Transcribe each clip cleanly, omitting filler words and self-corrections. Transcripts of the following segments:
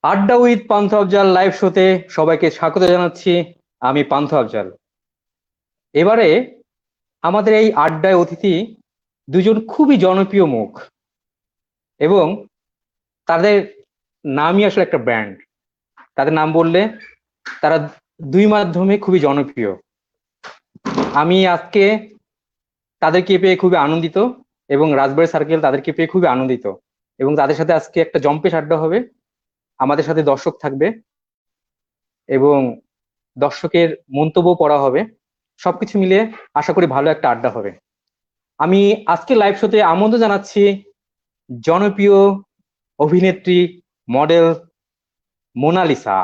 আড্ডা with Pantha Afzal live শোতে সবাইকে স্বাগত জানাচ্ছি। আমি পান্থ আফজাল। এবারে আমাদের এই আড্ডায় অতিথি দুজন খুবই জনপ্রিয় মুখ এবং তাদের নামই আসলে একটা ব্র্যান্ড। তাদের নাম বললে তারা দুই মাধ্যমে খুবই জনপ্রিয়। আমি আজকে তাদেরকে পেয়ে খুবই আনন্দিত এবং রাজবাড়ী সার্কেল তাদেরকে পেয়ে খুবই আনন্দিত এবং তাদের সাথে আজকে একটা জম্পেশ আড্ডা হবে। আমাদের সাথে দর্শক থাকবে এবং দর্শকের মন্তব্য পড়া হবে। সবকিছু মিলে আশা করি ভালো একটা আড্ডা হবে। আমি আজকে লাইভ শোতে আমন্ত্রণ জানাচ্ছি জনপ্রিয় অভিনেত্রী মডেল মোনালিসা।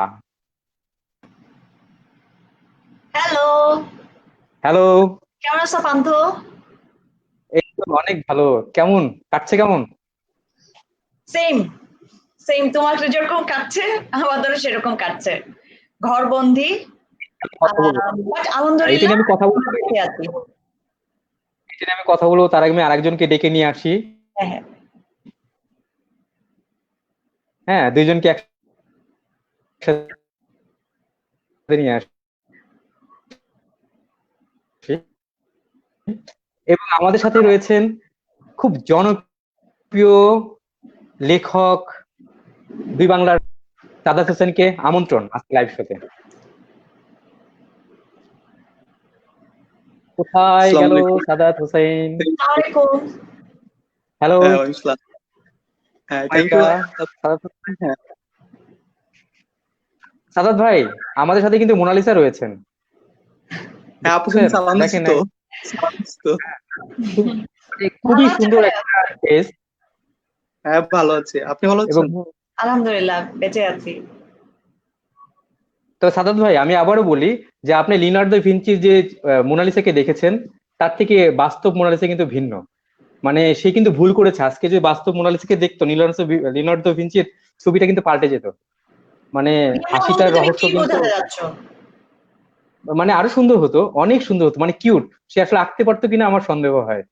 Hello, hello. কেমন আছো পান্থ? এই তো অনেক ভালো। কেমন কাটছে? কেমন? সেম সেম, তোমার যেরকম কাটছে আমাদেরও সেরকম কাটছে। ঘর বন্দি, কথা বলবো, বাট এটা আলহামদুলিল্লাহ নিয়ে আমি কথা বলবো, আমরা বেঁচে আছি। তার আগে আমি আরেকজনকে ডেকে নিয়ে আসি। হ্যাঁ হ্যাঁ, হ্যাঁ, দুইজনকে একসাথে নিয়ে আসি এবং আমাদের সাথে রয়েছেন খুব জনপ্রিয় লেখক দুই বাংলার সাদাত হোসেনকে আমন্ত্রণ আজকে লাইভ শোতে। কোথায় আসসালামু গেল আলাইকুম। সাদাত হোসেন? আসসালামু আলাইকুম। হ্যালো। হ্যাঁ, ওয়ালাইকুম আসসালাম। হ্যাঁ, থ্যাংক ইউ। সাদাত হ্যাঁ, সাদাত ভাই, আমাদের সাথে কিন্তু মোনালিসা রয়েছেন, হ্যাঁ, আপু কিন্তু বুঝছেন? সালাম দিচ্ছি দেখেন তো। সালাম দিচ্ছি তো। খুবই ভালো আছো সুন্দর ভাইয়া? একটা ফেস হ্যাঁ, ভালো আছি। আপনি ভালো এবং আছেন? আলহামদুলিল্লাহ বেঁচে আছি। তো সাদাত ভাই, আমি আবারও বলি যে আপনি লিওনার্দো ভিঞ্চির যে মোনালিসাকে দেখেছেন, তার থেকে বাস্তব মোনালিসা কিন্তু ভিন্ন। মানে সে কিন্তু ভুল করেছে। আজকে যে বাস্তব মোনালিসাকে দেখতো লিওনার্দো ভিঞ্চির ছবিটা কিন্তু পাল্টে যেত। মানে ভিন্ন বলতে হাসিটার তুমি রহস্য কি কিন্তু বোঝাতে যাচ্ছ? মানে আরো সুন্দর হতো, অনেক সুন্দর হতো, মানে কিউট। সে আসলে আঁকতে পারতো কিনা আমার সন্দেহ হয়,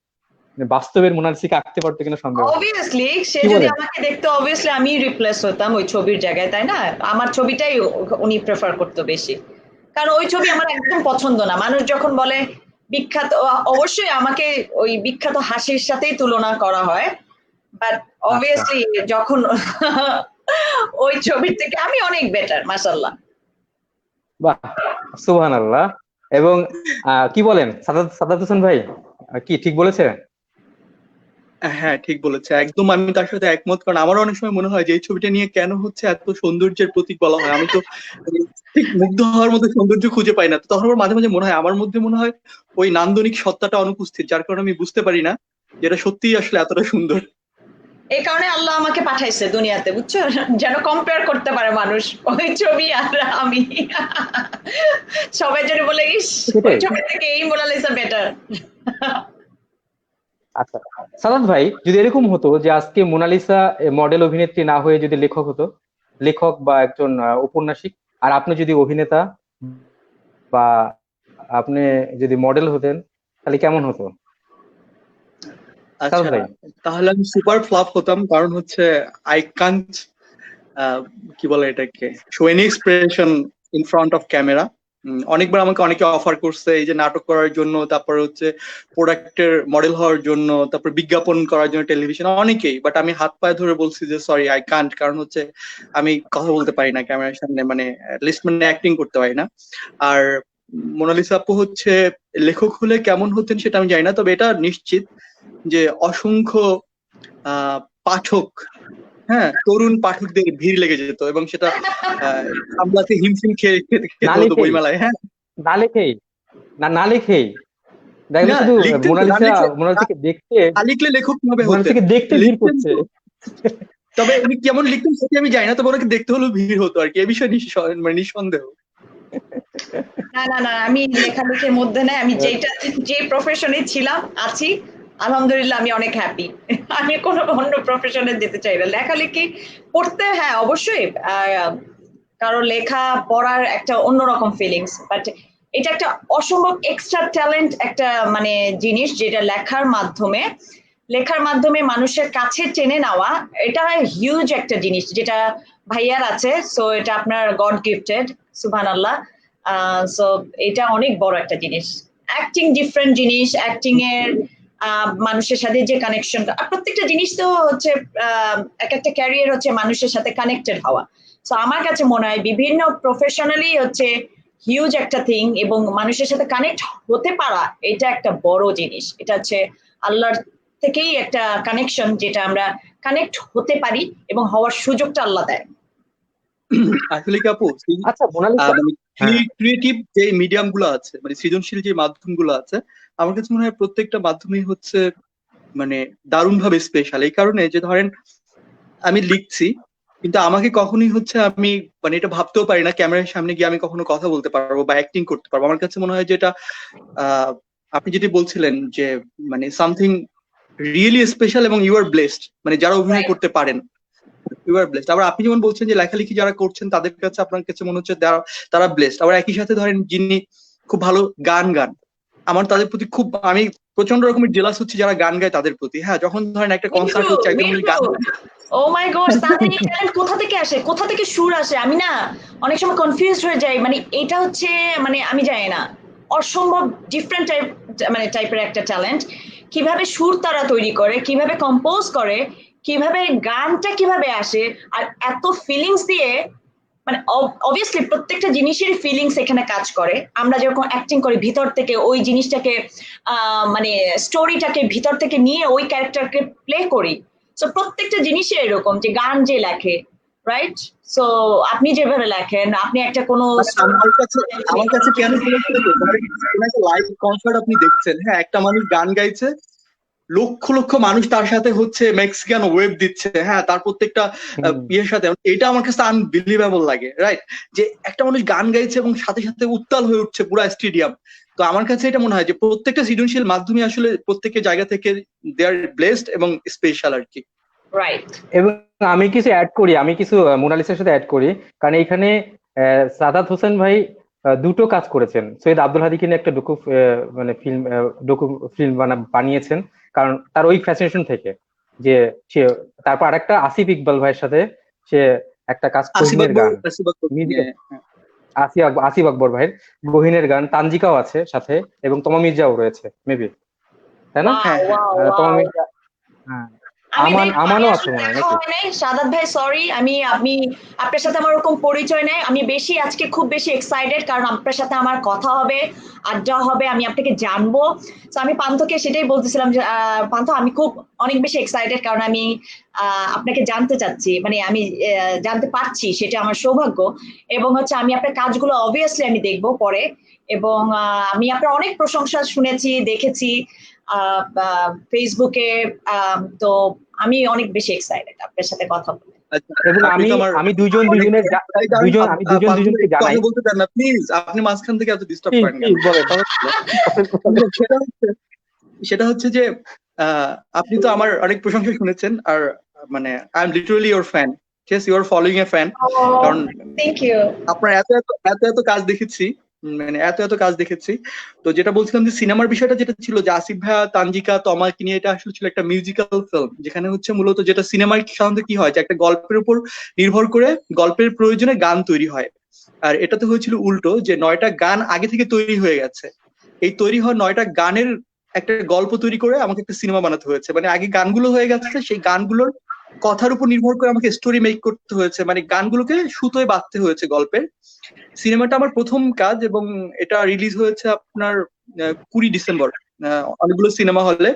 মানে বাস্তবের মোনালিসাকে আঁকতে পারতো কিনা সন্দেহ হয়। অবভিয়াসলি সে কি যদি বলেন? আমাকে দেখতো, অবভিয়াসলি আমি রিপ্লেস হতাম ওই ছবির জায়গায়, তাই না? আমার ছবিটাই উনি প্রেফার করতো বেশি, কারণ ওই ছবি আমার একদম পছন্দ না। মানুষ যখন বলে বিখ্যাত, অবশ্যই আমাকে ওই বিখ্যাত হাসির সাথেই তুলনা করা হয়, বাট আচ্ছা, অবভিয়াসলি যখন ওই ছবির থেকে আমি অনেক বেটার, মাশাল্লাহ। বাহ, সুবহানাল্লাহ। এবং কি বলেন সাদাত সাদাত হোসেন ভাই, কি ঠিক বলেছে? হ্যাঁ, ঠিক বলেছে। একদম আমি তার সাথে একমত। কারণ আমারও অনেক সময় মনে হয় যে এই ছবিটা নিয়ে কেন হচ্ছে এত সৌন্দর্যের প্রতীক বলা হয়। আমি তো ঠিক মুগ্ধ হওয়ার মতো সৌন্দর্য খুঁজে পাই না। তো তখন আমার মাঝে মাঝে মনে হয়, আমার মধ্যে মনে হয় ওই নান্দনিক সত্তাটা অনুপস্থিত, যার কারণে আমি বুঝতে পারি না যেটা সত্যিই আসলে এতটা সুন্দর। এই কারণে আল্লাহ আমাকে পাঠাইছে দুনিয়াতে, বুঝছো, যেন কম্পেয়ার করতে পারে মানুষ ওই ছবি আর আমি। সবাই যেন বলে, ইস, ওই সেটাই। ছবি থেকে এই মোনালিসা বেটার। আচ্ছা, সাদাত ভাই, যদি এরকম হতো যে আজকে মোনালিসা মডেল অভিনেত্রী না হয়ে যদি লেখক হতো, লেখক বা একজন ঔপন্যাসিক, আর আপনি যদি অভিনেতা বা আপনি যদি মডেল হতেন, তাহলে কেমন হতো সাদাত আচ্ছা, ভাই? তাহলে আমি সুপার ফ্লপ হতাম। কারণ হচ্ছে আই কান্ট, কি বলে এটাকে, show any expression in front of camera. অনেকবার আমাকে অনেকে অফার করছে এই যে নাটক করার জন্য, তারপর হচ্ছে প্রোডাক্টের মডেল হওয়ার জন্য, তারপর বিজ্ঞাপন করার জন্য টেলিভিশন, অনেকেই। বাট আমি হাত পায়ে ধরে বলছি যে সরি, আই কান্ট। কারণ হচ্ছে আমি কথা বলতে পারি না ক্যামেরার সামনে, মানে লিস্ট মানে অ্যাক্টিং করতে পারি না। আর মোনালিসা আপু হচ্ছে লেখক হলে কেমন হতেন সেটা আমি জানি না, তবে এটা নিশ্চিত যে অসংখ্য আহ পাঠক, হ্যাঁ, তরুণ পাঠকদের ভিড় লেগে যেত এবং সেটা সামলাতে হিমশিম খেয়ে খেতে না খেতে হতো লিখেই, বইমেলায়। হ্যাঁ, না লিখেই, না লিখেই দেখা না যায় শুধু লিখতেন তো, মোনালিসা মোনালিসাকে দেখতে, না লিখলে লেখক কিভাবে হতেন? মোনালিসাকে দেখতে ভিড় লিখতেন করছে। তো, তবে উনি কেমন লিখতেন সেটা আমি জানি না, তবে ওনাকে দেখতে হলেও ভিড় হতো আর কি। এ বিষয়ে মানে নিঃসন্দেহ। না না না, আমি লেখালেখির মধ্যে নাই। আমি যেটা, যে প্রফেশনে ছিলাম আছি, আলহামদুলিল্লাহ আমি অনেক হ্যাপি। আমি কোনো অন্য প্রফেশনে যেতে চাই না। লেখালেখি পড়তে, হ্যাঁ অবশ্যই, কারো লেখা পড়ার একটা অন্যরকম ফিলিংস, বাট এটা একটা অসম্ভব এক্সট্রা ট্যালেন্ট, একটা মানে জিনিস যেটা লেখার মাধ্যমে মানুষের কাছে টেনে নেওয়া। এটা হিউজ একটা জিনিস যেটা ভাইয়ার আছে, সো এটা আপনার গড গিফটেড, সুবহানাল্লাহ। সো এটা অনেক বড় একটা জিনিস। অ্যাক্টিং ডিফারেন্ট জিনিস, অ্যাক্টিং এর মানুষের সাথে যে কানেকশনটা, প্রত্যেকটা জিনিস তো হচ্ছে এক একটা ক্যারিয়ার হচ্ছে মানুষের সাথে কানেক্টেড হওয়া। সো আমার কাছে মনে হয় বিভিন্ন প্রফেশনালি হচ্ছে হিউজ একটা থিং, এবং মানুষের সাথে কানেক্ট হতে পারা এটা একটা বড় জিনিস। এটা হচ্ছে আল্লাহর থেকেই একটা কানেকশন, যেটা আমরা কানেক্ট হতে পারি এবং হওয়ার সুযোগটা আল্লাহ দেয়। আসলে কি আপু, আচ্ছা মোনালিসা, মানে হ্যাঁ ক্রিয়েটিভ যে মিডিয়াম গুলো আছে, মানে সৃজনশীল যে মাধ্যম গুলো আছে, আমার কাছে মনে হয় প্রত্যেকটা মাধ্যমই হচ্ছে মানে দারুণ ভাবে স্পেশাল। এই কারণে যে ধরেন আমি লিখছি, কিন্তু আমাকে কখনোই হচ্ছে আমি মানে এটা ভাবতেও পারি না ক্যামেরার সামনে গিয়ে আমি কখনো কথা বলতে পারবো বা অ্যাক্টিং করতে পারবো। আমার কাছে মনে হয় যে এটা আহ, আপনি যেটি বলছিলেন যে মানে সামথিং রিয়েলি স্পেশাল, এবং ইউ আর ব্লেসড, মানে যারা অভিনয় Right. করতে পারেন ইউ আর ব্লেসড। আবার আপনি যেমন বলছেন যে লেখালেখি যারা করছেন তাদের কাছে, আপনার কাছে মনে হচ্ছে তারা ব্লেসড। আবার একই সাথে ধরেন যিনি খুব ভালো গান আমার তাদের প্রতি খুব আমি প্রচন্ড রকমের জেলাস হচ্ছে যারা গান গায় তাদের প্রতি। হ্যাঁ, যখন ধরেন একটা Me কনসার্ট too, হচ্ছে, me একজন মানুষ গান too. Oh my God, তাদের এই ট্যালেন্ট কোথা থেকে আসে, কোথা থেকে সুর আসে, আমি না অনেক সময় কনফিউজড হয়ে যাই। মানে এটা হচ্ছে, মানে আমি জানি না, অসম্ভব ডিফারেন্ট টাইপ, মানে টাইপের একটা ট্যালেন্ট। কিভাবে সুর তারা তৈরি করে, কিভাবে কম্পোজ করে, কিভাবে গানটা কিভাবে আসে, আর এত ফিলিংস দিয়ে, মানে অবভিয়াসলি প্রত্যেকটা জিনিসেরই ফিলিংস এখানে কাজ করে। আমরা যখন অ্যাক্টিং করি ভিতর থেকে ওই জিনিসটাকে, মানে স্টোরিটাকে ভিতর থেকে নিয়ে ওই ক্যারেক্টারকে প্লে করি। সো প্রত্যেকটা জিনিসই এরকম, যে গান যে লেখে, রাইট? সো আপনি যেভাবে লেখেন, আপনি একটা কোনো মানে আমার কাছে কেন মনে হচ্ছে যে ধরেন কোনো একটা লাইভ কনসার্ট আপনি দেখছেন, হ্যাঁ, একটা মানুষ গান গাইছে, লক্ষ লক্ষ মানুষ তার সাথে হচ্ছে মেক্সিকান ওয়েভ দিচ্ছে, হ্যাঁ, তার প্রত্যেকটা ইয়ের সাথে, এটা আমার কাছে আনবিলিভেবল লাগে, রাইট? যে একটা মানুষ গান গাইছে এবং সাথে সাথে উত্তাল হয়ে উঠছে পুরো স্টেডিয়াম। তো আমার কাছে এটা মনে হয় যে প্রত্যেকটা সৃজনশীল মাধ্যমে আসলে প্রত্যেকের জায়গা থেকে দে আর ব্লেসড এবং স্পেশাল আর কি। রাইট। এবং আমি কিছু অ্যাড করি, আমি কিছু মোনালিসার সাথে অ্যাড করি, কারণ এখানে সাদাত হোসেন ভাই দুটো কাজ করেছেন। সৈয়দ আব্দুল হাদীকে নিয়ে একটা মানে ফিল্ম বানিয়েছেন, কারণ তার ওই ফ্যাসিনেশন থেকে যে সে, তারপর আরেকটা আসিফ ইকবাল ভাইয়ের সাথে সে একটা কাজ, আসিফ গহীনের আকবর, গান, আসিফ আকবর, হ্যাঁ, হ্যাঁ। আসিফ আকবর ভাইয়ের গহীনের গান, তানজিকাও আছে সাথে, এবং তমা মির্জাও রয়েছে মেবি, তাই না? ওয়াও, হ্যাঁ, হ্যাঁ। ওয়াও, তমা ওয়াও। মির্জা, হ্যাঁ, আমি দেখবো, আমি আমানও আছে আসলে মনে হয় দেখা নাকি? হয় নাই সাদাত ভাই, সরি। আমি আপনার সাথে আমার ওরকম পরিচয় নাই। আমি বেশি আজকে খুব বেশি এক্সাইটেড, কারণ আপনার সাথে আমার কথা হবে, আড্ডা হবে, আমি আপনাকে জানবো। তো আমি পান্থকে সেটাই বলতেছিলাম যে পান্থ, আমি খুব অনেক বেশি এক্সাইটেড, কারণ আমি আপনাকে জানতে চাচ্ছি, মানে আমি জানতে পারছি, সেটা আমার সৌভাগ্য। এবং হচ্ছে আমি আপনার কাজগুলো অবভিয়াসলি আমি দেখবো পরে। এবং আমি আপনার অনেক প্রশংসা শুনেছি, দেখেছি ফেসবুকে। তো আমি অনেক বেশি এক্সাইটেড আপনার সাথে কথা বলে। আচ্ছা, এবং আপনি আমি তো আমার আমি অনেক কারণ আমি দুজন পান্থ দুজনকে একটু জানাই। কথা বলতে চান না প্লিজ? আপনি মাঝখান থেকে এত ডিস্টার্ব প্লিজ করেন কেন? প্লিজ বলেন। সেটা হচ্ছে সেটা হচ্ছে যে আহ, আপনি তো আমার অনেক প্রশংসা শুনেছেন, আর মানে I am literally your fan. Yes, you are following a fan. কারণ থ্যাংক ইউ। আপনার এত কাজ দেখেছি, মানে এত কাজ দেখেছি। তো যেটা বলছিলাম যে সিনেমার বিষয়টা যেটা ছিল, যে আসিফ ভাইয়া তানজিকা তমাকে নিয়ে, এটা আসলে ছিল একটা মিউজিক্যাল ফিল্ম, যেখানে হচ্ছে মূলত যেটা সিনেমার সাধারণত কি হয় যে একটা গল্পের উপর নির্ভর করে গল্পের প্রয়োজনে গান তৈরি হয়। আর এটাতে হয়েছিল উল্টো, যে 9টা গান আগে থেকে তৈরি হয়ে গেছে। এই তৈরি হওয়া 9টা গানের একটা গল্প তৈরি করে আমাকে একটা সিনেমা বানাতে হয়েছে। মানে আগে গানগুলো হয়ে গেছে, সেই গানগুলোর কথার উপর নির্ভর করে আমাকে স্টোরি মেক করতে হয়েছে, মানে গানগুলোকে সুতোয় বাঁধতে হয়েছে গল্পের। সিনেমাটা আমার প্রথম কাজ, এবং এটা রিলিজ হয়েছে আপনার 20 ডিসেম্বর অনেকগুলো সিনেমা হলে।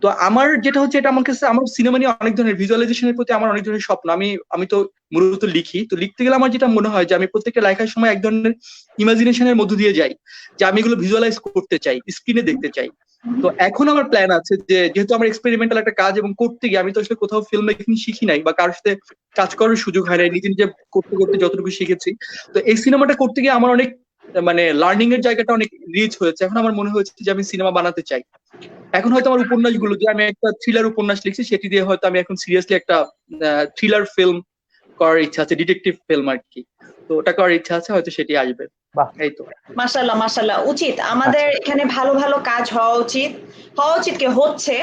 তো আমার যেটা হচ্ছে, এটা আমার কাছে, আমার সিনেমা নিয়ে অনেক ধরনের ভিজুয়ালাইজেশনের প্রতি আমার অনেক ধরনের স্বপ্ন। আমি তো মূলত লিখি, তো লিখতে গেলে আমার যেটা মনে হয় যে আমি প্রত্যেকটা লেখার সময় এক ধরনের ইমাজিনেশনের মধ্য দিয়ে যাই, যে আমি এগুলো ভিজুয়ালাইজ করতে চাই, স্ক্রিনে দেখতে চাই। তো এখন আমার প্ল্যান আছে যে যেহেতু আমার এক্সপেরিমেন্টাল একটা কাজ, এবং করতে গিয়ে আমি তো আসলে কোথাও ফিল্ম মেকিং শিখি নাই বা কারোর সাথে কাজ করার সুযোগ হয় নাই, নিজে নিজে করতে করতে যতটুকু শিখেছি। তো এই সিনেমাটা করতে গিয়ে আমার অনেক মানে লার্নিং এর জায়গাটা অনেক রিচ হয়েছে। এখন আমার মনে হয়েছে যে আমি সিনেমা বানাতে চাই। এখন হয়তো আমার উপন্যাসগুলো, যে আমি একটা থ্রিলার উপন্যাস লিখছি, সেটি দিয়ে হয়তো আমি এখন সিরিয়াসলি একটা থ্রিলার ফিল্ম করার ইচ্ছা আছে, ডিটেকটিভ ফিল্ম আর কি। তো ওটা করার ইচ্ছা আছে, হয়তো সেটি আসবে। বাহ, এই তো। মাশাআল্লাহ, মাশাআল্লাহ। উচিত আমাদের আচ্ছা, এখানে ভালো ভালো কাজ হওয়া উচিত, হওয়া উচিত কি হচ্ছে।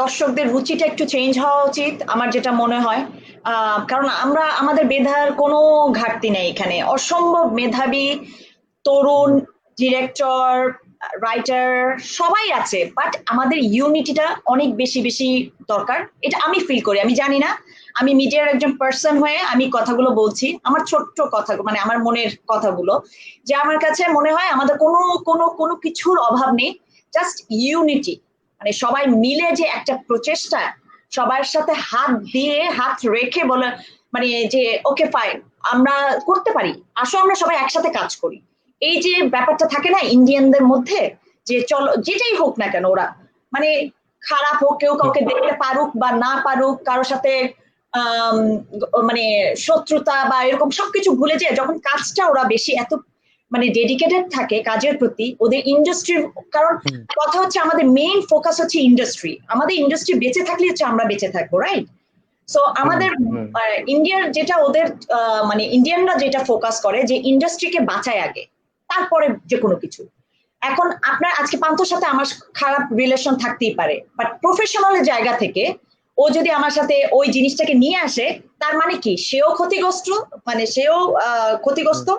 দর্শকদের রুচিটা একটু চেঞ্জ হওয়া উচিত আমার যেটা মনে হয়। কারণ আমরা আমাদের মেধার কোনো ঘাটতি নেই এখানে, অসম্ভব মেধাবী তরুণ ডিরেক্টর রাইটার সবাই আছে, বাট আমাদের ইউনিটিটা অনেক বেশি বেশি দরকার, এটা আমি ফিল করি। আমি জানি না, আমি মিডিয়ার একজন পার্সন হয়ে আমি কথাগুলো বলছি, আমার ছোট্ট কথা, মানে আমার মনের কথাগুলো, যে আমার কাছে মনে হয় আমাদের কোনো কোনো কোনো কিছুর অভাব নেই, জাস্ট ইউনিটি, মানে সবাই মিলে যে একটা প্রচেষ্টা, সবার সাথে হাত দিয়ে হাত রেখে বলে, মানে যে ওকে ফাইন আমরা করতে পারি, আসো আমরা সবাই একসাথে কাজ করি। এই যে ব্যাপারটা থাকে না ইন্ডিয়ানদের মধ্যে, যে চলো যেটাই হোক না কেন ওরা, মানে খারাপ হোক, কেউ কাউকে দেখতে পারুক বা না পারুক, কারোর সাথে আহ মানে শত্রুতা বা এরকম সবকিছু ভুলে যায় যখন কাজটা ওরা বেশি এত মানে ডেডিকেটেড থাকে কাজের প্রতি ওদের ইন্ডাস্ট্রির। কারণ কথা হচ্ছে আমাদের মেইন ফোকাস হচ্ছে ইন্ডাস্ট্রি, আমাদের ইন্ডাস্ট্রি বেঁচে থাকলে হচ্ছে আমরা বেঁচে থাকবো, রাইট? সো আমাদের ইন্ডিয়ার যেটা ওদের মানে ইন্ডিয়ানরা যেটা ফোকাস করে যে ইন্ডাস্ট্রিকে বাঁচায় আগে, তারপরে যে কোনো কিছু। এখন আপনার আজকে পান্থর সাথে আমার খারাপ রিলেশন থাকতেই পারে, বাট প্রফেশনালের জায়গা থেকে ও যদি আমার সাথে ওই জিনিসটাকে নিয়ে আসে, তার মানে কি সেও ক্ষতিগ্রস্ত, মানে সেও ক্ষতিগ্রস্ত,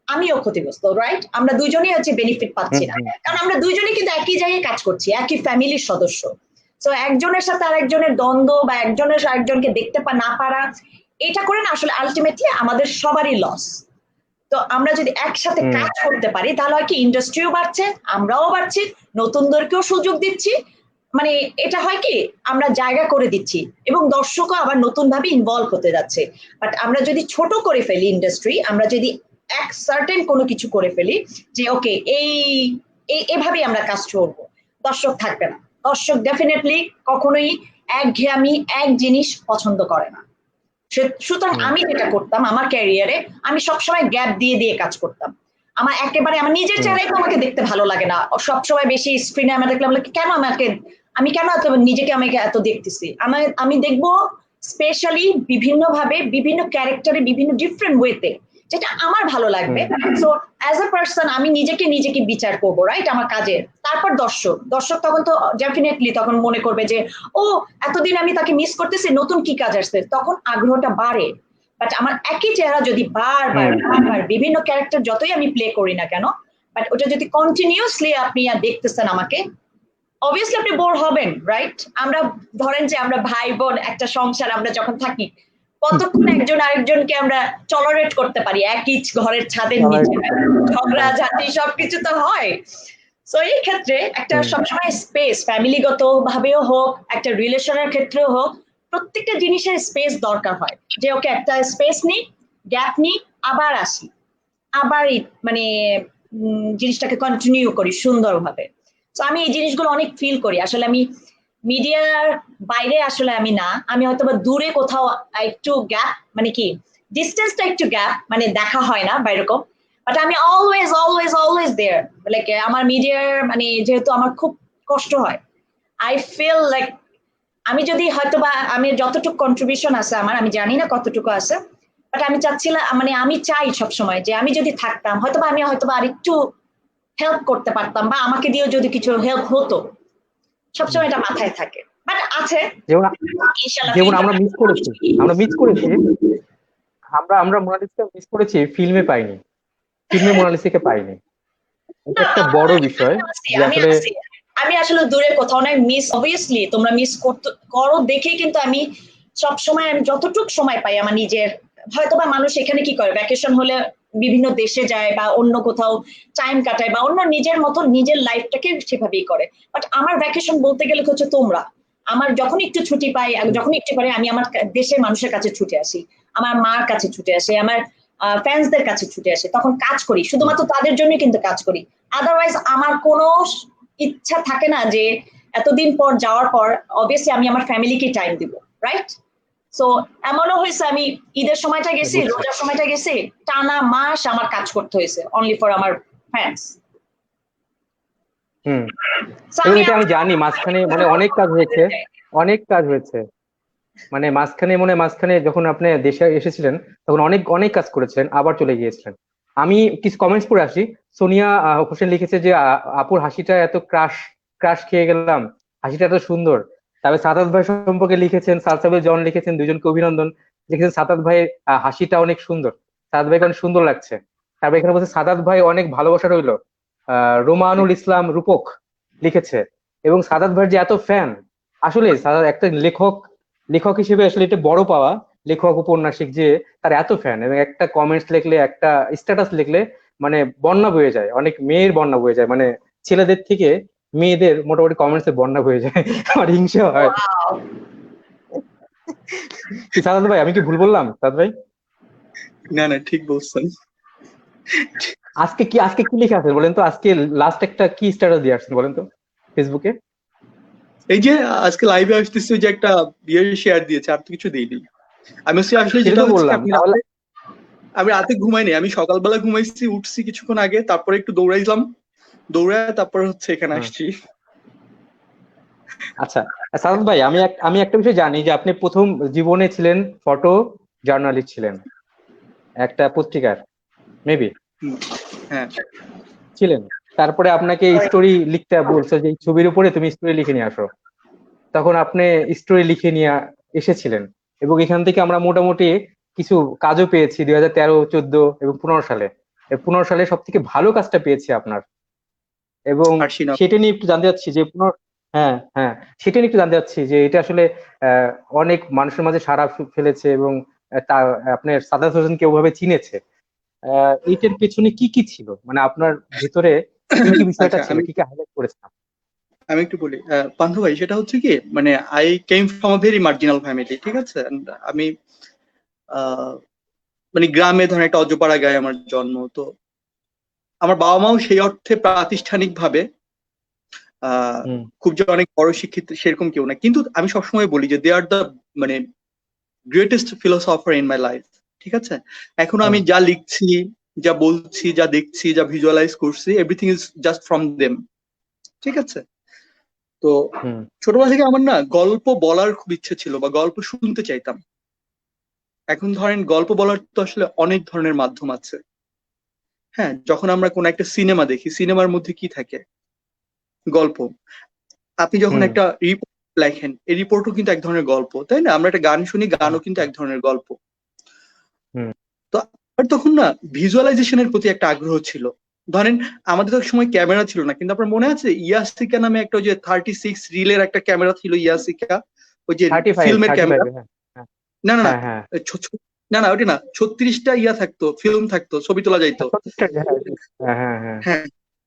আমিও ক্ষতিগ্রস্ত, রাইট? আমরা দুজনেই হচ্ছে বেনিফিট পাচ্ছি না, কারণ আমরা দুজনেই কিন্তু একই জায়গায় কাজ করছি, একই ফ্যামিলির সদস্য। তো একজনের সাথে আরেকজনের দ্বন্দ্ব বা একজনের আরেকজনকে দেখতে না পারা, এটা করে না আসলে আলটিমেটলি আমাদের সবারই লস। তো আমরা যদি একসাথে কাজ করতে পারি তাহলে হয় কি ইন্ডাস্ট্রিও বাড়ছে, আমরাও বাড়ছি, নতুনদেরকেও সুযোগ দিচ্ছি, মানে এটা হয় কি আমরা জায়গা করে দিচ্ছি এবং দর্শকও আবার নতুন ভাবে ইনভলভ হতে যাচ্ছে। বাট আমরা যদি ছোট করে ফেলি ইন্ডাস্ট্রি, আমরা যদি এক সার্টেন কোনো কিছু করে ফেলি যে ওকে এই এভাবেই আমরা কাজ করবো, দর্শক থাকবে না। দর্শক ডেফিনেটলি কখনোই একঘেয়েমি এক জিনিস পছন্দ করে না। সুতরাং আমি যেটা করতাম আমার ক্যারিয়ারে, আমি সবসময় গ্যাপ দিয়ে দিয়ে কাজ করতাম। আমার একেবারে আমার নিজের চেহারাই তো আমাকে দেখতে ভালো লাগে না, সবসময় বেশি স্ক্রিনে আমার দেখলাম কেন আমাকে, আমি কেন এত নিজেকে আমাকে এত দেখতেছি, আমি দেখবো স্পেশালি বিভিন্ন ভাবে বিভিন্ন ক্যারেক্টারে বিভিন্ন ডিফারেন্ট ওয়েতে যেটা আমার ভালো লাগবে। সো অ্যাজ এ পার্সন আমি নিজেকে নিজেকে বিচার করবো, রাইট, আমার কাজের। তারপর দর্শক দর্শক তখন তো ডেফিনেটলি তখন মনে করবে যে ও এতদিন আমি তাকে মিস করতেছি, নতুন কি কাজ আসছে, তখন আগ্রহটা বাড়ে। বাট আমার একই চেহারা যদি বারবার বারবার বিভিন্ন ক্যারেক্টার যতই আমি প্লে করি না কেন, বাট ওটা যদি কন্টিনিউসলি আপনি দেখতেছেন আমাকে, অবভিয়াসলি আপনি বোর হবেন, রাইট? আমরা ধরেন যে আমরা ভাই বোন একটা সংসার আমরা যখন থাকি, কতক্ষণ একজন আরেকজনকে আমরা টলারেট করতে পারি একই ঘরের ছাদের নিচে, ঝগড়া ঝাঁটি সবকিছু তো হয়। তো এই ক্ষেত্রে একটা সবসময় স্পেস, ফ্যামিলিগত ভাবেও হোক একটা রিলেশনের ক্ষেত্রেও হোক, প্রত্যেকটা জিনিসের স্পেস দরকার হয়, যে ওকে একটা স্পেস নিই, গ্যাপ নিই, আবার আসি, আবার মানে জিনিসটাকে কন্টিনিউ করি সুন্দরভাবে। তো আমি এই জিনিসগুলো অনেক ফিল করি আসলে। আমি মিডিয়ার বাইরে আসলে আমি না, আমি হয়তো বা দূরে কোথাও একটু গ্যাপ, মানে কি ডিস্টেন্সটা একটু গ্যাপ, মানে দেখা হয় না বা এরকম, বাট আমি always always always there. Like আমার মিডিয়ার মানে যেহেতু আমার খুব কষ্ট হয়, আই ফিল লাইক আমি যদি হয়তো বা আমি যতটুকু কন্ট্রিবিউশন আছে আমার, আমি জানি না কতটুকু আছে, বাট আমি চাচ্ছিলাম, মানে আমি চাই সবসময় যে আমি যদি থাকতাম হয়তোবা আমি হয়তোবা আরেকটু হেল্প করতে পারতাম, বা আমাকে দিয়েও যদি কিছু হেল্প হতো, সবসময় এটা মাথায় থাকে। বাট আছে যেমন আমরা মিস করেছি, আমরা মোনালিসাকে মিস করেছি, ফিল্মে পাইনি, ফিল্মে মোনালিসাকে পাইনি, এটা একটা বড় বিষয় যে আসলে আমি আসলে দূরে কোথাও নাই মিস, অবভিয়াসলি তোমরা মিস করো দেখেই কিন্তু আমি সব সময় আমি যতটুকু সময় পাই আমার নিজের, হয়তোবা মানুষ এখানে কি করে ভ্যাকেশন হলে বিভিন্ন দেশে যায় বা অন্য কোথাও টাইম কাটায় বা অন্য নিজের মতো নিজের লাইফটাকে সেভাবেই করে। বাট আমার ভ্যাকেশন বলতে গেলে হচ্ছে তোমরা, আমার যখন একটু ছুটি পাই, যখন একটু পারি আমি আমার দেশের মানুষের কাছে ছুটে আসি, আমার মার কাছে ছুটে আসি, আমার ফ্যান্সদের কাছে ছুটে আসি, তখন কাজ করি, শুধুমাত্র তাদের জন্যই কিন্তু কাজ করি। আদারওয়াইজ আমার কোনো ইচ্ছা থাকে না যে এতদিন পর যাওয়ার পর অবভিয়াসলি আমি আমার ফ্যামিলিকে টাইম দিব, রাইট? সো এমনও হয়েছে আমি ঈদের সময়টা গেছি, রোজার সময়টা গেছি, টানা মাস আমার কাজ করতে হয়েছে অনলি ফর আমার ফ্যান্স। এটা আমি জানি, মাঝখানে মানে অনেক কাজ হয়েছে, মানে মাঝখানে যখন আপনি দেশে এসেছিলেন তখন অনেক অনেক কাজ করেছিলেন, আবার চলে গিয়েছিলেন। আমি কিছু কমেন্টস পড়ে আসি। সোনিয়া হোসেন লিখেছে যে আপুর হাসিটা এত ক্রাশ খেয়ে গেলাম, হাসিটা এত সুন্দর, তবে সাদাত ভাই সম্পর্কে লিখেছেন, সালসাবিল জন লিখেছেন, দুজনকে অভিনন্দন। লিখেছেন সাদাত ভাইয়ের হাসিটা অনেক সুন্দর, সাদাত ভাইকে অনেক সুন্দর লাগছে। তারপর এখানে বলছে সাদাত ভাই অনেক ভালোবাসা রইলো। রোমানুল ইসলাম রূপক লিখেছে, এবং সাদাত ভাইয়ের যে এত ফ্যান, আসলে সাদাত একটা লেখক, লেখক হিসেবে আসলে এটা বড় পাওয়া, লেখক উপন্যাসিক যে তার এত ফ্যান, এবং একটা কমেন্টস লিখলে, একটা স্ট্যাটাস লিখলে মানে বন্যা বয়ে যায়, অনেক মেয়ের বন্যা বয়ে যায়, মানে ছেলেদের থেকে মেয়েদের মোটামুটি কমেন্টস এ বন্যা বয়ে যায়। আমার হিংসা হয়। Wow. কি সাদাত ভাই, আমি কি ভুল বললাম সাদাত ভাই? না না, ঠিক বলছেন। আজকে কি লিখে আছেন বলেন তো? আজকে লাস্ট একটা কি স্ট্যাটাস দিয়ে আসছেন বলেন তো ফেসবুকে? এই যে আজকে লাইভে আসতেছি, যে একটা বিয়ের শেয়ার দিয়েছে, আর তো কিছু দেইনি। আমি আসলে সেটা যেটা তো হচ্ছে কি, বললাম তাহলে। আমি রাতে ঘুমাইনি, আমি সকালবেলা ঘুমাইছি, উঠছি কিছুক্ষণ আগে, তারপরে একটু দৌড়াইলাম, দৌড়ায় তারপর হচ্ছে এখানে হুম, আসছি। আচ্ছা সাদাত ভাই, আমি একটা বিষয় জানি যে আপনি প্রথম জীবনে ছিলেন ফটো জার্নালিস্ট, ছিলেন একটা পত্রিকার, মেবি হুম, হ্যাঁ ছিলেন। তারপরে আপনাকে স্টোরি লিখতে বলছো যে এই ছবির উপরে তুমি স্টোরি লিখে নিয়ে আসো, তখন আপনি স্টোরি লিখে নিয়ে এসেছিলেন, এবং এখান থেকে আমরা মোটামুটি কিছু কাজও পেয়েছি 2013, 14 এবং 15 সালে। 15 সালে সব থেকে ভালো কাজটা পেয়েছি আপনার, এবং আসছি না। সেটা নিয়ে একটু জানতে চাচ্ছি যে হ্যাঁ হ্যাঁ, সেটা নিয়ে একটু জানতে চাচ্ছি যে এটা আসলে আহ, অনেক মানুষের মাঝে সাড়া ফেলেছে, এবং তার আপনার সাদাত হোসেনকে ওভাবে চিনেছে। এইটার পেছনে কি কি ছিল, মানে আপনার ভিতরে কি কি বিষয়টা আচ্ছা, ছিল, কি কি হাইলাইট করেছেন? আমি একটু বলি পান্থ ভাই, সেটা হচ্ছে কি, মানে I came from a very marginal family, ঠিক আছে। And আমি আহ, মানে গ্রামে, ধরেন একটা অজপাড়া গায়ে আমার জন্ম। তো আমার বাবা মাও সেই অর্থে প্রাতিষ্ঠানিক ভাবে আহ হুম খুব যে অনেক বড় শিক্ষিত সেরকম কেউ না, কিন্তু আমি সবসময় বলি যে দে আর দ্য মানে greatest philosopher in my life, ঠিক আছে। এখনো হুম আমি যা লিখছি, যা বলছি, যা দেখছি, যা ভিজুয়ালাইজ করছি, everything is just from them, ঠিক আছে। তো হুম ছোটবেলা থেকে আমার না গল্প বলার খুব ইচ্ছে ছিল, বা গল্প শুনতে চাইতাম। এখন ধরেন গল্প বলার তো আসলে অনেক ধরনের মাধ্যম আছে। হ্যাঁ, যখন আমরা কোন একটা সিনেমা দেখি, সিনেমার মধ্যে কি থাকে? গল্প। আপনি যখন হুম একটা রিপোর্ট লেখেন, এই রিপোর্টও কিন্তু এক ধরনের গল্প, তাই না? আমরা একটা গান শুনি, হুম গানও কিন্তু এক ধরনের গল্প। হুম তো আমার তখন না ভিজুয়ালাইজেশনের প্রতি একটা আগ্রহ ছিল। ধরেন আমাদের তো সময় ক্যামেরা ছিল না, কিন্তু আপনার মনে আছে ইয়াসিকা নামে একটা, ওই যে 36 রিলের একটা ক্যামেরা ছিল, ইয়াসিকা, ওই যে 35, ফিল্মের ক্যামেরা। 35, হ্যাঁ হ্যাঁ না না না, হ্যাঁ হ্যাঁ। না না ওটা না, 36টা ইয়া থাকতো, ফিল্ম থাকতো, ছবি তোলা যাইতো। হ্যাঁ হ্যাঁ হ্যাঁ। হ্যাঁ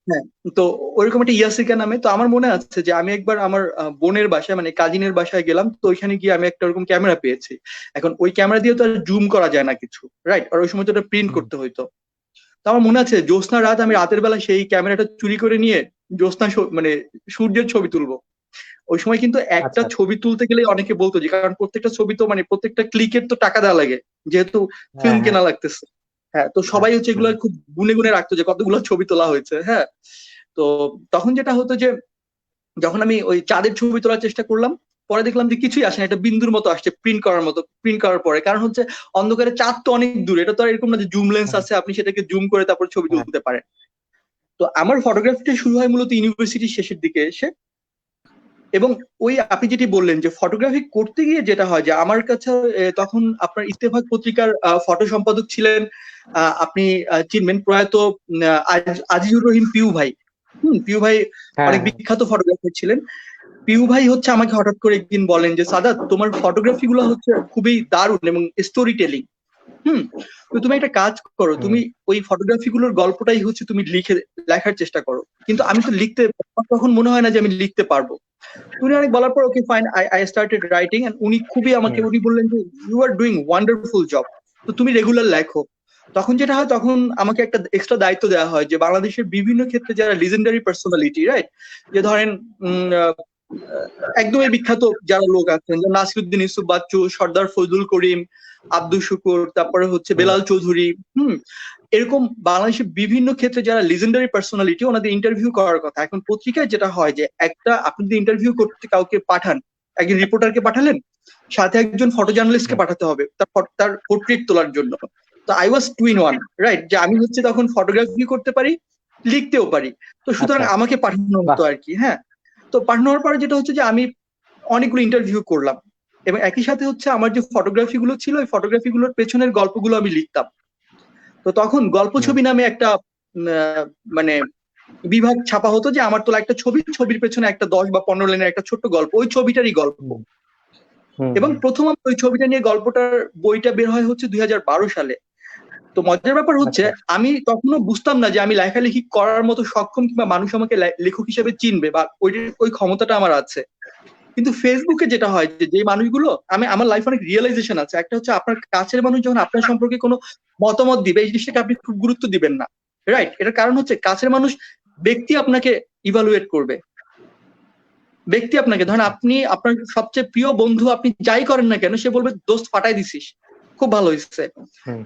হ্যাঁ। তো ওইরকম একটা ইয়াসিকা নামে, তো আমার মনে আছে যে আমি একবার আমার বোনের বাসায়, মানে কাজিনের বাসায় গেলাম, তো ওইখানে গিয়ে আমি একটা ওরকম ক্যামেরা পেয়েছি। এখন ওই ক্যামেরা দিয়ে তো আর জুম করা যায় না কিছু, রাইট? আর ওই সময় তো ওটা প্রিন্ট হুম, করতে হইতো। তো আমার মনে আছে জ্যোৎস্না রাত, আমি রাতের বেলা সেই ক্যামেরাটা চুরি করে নিয়ে জ্যোৎস্না মানে সূর্যের ছবি তুলবো। ওই সময় কিন্তু একটা আচ্ছা, ছবি তুলতে গেলে অনেকে বলতো যে, কারণ প্রত্যেকটা ছবি তো মানে প্রত্যেকটা ক্লিকের তো টাকা দেওয়া লাগে, যেহেতু হ্যাঁ ফিল্ম হ্যাঁ কেনা লাগতেছে। হ্যাঁ, তো হ্যাঁ সবাই হচ্ছে এগুলো হ্যাঁ। খুব গুনে গুনে রাখতো যে কতগুলো ছবি তোলা হয়েছে। হ্যাঁ। তো তখন যেটা হতো যে, যখন আমি ওই চাঁদের ছবি তোলার চেষ্টা করলাম, পরে দেখলাম যে কিছুই আসে না, একটা বিন্দুর মতো আসছে প্রিন্ট করার মতো। প্রিন্ট করার পরে কারণ হচ্ছে অন্ধকারে চাঁদ তো অনেক দূরে, এটা তো আর এরকম না যে জুম লেন্স হ্যাঁ, আছে আপনি সেটাকে জুম করে তারপর ছবি হ্যাঁ, তুলতে পারেন। তো আমার ফটোগ্রাফিটা শুরু হয় মূলত ইউনিভার্সিটির শেষের দিকে এসে। এবং ওই আপনি যেটি বললেন যে ফটোগ্রাফি করতে গিয়ে যেটা হয় যে, আমার কাছে তখন আপনার ইত্তেফাক পত্রিকার ফটো সম্পাদক ছিলেন, আপনি চিনবেন প্রয়াত আজিজুর রহিম পিউ ভাই। পিউ ভাই হ্যাঁ, অনেক হ্যাঁ, বিখ্যাত ফটোগ্রাফার ছিলেন। পিউ ভাই হচ্ছে আমাকে হঠাৎ করে একদিন বলেন যে, সাদাত, তোমার ফটোগ্রাফি গুলো হচ্ছে খুবই দারুণ এবং স্টোরি টেলিং। হুম। তো তুমি একটা কাজ করো, হুম, তুমি ওই ফটোগ্রাফি গুলোর গল্পটাই হচ্ছে তুমি লেখার চেষ্টা করো। কিন্তু আমি তো লিখতে, তখন মনে হয় না যে আমি লিখতে পারবো। উনি অনেক বলার পর okay fine, I started writing, and উনি খুবই আমাকে, হুম, উনি বললেন যে you are doing wonderful job, তো তুমি রেগুলার লেখো। তখন যেটা হয়, তখন আমাকে একটা এক্সট্রা দায়িত্ব দেওয়া হয় যে বাংলাদেশের বিভিন্ন ক্ষেত্রে যারা লিজেন্ডারি পার্সোনালিটি, রাইট, যে ধরেন একদমই বিখ্যাত যারা লোক আছেন, যেমন নাসিরুদ্দিন ইউসুফ বাচ্চু, সর্দার ফজলুল করিম, আব্দুল শুকুর, তারপরে হচ্ছে হুম, বেলাল চৌধুরী। এরকম বাংলাদেশের বিভিন্ন ক্ষেত্রে যারা লিজেন্ডারি পার্সোনালিটি, ওনাদের ইন্টারভিউ করার কথা। এখন পত্রিকায় যেটা হয় যে, একটা আপনি যদি ইন্টারভিউ করতে কাউকে পাঠান, একজন রিপোর্টারকে পাঠালেন, সাথে একজন ফটো জার্নালিস্টকে হুম। পাঠাতে হবে তার পোর্ট্রেট তোলার জন্য। তো I was two in one, right, যে আমি হচ্ছে তখন ফটোগ্রাফি করতে পারি, লিখতেও পারি। তো সুতরাং আচ্ছা, আমাকে পাঠানো বাহ। হতো আর কি। হ্যাঁ। তো পাঠানোর পরে যেটা হচ্ছে যে, আমি অনেকগুলো ইন্টারভিউ করলাম, এবং একই সাথে হচ্ছে আমার যে ফটোগ্রাফি গুলো ছিল ওই ফটোগ্রাফি গুলোর পেছনের গল্পগুলো আমি লিখতাম। তো তখন গল্প ছবি নামে একটা মানে বিভাগ ছাপা হতো, যে আমার তোলা একটা ছবির পেছনে একটা 10 বা 15 লাইনের একটা ছোট্ট গল্প, ওই ছবিটারই গল্প। এবং প্রথম আমি ওই ছবিটা নিয়ে গল্পটার বইটা বের হয় হচ্ছে 2012 সালে। তো মজার ব্যাপার হচ্ছে আমি তখনও বুঝতাম না যে আমি লেখালেখি করার মতো সক্ষম, কিংবা মানুষ আমাকে লেখক হিসেবে চিনবে বা ওই ক্ষমতাটা আমার আছে। কিন্তু ফেসবুকে যেটা হয় যে মানুষগুলো, আমার লাইফে অনেক রিয়েলাইজেশন আছে। একটা হচ্ছে আপনার কাছের মানুষ যখন আপনার সম্পর্কে কোনো মতামত দিবে, এই জিনিসটাকে আপনি খুব গুরুত্ব দিবেন না, রাইট? এটার কারণ হচ্ছে কাছের মানুষ ব্যক্তি আপনাকে ইভালুয়েট করবে, ব্যক্তি আপনাকে, ধরেন আপনি আপনার সবচেয়ে প্রিয় বন্ধু, আপনি যাই করেন না কেন সে বলবে দোস্ত ফাটাই দিছিস, খুব ভালো হয়েছে।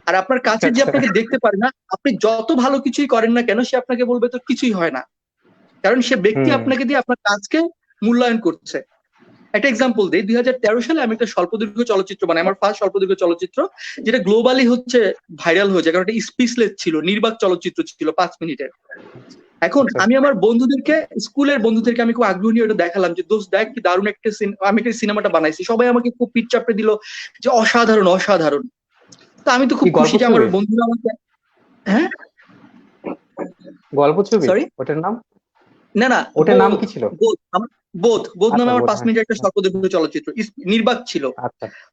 আর আপনার কাছে যে আপনাকে দেখতে পারে না, আপনি যত ভালো কিছুই করেন না কেন সে আপনাকে বলবে তো কিছুই হয় না, কারণ সে ব্যক্তি আপনাকে দিয়ে আপনার কাজকে মূল্যায়ন করছে। একটা এক্সাম্পল দিই, 2013 সালে আমি একটা স্বল্পদৈর্ঘ্য চলচ্চিত্র বানাই, আমার ফার্স্ট স্বল্পদৈর্ঘ্য চলচ্চিত্র, যেটা গ্লোবালি হচ্ছে ভাইরাল হয়েছে, কারণ এটা স্পিচলেস ছিল, নির্বাক চলচ্চিত্র ছিল 5 মিনিটের। এখন আমি আমার বন্ধুদেরকে, স্কুলের বন্ধুদেরকে আমি খুব আগ্রহ নিয়ে ওটা দেখালাম যে দোস্ত দেখ কি দারুণ একটা আমি একটা সিনেমাটা বানাইছি। সবাই আমাকে খুব পিঠ চাপড়ে দিল যে অসাধারণ অসাধারণ। তো আমি তো খুব খুশি যে আমার বন্ধুরা আমাকে, হ্যাঁ গল্প ছবি, সরি ওটার নাম, না না ওটার নাম কি ছিল? বোধ নামে আমার 5 মিনিটের একটা স্বল্পদৈর্ঘ্য চলচ্চিত্র, নির্বাক ছিল।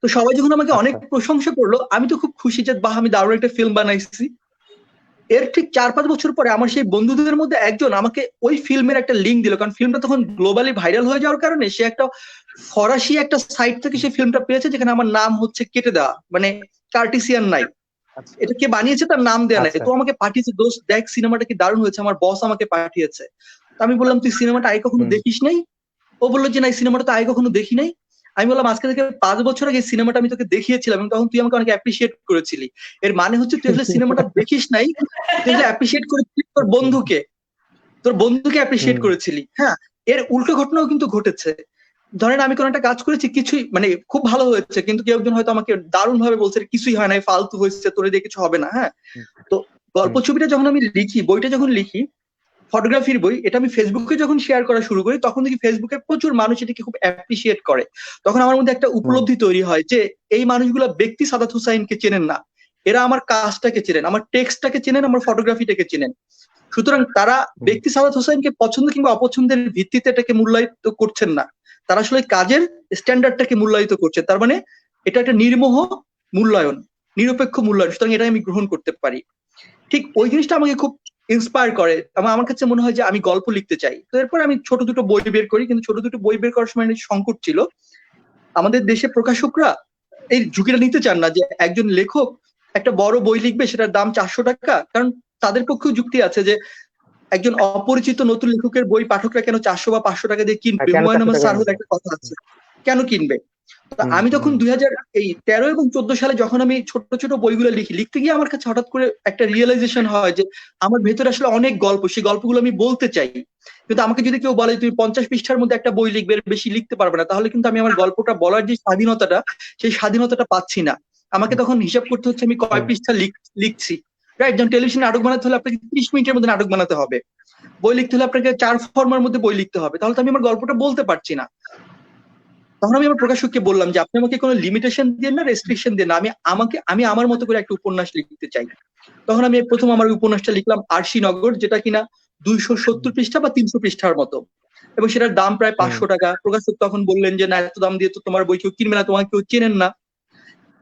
তো সবাই যখন আমাকে অনেক প্রশংসা করলো, আমি তো খুব খুশি যে বাহ আমি দারুণ একটা ফিল্ম বানাইছি। এর ঠিক 4-5 বছর পরে আমার সেই বন্ধুদের মধ্যে একজন আমাকে ওই ফিল্মের একটা লিঙ্ক দিল, কারণ ফিল্মটা তখন গ্লোবালি ভাইরাল হয়ে যাওয়ার কারণে সে একটা ফরাসি একটা সাইট থেকে সেই ফিল্মটা পেয়েছে, যেখানে আমার নাম হচ্ছে কেটে দেওয়া, মানে কার্টিসিয়ান নাই, এটা কে বানিয়েছে তার নাম দেওয়া নাই। তো আমাকে পাঠিয়েছে, দোস্ত দেখ সিনেমাটা কি দারুণ হয়েছে, আমার বস আমাকে পাঠিয়েছে। আমি বললাম তুই সিনেমাটা আগে কখনো দেখিস নাই? ও বললো যে না, এই সিনেমাটা তো আগে কখনো দেখি নাই। আমি বললাম আজকে থেকে 5 বছর আগে সিনেমাটা আমি তোকে দেখিয়েছিলাম এবং তখন তুই আমাকে অনেক অ্যাপ্রিসিয়েট করেছিলি। এর মানে হচ্ছে তুই আসলে সিনেমাটা দেখিস নাই, তুই আসলে অ্যাপ্রিসিয়েট করেছিলি তোর বন্ধুকে অ্যাপ্রিসিয়েট করেছিলি। হ্যাঁ, এর উল্টো ঘটনাও কিন্তু ঘটেছে। ধরেন আমি কোনো একটা কাজ করেছি, কিছুই মানে খুব ভালো হয়েছে, কিন্তু কেউ একজন হয়তো আমাকে দারুণ ভাবে বলছে কিছুই হয় না, ফালতু হয়েছে, তোরে দিয়ে কিছু হবে না। হ্যাঁ, তো গল্প ছবিটা যখন আমি লিখি, বইটা যখন লিখি, ফটোগ্রাফির বই, এটা আমি ফেসবুকে যখন শেয়ার করা শুরু করি, তখন দেখি ফেসবুকে প্রচুর মানুষ এটাকে খুব অ্যাপ্রিসিয়েট করে। তখন আমার মধ্যে একটা উপলব্ধি তৈরি হয় যে এই মানুষগুলো ব্যক্তি সাদাত হুসাইনকে চেনেন না, এরা আমার কাজটাকে চেনেন, আমার টেক্সটটাকে চেনেন, আমার ফটোগ্রাফিটাকে চেনেন। সুতরাং তারা ব্যক্তি সাদাত হোসেনকে পছন্দ কিংবা অপছন্দের ভিত্তিতে এটাকে মূল্যায়িত করছেন না, তারা আসলে কাজের স্ট্যান্ডার্ডটাকে মূল্যায়িত করছে। তার মানে এটা একটা নির্মোহ মূল্যায়ন, নিরপেক্ষ মূল্যায়ন, সুতরাং এটা আমি গ্রহণ করতে পারি। ঠিক ওই জিনিসটা আমাকে খুব ইন্সপায়ার করে। আমার কাছে মনে হয় যে আমি গল্প লিখতে চাই। তো এরপর আমি ছোট দুটো বই বের করি, কিন্তু ছোট দুটো বই বের করার সময় সংকট ছিল। আমাদের দেশে প্রকাশকরা এই ঝুঁকিটা নিতে চান না যে একজন লেখক একটা বড় বই লিখবে, সেটার দাম 400 টাকা, কারণ তাদের পক্ষেও যুক্তি আছে যে একজন অপরিচিত নতুন লেখকের বই পাঠকরা কেন 400 বা 500 টাকা দিয়ে কিনবে, হুমায়ুন আহমেদ স্যার হলে একটা কথা আছে, কেন কিনবে? আমি তখন 2013 এবং 14 সালে যখন আমি ছোট ছোট বইগুলো লিখতে গিয়ে আমার কাছে হঠাৎ করে একটা রিয়েলাইজেশন হয় যে আমার ভেতরে আসলে অনেক গল্প, সেই গল্পগুলো আমি বলতে চাই। কিন্তু আমাকে যদি কেউ বলে তুমি 50 পৃষ্ঠার মধ্যে একটা বই লিখবে, বেশি লিখতে পারবে না, তাহলে কিন্তু আমি আমার গল্পটা বলার যে স্বাধীনতাটা, সেই স্বাধীনতাটা পাচ্ছি না। আমাকে তখন হিসাব করতে হচ্ছে আমি কয় পৃষ্ঠা লিখছি, রাইট? যেমন টেলিভিশনে নাটক বানাতে হলে আপনাকে 30 মিনিটের মধ্যে নাটক বানাতে হবে, বই লিখতে হলে আপনাকে 4 ফর্মার মধ্যে বই লিখতে হবে, তাহলে তো আমি আমার গল্পটা বলতে পারছি না। তখন আমি আমার প্রকাশককে বললাম যে আপনি আমাকে কোনো লিমিটেশন দিয়ে না, রেস্ট্রিকশন দিয়ে না, আমি আমার মতো করে একটা উপন্যাস লিখতে চাই। তখন আমি প্রথম আমার উপন্যাসটা লিখলাম আরশিনগর, যেটা কিনা 270 পৃষ্ঠা বা 300 পৃষ্ঠার মতো, এবং সেটার দাম প্রায় 500 টাকা। প্রকাশক তখন বললেন যে না, এত দাম দিয়ে তো তোমার বই কেউ কিনবে না, তোমাকে কেউ চেনেন না।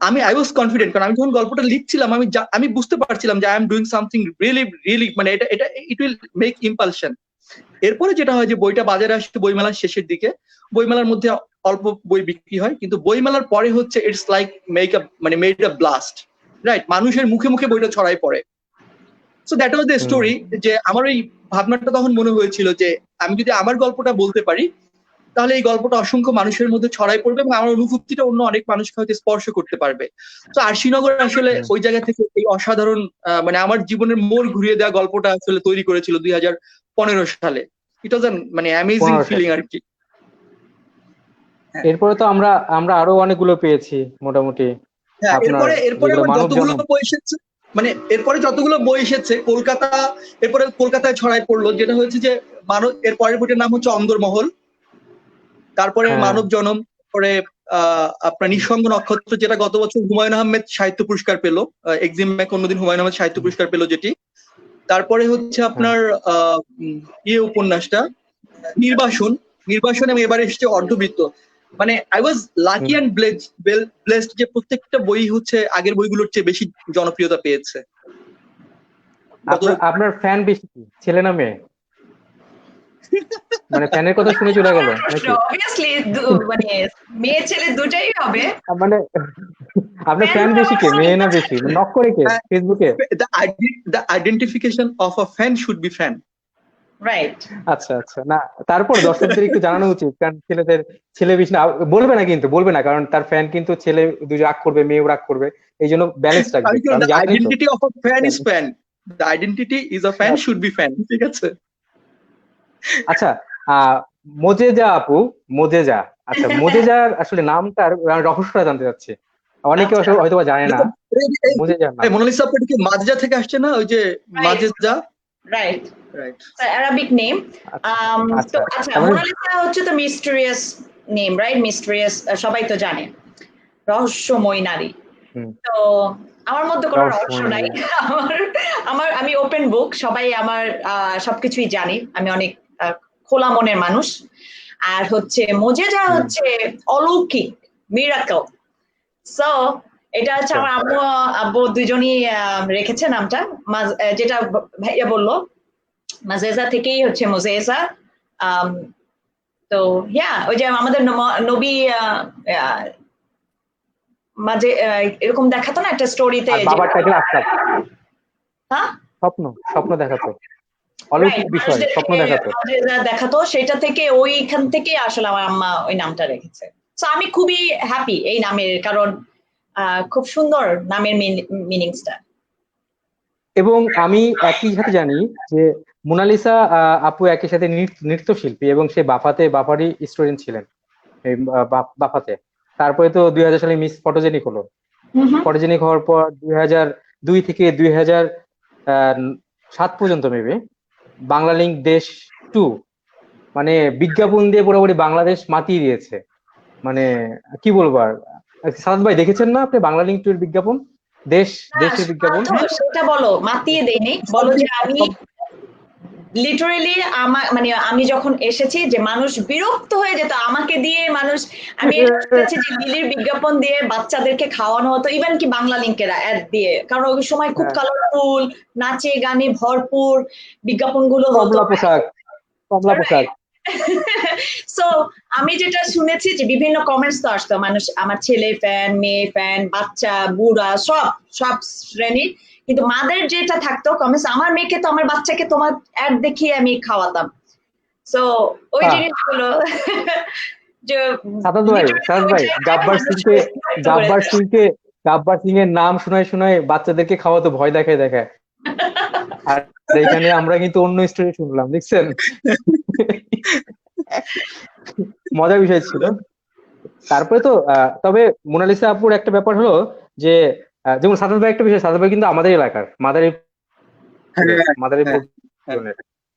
আই ওয়াজ কনফিডেন্ট, কারণ আমি যখন গল্পটা লিখছিলাম আমি বুঝতে পারছিলাম যে I am doing something really, মানে এটা ইট উইল মেক ইম্পালশন। এরপরে যেটা হয় যে বইটা বাজারে আসছে বইমেলার শেষের দিকে, বইমেলার মধ্যে অল্প বই বিক্রি হয়, কিন্তু বইমেলার পরে হচ্ছে it's like made a blast, right? মানুষের মুখে মুখে বইটা ছড়াই পড়ে। So that was the story. যে আমার এই ভাবনাটা তখন মনে হয়েছিল যে আমি যদি আমার গল্পটা বলতে পারি, তাহলে এই গল্পটা অসংখ্য মানুষের মধ্যে ছড়াই পড়বে এবং আমার অনুভূতিটা অন্য অনেক মানুষকে হয়তো স্পর্শ করতে পারবে। তো আরশিনগর আসলে ওই জায়গা থেকে এই অসাধারণ মানে আমার জীবনের মোড় ঘুরিয়ে দেওয়া গল্পটা আসলে তৈরি করেছিল 2015 সালে। ইট ওয়াজ মানে অ্যামেজিং ফিলিং আর কি। এরপরে তো আমরা আরো অনেকগুলো পেয়েছি মোটামুটি। হ্যাঁ, এরপরে যতগুলো বই এসেছে, মানে এরপরে যতগুলো বই এসেছে এরপরে কলকাতায় ছড়াই পড়লো, যেটা হয়েছে যে এর পরের বইটার নাম হচ্ছে অন্দরমহল। তারপরে হ্যাঁ। মানব জনম, পরে আপনার নিঃসঙ্গ নক্ষত্র, যেটা গত বছর হুমায়ুন আহমেদ সাহিত্য পুরস্কার পেল, একদিন এক অন্যদিন হুমায়ুন আহমেদ সাহিত্য পুরস্কার পেল যেটি। তারপরে হচ্ছে আপনার উপন্যাসটা নির্বাসন। এবং এবারে এসেছে অর্ধবৃত্ত। মানে I was lucky and blessed যে প্রত্যেকটা বই হচ্ছে আগের বইগুলোর চেয়ে বেশি জনপ্রিয়তা পেয়েছে। আপনার ফ্যান বেশি কি, ছেলে না মেয়ে? মানে ফ্যানের কথা শুনে চলে গেল নাকি? অবভিয়াসলি মানে মেয়ে ছেলে দুটাই হবে। মানে আপনার ফ্যান বেশি কে, মেয়ে না বেশি? নক করে কে ফেসবুকে? the identification of a fan should be fan. Right. আচ্ছা আচ্ছা, না তারপর দর্শকদের একটু জানানো উচিত, কারণ ছেলে বেশি না বলবে না, কিন্তু বলবে না, কারণ তার ফ্যান কিন্তু ছেলে দুই রাগ করবে, মেয়েও রাগ করবে, এই জন্য ব্যালেন্স রাখবে। আমি The জানি তো। identity of a fan is fan. The identity is a fan should be fan. ঠিক আছে? আচ্ছা, মোজেজা আপু, মোজেজা, আচ্ছা মোজেজার আসলে নামটার রহস্যটা জানতে চাচ্ছি। অনেকে হয়তো জানে না মোজেজার নাম। মোনালিসা আপু কি মাজেজা থেকে আসছে না? ওই যে Majeja, right right, Arabic name. তো আচ্ছা, মোনালিসা হচ্ছে তো মিস্টেরিয়াস নেম, রাইট? মিস্টেরিয়াস সবাই তো জানে, রহস্যময় নারী। তো আমার মধ্যে কোনো রহস্য নাই। আমি ওপেন বুক, সবাই আমার সবকিছুই জানি, আমি অনেক খোলা মনের মানুষ। আর হচ্ছে মোজেজা হচ্ছে অলৌকিক, মিরাকল। সো এটা হচ্ছে আমার আব্বু দুজনই রেখেছে নামটা, যেটা ভাইয়া বললো মাজেজা থেকেই হচ্ছে মোজেজা। তো ওই যে আমাদের নবী মাঝে এরকম দেখাতো না একটা স্টোরিতে, বাবার টাইটেল আশরাফ। হ্যাঁ, স্বপ্ন দেখাতো, অলৌকিক বিষয় স্বপ্ন দেখাতো, সেটা থেকে ওইখান থেকে আসলে আমার আম্মা ওই নামটা রেখেছে। তো আমি খুবই হ্যাপি এই নামের, কারণ খুব সুন্দর নামের মিনিংসটা। এবং আমি একই সাথে জানি যে মোনালিসা আপু একই সাথে নৃত্যশিল্পী, এবং সে বাফারই স্টুডেন্ট ছিলেন, এই বাফাতে। তারপরে তো 2000 সালে মিস ফটোজেনিক হলো। ফটোজেনিক হওয়ার পর 2002 থেকে 2007 পর্যন্ত মেবি বাংলা লিঙ্ক দেশ 2, মানে বিজ্ঞাপন দিয়ে পুরোপুরি বাংলাদেশ মাতিয়ে দিয়েছে। মানে কি বলবো আর। সাদ ভাই দেখেছেন না আপনি বাংলা লিঙ্ক 2 এর বিজ্ঞাপন, দেশের বিজ্ঞাপন? সেটা বলো, মাতিয়ে দেয়নি, বলো যে আমি লিটারেলি মানে আমি যখন এসেছি যে মানুষ বিরক্ত হয়ে যেত আমাকে দিয়ে, মানুষ আমি শুনেছি যে লিলির বিজ্ঞাপন দিয়ে বাচ্চাদেরকে খাওয়ানো হতো, ইভেন কি বাংলা লিঙ্কের অ্যাড দিয়ে, কারণ ওই সময় খুব কালারফুল, নাচে গানে ভরপুর বিজ্ঞাপনগুলো হতো। কমলা পোশাক। সো আমি যেটা শুনেছি যে বিভিন্ন কমেন্টস তো আসতো, মানুষ, আমার ছেলে ফ্যান, মেয়ে ফ্যান, বাচ্চা বুড়া সব শ্রেণীর, কিন্তু মাদের যেটা থাকতো কমেন্টস, আমার মেয়েকে তো আমার বাচ্চাকে তোমার অ্যাড দেখিয়ে আমি খাওয়াতাম। সো ওই জিনিসগুলো যে সাদাত ভাই গাব্বার সিং এর নাম শোনায় বাচ্চাদেরকে খাওয়াতো ভয় দেখায়। আর এখানে আমরা কিন্তু অন্য স্টোরি শুনলাম, দেখছেন? মজার বিষয় ছিল। তারপরে তো তবে মোনালিসা আপুর একটা ব্যাপার হলো যে, যেমন সাদাত ভাই একটা বিষয়, সাদাত ভাই কিন্তু আমাদের এলাকার মাদারীপুর।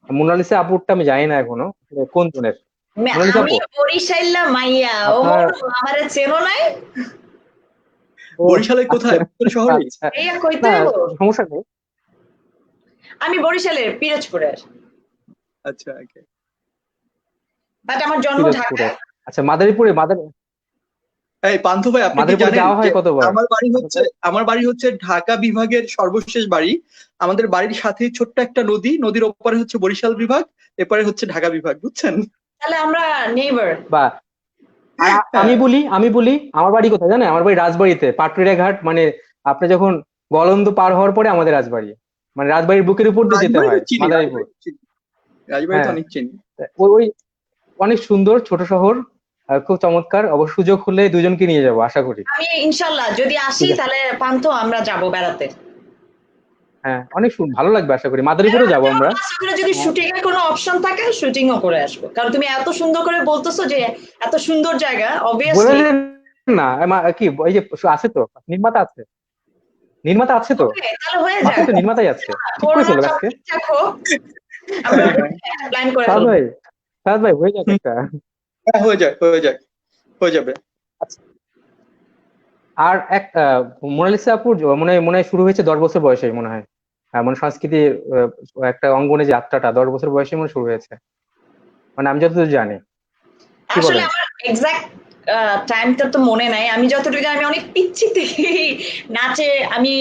মোনালিসা আপুরটা আমি জানি না এখনো কোন জনের। আমি বরিশাইল্লা মাইয়া, ও আমারে চেনো নাই? বরিশালের কোথায়? শহরে? সমস্যা নেই, আমি বরিশালের পিরোজপুরের। আচ্ছা, ওকে। বাট আমার জন্ম ঢাকা। আচ্ছা, মাদারীপুরে এই পান্থু ভাই, আপনি কি জানেন আমার বাড়ি হচ্ছে ঢাকা বিভাগের সর্বশেষ বাড়ি। আমাদের বাড়ির সাথে ছোট্ট একটা নদীর ওপারে হচ্ছে বরিশাল বিভাগ, এপারে হচ্ছে ঢাকা বিভাগ, বুঝছেন? তাহলে আমরা নেইবার। বাহ। আমি বলি আমার বাড়ি কোথায় জানেন? আমার বাড়ি রাজবাড়িতে, পাটুরিয়া ঘাট, মানে আপনি যখন গলন্দ পার হওয়ার পরে আমাদের রাজবাড়ি, মানে রাজবাড়ির বুকের উপর দিয়ে যেতে হয় মাদারীপুর। রাজবাড়ি তো অনেক চিনি। ওই অনেক সুন্দর ছোট শহর, খুব চমৎকার। অবশ্য সুযোগ হলে দুজনকে নিয়ে যাবো আশা করি। আমি ইনশাআল্লাহ যদি আসি তাহলে পান্থ আমরা যাব বেড়াতে। হ্যাঁ, অনেক ভালো লাগবে আশা করি। মাদারীপুরে যাবো আমরা। যদি শুটিং এর কোনো অপশন থাকে শুটিংও করে আসবো, কারণ তুমি এত সুন্দর করে বলতেছো যে এত সুন্দর জায়গা, অবভিয়াসলি। না কি এই যে আছে তো নির্মাতা আছে তো, তাহলে হয়ে যায় তো নির্মাতাই আছে, ঠিক করে চলো আজকে। আমরা প্ল্যান করে ফেলবো। সাদ ভাই হয়ে যাবে একটা। হ্যাঁ, হয়ে যাবে। আচ্ছা, আর এক মোনালিসা আপুর মনে হয় শুরু হয়েছে 10 বছর বয়সে মনে হয়। মানে সংস্কৃতির একটা অঙ্গনে যে যাত্রাটা 10 বছর বয়সে মনে হয় শুরু হয়েছে, মানে আমি যতদূর জানি। কি আসলে বলেন? আমার এক্সাক্ট টাইমটা তো মনে নাই, আমি যতটুকু জানি আমি অনেক পিচ্ছি থেকেই নাচে আমি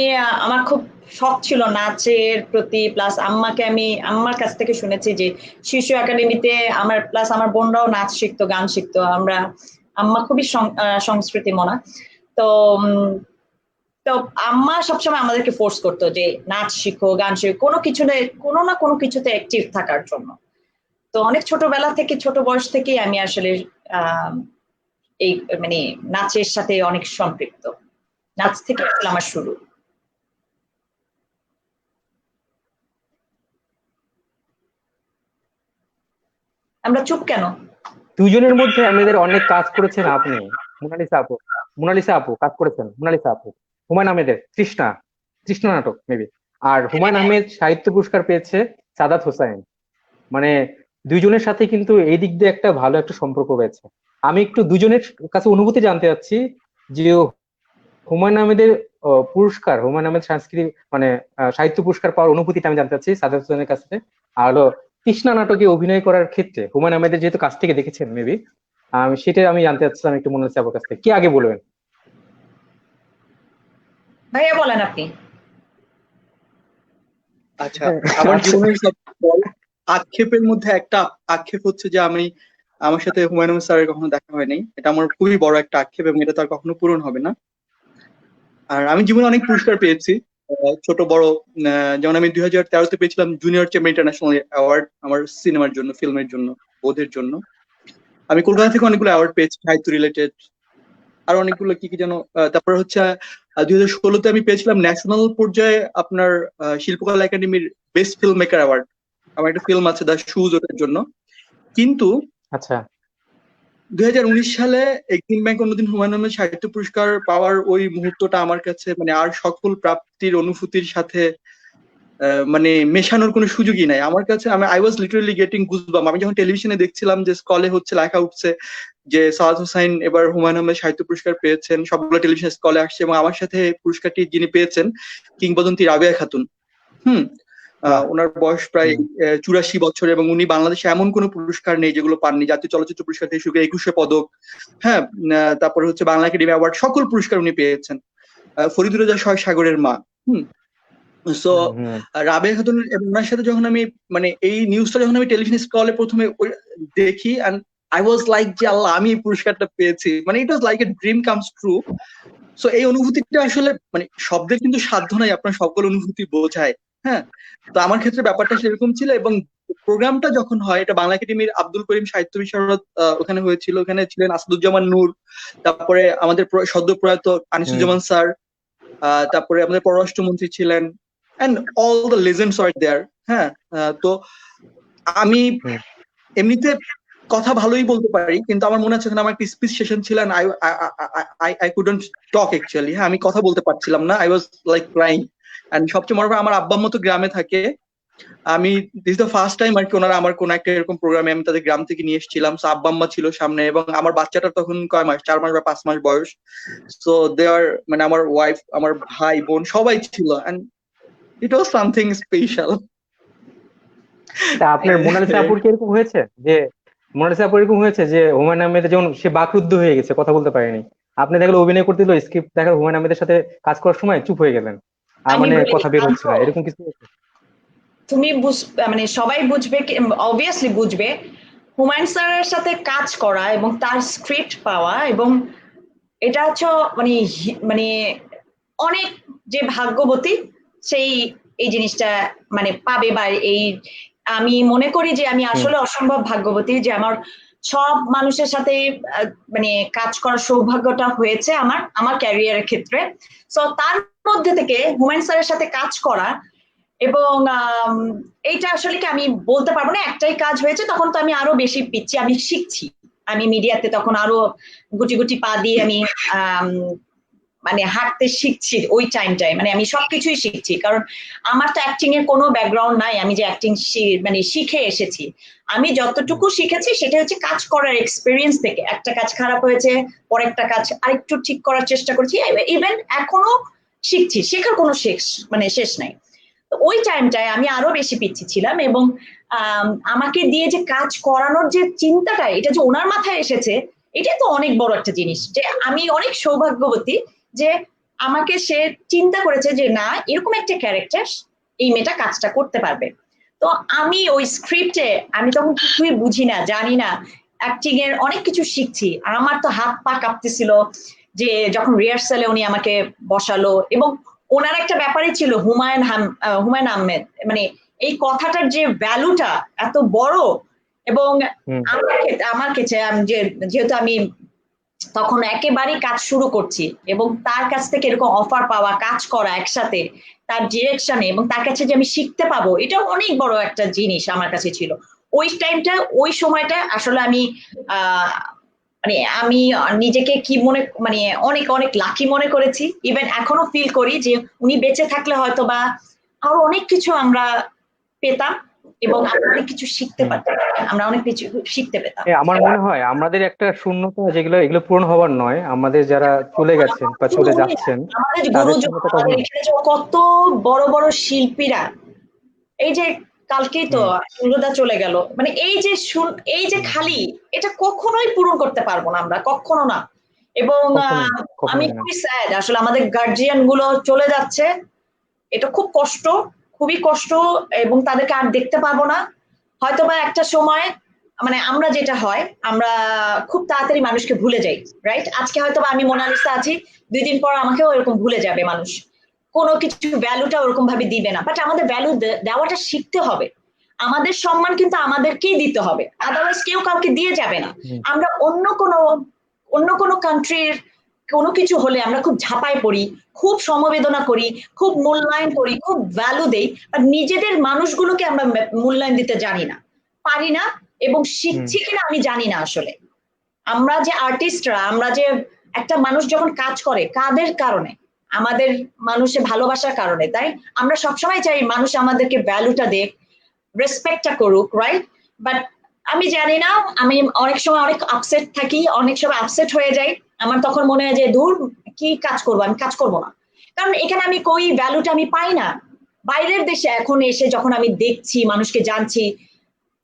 আমার খুব শখ ছিল নাচের প্রতি, প্লাস আম্মার কাছ থেকে শুনেছি যে শিশু একাডেমিতে আমার প্লাস আমার বোনরাও নাচ শিখতো, গান শিখতো। আম্মা খুবই সংস্কৃতি মনা। তো তো আম্মা সবসময় আমাদেরকে ফোর্স করতো যে নাচ শিখো, গান শিখো, কোনো না কোনো কিছুতে অ্যাক্টিভ থাকার জন্য। তো অনেক ছোটবেলা থেকে, ছোট বয়স থেকেই আমি আসলে আহ এই মানে নাচের সাথে অনেক সম্পৃক্ত। নাচ থেকে আসলে আমার শুরু। আমরা চুপ কেন? দুজনের মধ্যে আমাদের অনেক কাজ করেছেন আপনি। মোনালিসা আপু, মোনালিসা আপু কাজ করেছেন, মোনালিসা আপু। হুমায়ুন আহমেদের তৃষ্ণা, তৃষ্ণা নাটক মেবি। আর হুমায়ুন আহমেদ সাহিত্য পুরস্কার পেয়েছে সাদাত হোসাইন। মানে দুইজনের সাথে কিন্তু এই দিক দিয়ে একটা ভালো একটা সম্পর্ক রয়েছে। আমি একটু দুজনের কাছে অনুভূতি জানতে চাচ্ছি যে হুমায়ুন আহমেদের পুরস্কার, হুমায়ুন আহমেদ সাংস্কৃতিক মানে সাহিত্য পুরস্কার পাওয়ার অনুভূতিটা আমি জানতে চাচ্ছি সাদাত হোসেনের কাছে। আর হলো তৃষ্ণা নাটকে অভিনয় করার ক্ষেত্রে হুমায়ুন আহমেদের যেহেতু কাছ থেকে দেখেছেন মেবি, সেটা আমি জানতে চাচ্ছিলাম একটু মোনালিসা আপুর কাছ থেকে। কি আগে বলবেন? ভাইয়া বলেন আপনি। আচ্ছা, আমার আচ্ছা। জীবনের সবচেয়ে বড় আক্ষেপের মধ্যে একটা আক্ষেপ হচ্ছে যে আমার সাথে হুমায়ুন আহমেদ স্যারের কখনো দেখা হয়নি। এটা আমার খুবই বড় একটা আক্ষেপ এবং এটা তার কখনো পূরণ হবে না। আর আমি জীবনে অনেক পুরস্কার পেয়েছি, ছোট বড়। যেমন আমি 2013-তে পেয়েছিলাম জুনিয়র চেম্বার ইন্টারন্যাশনাল অ্যাওয়ার্ড আমার সিনেমার জন্য, ফিল্মের জন্য, বোধের জন্য। আমি কলকাতা থেকে অনেকগুলো অ্যাওয়ার্ড পেয়েছি সাহিত্য রিলেটেড, আর অনেকগুলো কি কি যেন। তারপর হচ্ছে 2016-তে আমি পেয়েছিলাম ন্যাশনাল পর্যায়ে আপনার শিল্পকলা একাডেমির বেস্ট ফিল্ম মেকার অ্যাওয়ার্ড। আমার একটা ফিল্ম আছে দ্য শুজ, ওটার জন্য। কিন্তু আচ্ছা। 2019 সালে একদিন ব্যাংক অন্যদিন হুমায়ুন আহমেদ সাহিত্য পুরস্কার পাওয়ার ওই মুহূর্তটা আমার কাছে মানে আর সকল প্রাপ্তির অনুভূতির সাথে মানে মেশানোর কোনো সুযোগই নাই আমার কাছে। I was literally getting goosebump. আমি যখন টেলিভিশনে দেখছিলাম যে স্কলে হচ্ছে লেখা উঠছে যে সাদাত হোসাইন এবার হুমায়ুন আহমেদ সাহিত্য পুরস্কার পেয়েছেন, সবগুলো টেলিভিশন স্কলে আসছে এবং আমার সাথে পুরস্কারটি যিনি পেয়েছেন কিংবদন্তি রাবেয়া খাতুন। হুম। বাহ। ওনার বয়স প্রায় হুম। 84 বছর এবং উনি বাংলাদেশে এমন কোনো পুরস্কার নেই যেগুলো পাননি। জাতীয় চলচ্চিত্র পুরস্কার থেকে শুরু করে 21 পদক, হ্যাঁ, তারপরে হচ্ছে বাংলা একাডেমি অ্যাওয়ার্ড, সকল পুরস্কার উনি পেয়েছেন। ফরিদুর রাজা শয় সাগরের মা। হুম। সো হুম। হুম। রাবেয়া খাতুন এবং ওনার সাথে যখন আমি মানে এই নিউজটা যখন আমি টেলিভিশন স্ক্রলে প্রথমে দেখি, এন্ড আই ওয়াজ লাইক যে আল্লাহ, আমি এই পুরস্কারটা পেয়েছি, মানে it was like a dream comes true. So এই অনুভূতিটা আসলে মানে শব্দের কিন্তু সাধ্য নাই আপনার সকল অনুভূতি বোঝায়। হ্যাঁ, তো আমার ক্ষেত্রে ব্যাপারটা সেরকম ছিল। এবং প্রোগ্রামটা যখন হয়, এটা বাংলা একাডেমির আব্দুল করিম সাহিত্য বিশারদ ওখানে হয়েছিল। ওখানে ছিলেন আসাদুজ্জামান নূর, তারপরে আমাদের সদ্য প্রয়াত হুম। আনিসুজ্জামান স্যার, তারপরে আমাদের পররাষ্ট্রমন্ত্রী ছিলেন, এন্ড অল দ্য লেজেন্ডস আর দেয়ার। হ্যাঁ, তো আমি হুম। এমনিতে কথা ভালোই বলতে পারি, কিন্তু আমার মনে আছে আমার একটা স্পিচ সেশন ছিল, আই কুডন্ট টক অ্যাকচুয়ালি। হ্যাঁ, আমি কথা বলতে পারছিলাম না, I was like crying. And সবচেয়ে মনে হয় আমার আব্বা মতো গ্রামে থাকে। আমি দিস দ্য ফার্স্ট টাইম আর কি ওনারা আমার কোন একটা এরকম প্রোগ্রামে আমি তাদের গ্রাম থেকে নিয়ে এসেছিলাম। সো আব্বা আম্মা ছিল সামনে এবং আমার বাচ্চাটা তখন কয় মাস, 4 মাস বা 5 মাস বয়স। সো দে আর মানে আমার ওয়াইফ, আমার ভাই বোন সবাই ছিল, and it was something special. তা আপনার মোনালিসা আপুর কি এরকম হয়েছে যে, মোনালিসা আপুর এরকম হয়েছে যে হুমায়ুন আহমেদের যেমন সে বাকরুদ্ধ হয়ে গেছে, কথা বলতে পারেনি, আপনি দেখলো অভিনয় করতে দিল, স্ক্রিপ্ট দেখার হুমায়ুন আহমেদের সাথে কাজ করার সময় চুপ হয়ে গেলেন, আর আমি মানে বলি কথা বের পান্থ, হচ্ছে না, এরকম কিছু হয়েছে? তুমি মানে সবাই বুঝবে, অবভিয়াসলি বুঝবে, হুমায়ুন স্যারের সাথে কাজ করা এবং তার স্ক্রিপ্ট পাওয়া, এবং এটা হচ্ছে মানে মানে অনেক যে ভাগ্যবতী সেই এই জিনিসটা মানে পাবে, বা এই আমি মনে করি যে আমি হুম। আসলে অসম্ভব ভাগ্যবতী যে আমার সব মানুষের সাথে মানে কাজ করার সৌভাগ্যটা হয়েছে আমার আমার ক্যারিয়ারের ক্ষেত্রে। সো তার মধ্যে থেকে হুমায়ুন স্যারের সাথে কাজ করা এবং এইটা আসলে কি আমি বলতে পারবো না একটাই কাজ হয়েছে, তখন তো আমি আরো বেশি পিচ্ছি, আমি শিখছি। আমি মিডিয়াতে তখন আরো গুটি গুটি পা দিয়ে আমি মানে হাঁটতে শিখছি ওই টাইমটাই, মানে আমি সবকিছুই শিখছি, কারণ আমার তো অ্যাক্টিং এর কোনো ব্যাকগ্রাউন্ড নাই, আমি যে অ্যাক্টিং মানে শিখে এসেছি। আমি যতটুকু শিখেছি সেটা হচ্ছে কাজ করার এক্সপিরিয়েন্স থেকে, একটা কাজ খারাপ হয়েছে, পরেরটা কাজ আরেকটু ঠিক করার চেষ্টা করছি, ইভেন এখনো শিখছি, শেখার কোনো শেষ নাই। তো ওই টাইমটায় আমি আরো বেশি পিছিয়ে ছিলাম, এবং আমাকে দিয়ে যে কাজ করানোর যে চিন্তাটা, এটা যে ওনার মাথায় এসেছে, এটা তো অনেক বড় একটা জিনিস, যে আমি অনেক সৌভাগ্যবতী যে আমাকে সে চিন্তা করেছে যে না, এরকম একটা ক্যারেক্টার, এই মেয়েটা কাজটা করতে পারবে। তো আমি ওই স্ক্রিপ্টে, আমি তখন কিছুই বুঝি না, জানি না, অ্যাক্টিং এর অনেক কিছু শিখছি, আমার তো হাত পা কাঁপতেছিল যে যখন রিহার্সালে উনি আমাকে বসালো, এবং ওনার একটা ব্যাপারই ছিল হুমায়ুন আহমেদ, মানে এই কথাটার যে ভ্যালুটা এত বড়, এবং আমার কাছে যেহেতু আমি তখন একেবারেই কাজ শুরু করছি, এবং তার কাছ থেকে এরকম অফার পাওয়া, কাজ করা একসাথে তার ডিরেকশনে, এবং তার কাছে যে আমি শিখতে পাবো, এটা অনেক বড় একটা জিনিস আমার কাছে ছিল। ওই টাইমটা, ওই সময়টা আসলে আমি মানে আমি নিজেকে কি মানে অনেক অনেক লাকি মনে করেছি, ইভেন এখনো ফিল করি যে উনি বেঁচে থাকলে হয়তো বা আরো অনেক কিছু আমরা পেতাম, এবং আমরা অনেক কিছু শিখতে পারতাম, আমরা অনেক কিছু শিখতে পেতাম। আমার মনে হয় আমাদের একটা শূন্যতা, এগুলো পূরণ হওয়ার নয়, আমাদের যারা চলে গেছেন বা চলে যাচ্ছেন আমাদের তাদের গুরুজন, শূন্যতা আমাদের কখনো। এখানে যে কত বড় বড় শিল্পীরা, এই যে কালকেই তো সুরদা চলে গেল, মানে এই যে খালি, এটা কখনোই পূরণ করতে পারবো না আমরা, কখনো না। এবং কখনোই আমি কখনোই না। খুবই স্যাড, আসলে আমাদের গার্জিয়ান গুলো চলে যাচ্ছে, এটা খুব কষ্ট, খুবই কষ্ট, এবং তাদেরকে আর দেখতে পাবো না হয়তোবা একটা সময়। মানে আমরা যেটা হয়, আমরা খুব তাড়াতাড়ি মানুষকে ভুলে যাই, রাইট? আজকে হয়তোবা আমি মোনালিসা আছি, 2 দিন পর আমাকেও এরকম ভুলে যাবে মানুষ, কোনো কিছু ভ্যালুটা ওরকম ভাবে দিবে না, বাট আমাদের ভ্যালু দেওয়াটা শিখতে হবে। আমাদের সম্মান কিন্তু আমাদেরকেই দিতে হবে, আদারওয়াইজ কেউ কাউকে দিয়ে যাবে না। আমরা অন্য কোনো কান্ট্রির কোনো কিছু হলে আমরা খুব ঝাঁপায় পড়ি, খুব সমবেদনা করি, খুব মূল্যায়ন করি, খুব ভ্যালু দেই, আর নিজেদের মানুষগুলোকে আমরা মূল্যায়ন দিতে জানি না, পারি না, এবং শিখছি কিনা আমি জানি না আসলে। আমরা যে আর্টিস্টরা, আমরা যে একটা মানুষ যখন কাজ করে কাদের কারণে, আমাদের মানুষের ভালোবাসার কারণে, তাই আমরা সবসময় চাই মানুষ আমাদেরকে ভ্যালুটা দেখ, রেসপেক্টটা করুক, রাইট? বাট আমি জানি না, আমি অনেক সময় অনেক আপসেট থাকি, অনেক সময় আপসেট হয়ে যাই, আমার তখন মনে হয় যে দূর, কি কাজ করবো, আমি কাজ করবো না, কারণ এখানে আমি কই ভ্যালুটা আমি পাই না। বাইরের দেশে এখন এসে যখন আমি দেখছি, মানুষকে জানছি,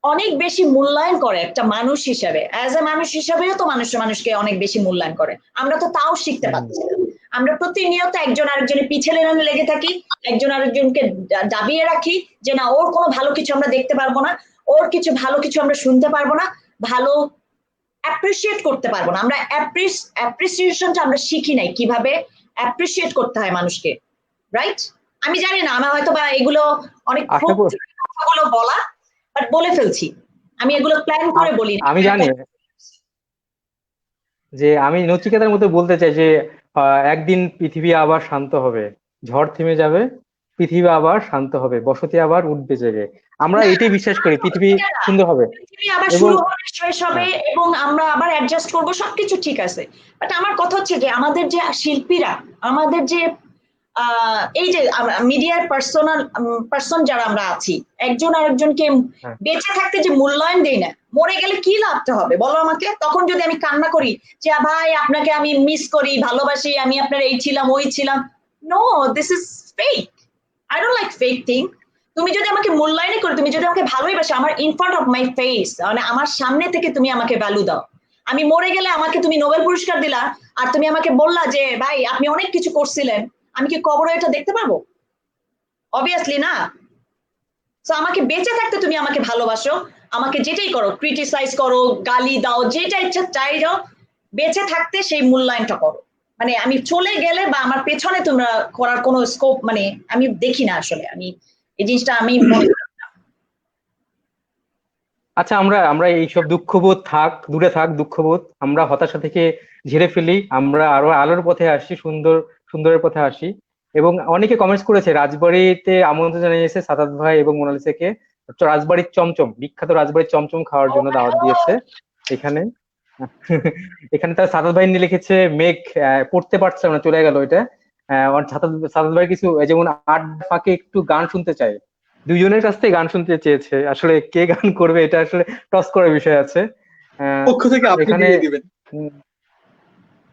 অনেক বেশি মূল্যায়ন করে একটা মানুষ হিসাবে, অ্যাজ এ মানুষ হিসাবেও তো মানুষকে অনেক বেশি মূল্যায়ন করে, আমরা তো তাও শিখতে পাচ্ছি না। আমরা প্রতিনিয়ত একজন আরেকজনের পিছে লেগে থাকি, একজন আরেকজনকে দাবিয়ে রাখি যে না, ওর কোনো ভালো কিছু আমরা দেখতে পারবো না, ওর কিছু ভালো কিছু আমরা শুনতে পারবো না, ভালো অ্যাপ্রিসিয়েট করতে পারবো না, আমরা অ্যাপ্রিসিয়েশনটা আমরা শিখি নাই কিভাবে অ্যাপ্রিসিয়েট করতে হয় মানুষকে, রাইট? আমি জানি না, আমার হয়তো বা এগুলো অনেক খুব কথাগুলো বলা, বাট বলে ফেলছি, আমি এগুলো প্ল্যান করে বলি না। আমি জানি যে আমি নচিকেতার মতো বলতে চাই যে একদিন পৃথিবী আবার শান্ত হবে, ঝড় থেমে যাবে, পৃথিবী আবার শান্ত হবে, বসতি আবার উঠবে জেগে। আমরা এটাই বিশ্বাস করি, পৃথিবী সুন্দর হবে পৃথিবী আবার এবং শুরু হবে, শেষ হবে, এবং আমরা আবার অ্যাডজাস্ট করব, সবকিছু ঠিক আছে। বাট আমার কথা হচ্ছে যে আমাদের যে শিল্পীরা, আমাদের যে এই যে মিডিয়ার পার্সন যারা আমরা আছি, একজন আরেকজনকে বেঁচে থাকতে যে মূল্যায়ন দেই না, মরে গেলে কি লাভটা হবে বলো আমাকে? তখন যদি আমি কান্না করি যে ভাই আপনাকে আমি মিস করি, ভালোবাসি, আমি আপনার এই ছিলাম ওই ছিলাম, no, this is fake. I don't like fake thing. তুমি যদি আমাকে মূল্যায়ন করো, তুমি যদি আমাকে ভালোবাসো, আমার in front of my face, মানে আমার সামনে থেকে তুমি আমাকে ভ্যালু দাও। আমি মরে গেলে আমাকে তুমি নোবেল পুরস্কার দিলা, আর তুমি আমাকে বললা যে ভাই আপনি অনেক কিছু করছিলেন, আমি কি কবরে এটা দেখতে পাবো? অবভিয়াসলি না। তো আমাকে বেঁচে থাকতে তুমি আমাকে ভালোবাসো, আমাকে যেটাই করো, ক্রিটিসাইজ করো, গালি দাও, যেটা ইচ্ছা চাই দাও, বেঁচে থাকতে সেই মূল্যায়নটা করো। মানে আমি চলে গেলে বা আমার পেছনে তোমরা করার কোনো স্কোপ মানে আমি দেখি না আসলে, আমি এই জিনিসটা আমি মনে করি না। আচ্ছা, আমরা আমরা এইসব দুঃখবোধ দূরে থাক দুঃখবোধ, আমরা হতাশা থেকে ঝেড়ে ফেলি, আমরা আরো আলোর পথে আসি, সুন্দরের পথে আসি। এবং অনেকে কমেন্টস করেছে, রাজবাড়িতে আমন্ত্রণ জানিয়েছে সাদাত ভাই এবং মোনালিসাকে, রাজবাড়ির চমচম, বিখ্যাত রাজবাড়ির চমচম খাওয়ার জন্য দাওয়াত দিয়েছে এখানে। এখানে তার সাদাত ভাই নিয়ে লিখেছে মেঘ, পড়তে পারছে না, চলে গেল এটা। আমার সাদাত ভাই কিছু যেমন আট ফাঁকে একটু গান শুনতে চাই, দুইজনের কাছ থেকে গান শুনতে চেয়েছে, আসলে কে গান করবে এটা আসলে টস করার বিষয় আছে। আহ, পক্ষ থেকে আপনি এখানে দিয়ে দিবেন। উম,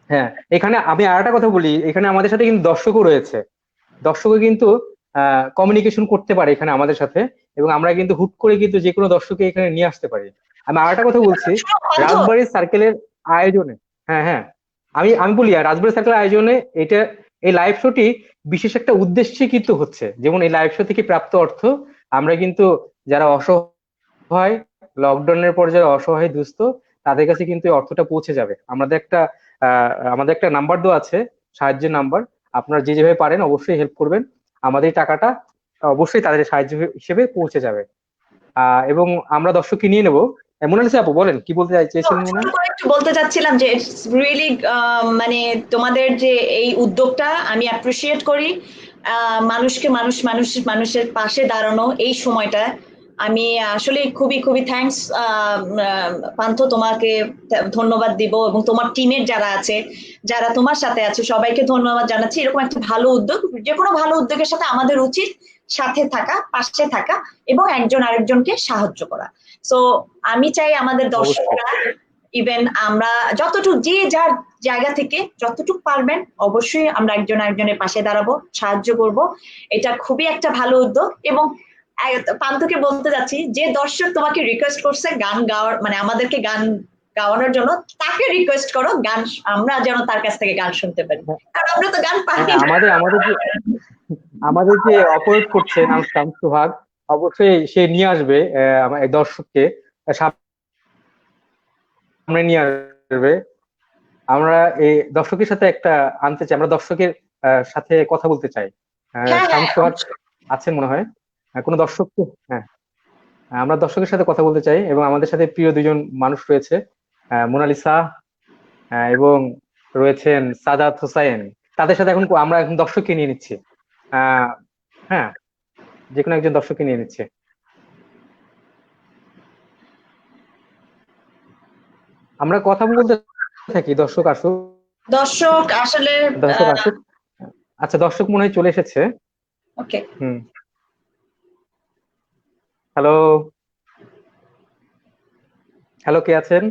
হ্যাঁ, এখানে আমি আর একটা কথা বলি, এখানে আমাদের সাথে কিন্তু দর্শকও রয়েছে, দর্শকও কিন্তু কমিউনিকেশন করতে পারে এখানে আমাদের সাথে, এবং আমরা কিন্তু হুট করে কিন্তু যে কোনো দর্শককে এখানে নিয়ে আসতে পারি। আমি আর একটা কথা বলছি, শোনো পান্থ, রাজবাড়ির সার্কেলের আয়োজনে, হ্যাঁ হ্যাঁ, আমি বলি আর রাজবাড়ির সার্কেলের আয়োজনে এটা, এই লাইভ শোটি বিশেষ একটা উদ্দেশ্যে কিন্তু হচ্ছে, যেমন এই লাইভ শো থেকে প্রাপ্ত অর্থ আমরা কিন্তু যারা অসহায়, লকডাউনের পর যারা অসহায় দুস্থ, তাদের কাছে কিন্তু এই অর্থটা পৌঁছে যাবে। আমাদের একটা নাম্বার দেওয়া আছে, সাহায্যের নাম্বার, আপনারা যে যেভাবে পারেন অবশ্যই হেল্প করবেন, আমাদের এই টাকাটা অবশ্যই তাদের সাহায্য হিসেবে পৌঁছে যাবে। এবং আমরা দর্শককে নিয়ে নেবো। মোনালিসা আপু বলেন, কি বলতে চেয়েছিলেন মনে ছোট হয়? করে একটু বলতে চাচ্ছিলাম যে ইটস রিয়েলি, মানে তোমাদের যে এই উদ্যোগটা আমি অ্যাপ্রিসিয়েট করি। মানুষকে মানুষের পাশে দাঁড়ানো এই সময়টা আমি আসলে খুবই খুবই থ্যাঙ্কস। পান্থ, তোমাকে ধন্যবাদ দিব, এবং তোমার টিমের যারা আছে, যারা তোমার সাথে আছে, সবাইকে ধন্যবাদ জানাচ্ছি। এরকম একটা ভালো উদ্যোগ, যে কোনো ভালো উদ্যোগের সাথে আমাদের উচিত সাথে থাকা, পাশে থাকা, এবং একজন আরেকজনকে সাহায্য করা। সো আমি চাই আমাদের অবশ্যই। দর্শকরা, ইভেন আমরা যতটুকু যে যার জায়গা থেকে যতটুকু পারবেন, অবশ্যই আমরা একজন আরেকজনের পাশে দাঁড়াবো, সাহায্য করব। এটা খুবই একটা ভালো উদ্যোগ। এবং পান্থকে বলতে যাচ্ছি, যে দর্শক তোমাকে রিকোয়েস্ট করছে গান গাওয়ার, মানে আমাদেরকে গান গাওয়ানোর জন্য, তাকে রিকোয়েস্ট করো গান, আমরা যেন তার কাছ থেকে গান শুনতে পারি, হ্যাঁ কারণ আমরা তো গান পাই হ্যাঁ, না। আমাদের যে অপারেট করছে নাম শামসু ভাগ, অবশ্যই সে নিয়ে আসবে আমার এই দর্শককে সামনে নিয়ে আসবে। আমরা এই দর্শকের সাথে একটা আনতে চাই, আমরা দর্শকের সাথে কথা বলতে চাই। হ্যাঁ, হ্যাঁ, শামসু ভাগ আছেন মনে হয়, কোনো দর্শক? হ্যাঁ, আমরা দর্শকের সাথে কথা বলতে চাই, এবং আমাদের সাথে প্রিয় দুজন মানুষ রয়েছে, মোনালিসা এবং রয়েছেন সাদাত হোসাইন। তাদের সাথে আমরা এখন দর্শককে নিয়ে নিচ্ছি। আহ হ্যাঁ, যে কোনো একজন দর্শককে নিয়ে নিচ্ছে। আমরা কথা বলতে থাকি, দর্শক আসুক, দর্শক আসলে দর্শক আসুক। আচ্ছা, দর্শক মনে হয় চলে এসেছে। ওকে, হুম, হ্যালো, হ্যালো, কে আছেন?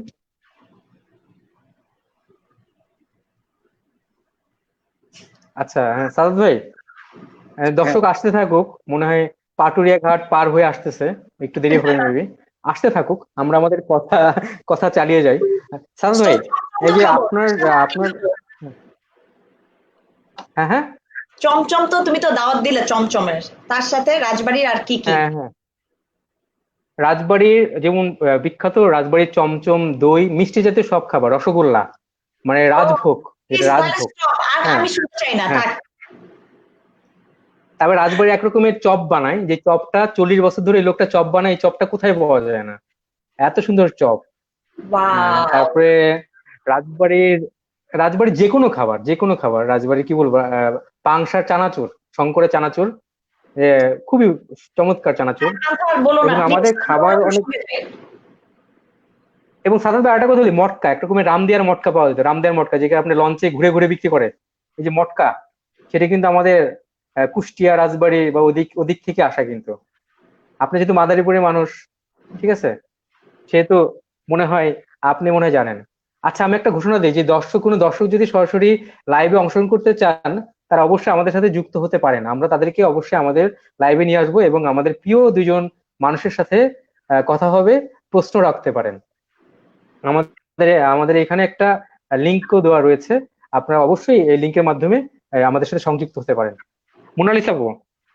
আচ্ছা, হ্যাঁ সাদাত ভাই, হ্যাঁ, দর্শক আসতে থাকুক, মনে হয় পাটুরিয়া ঘাট পার হয়ে আসতেছে, একটু দেরি হবে মেবি, আসতে থাকুক, আমরা আমাদের কথা কথা চালিয়ে যাই। সাদাত ভাই, এই যে খাবো। আপনার আপনার হ্যাঁ হ্যাঁ চমচম তো তুমি তো দাওয়াত দিলে চমচমের, তার সাথে রাজবাড়ির আর কি কি? হ্যাঁ হ্যাঁ, রাজবাড়ির যেমন বিখ্যাত রাজবাড়ির চমচম, দই, মিষ্টি জাতীয় সব খাবার, রসগোল্লা, মানে ও রাজভোগ, যেটা প্লিজ, তাহলে রাজভোগ। stop, আর হ্যাঁ আমি শুনতে চাই না হ্যাঁ, থাক। তারপর রাজবাড়ি এক রকমের চপ বানায়, যে চপটা 40 বছর ধরে এই লোকটা চপ বানায়, এই চপটা কোথায় পাওয়া যায় না, এত সুন্দর চপ। ওয়াও, তারপরে রাজবাড়ির রাজবাড়ির যে কোনো খাবার রাজবাড়ির কি বলবো, পাংশার চানাচুর, শঙ্করের চানাচুর, খুবই চমৎকার চানাচুর। আর বলো না এবং প্লিজ, আমাদের খাবার অনেক, এবং সাধারণত আরেকটা কথা বলি, মটকা, এক রকমের রামদিয়ার মটকা পাওয়া যেত, রামদিয়ার মটকা, যেটা আপনি লঞ্চে ঘুরে ঘুরে বিক্রি করে, এই যে মটকা, সেটা কিন্তু আমাদের কুষ্টিয়া, রাজবাড়ি বা ওদিক ওদিক থেকে আসা কিন্তু। আপনি যেহেতু মাদারীপুরের মানুষ, ঠিক আছে, সেহেতু মনে হয় আপনি মনে হয় জানেন। আচ্ছা, আমি একটা ঘোষণা দিই, যে কোনো দর্শক যদি সরাসরি লাইভে অংশগ্রহণ করতে চান, তারা অবশ্যই আমাদের সাথে যুক্ত হতে পারেন, আমরা তাদেরকে অবশ্যই আমাদের লাইভে নিয়ে আসবো, এবং আমাদের প্রিয় দুজন মানুষের সাথে কথা হবে, প্রশ্ন রাখতে পারেন। আমাদের আমাদের এখানে একটা লিঙ্কও দেওয়া রয়েছে, আপনারা অবশ্যই এই লিঙ্কের মাধ্যমে আমাদের সাথে সংযুক্ত হতে পারেন। মোনালিসা আপু,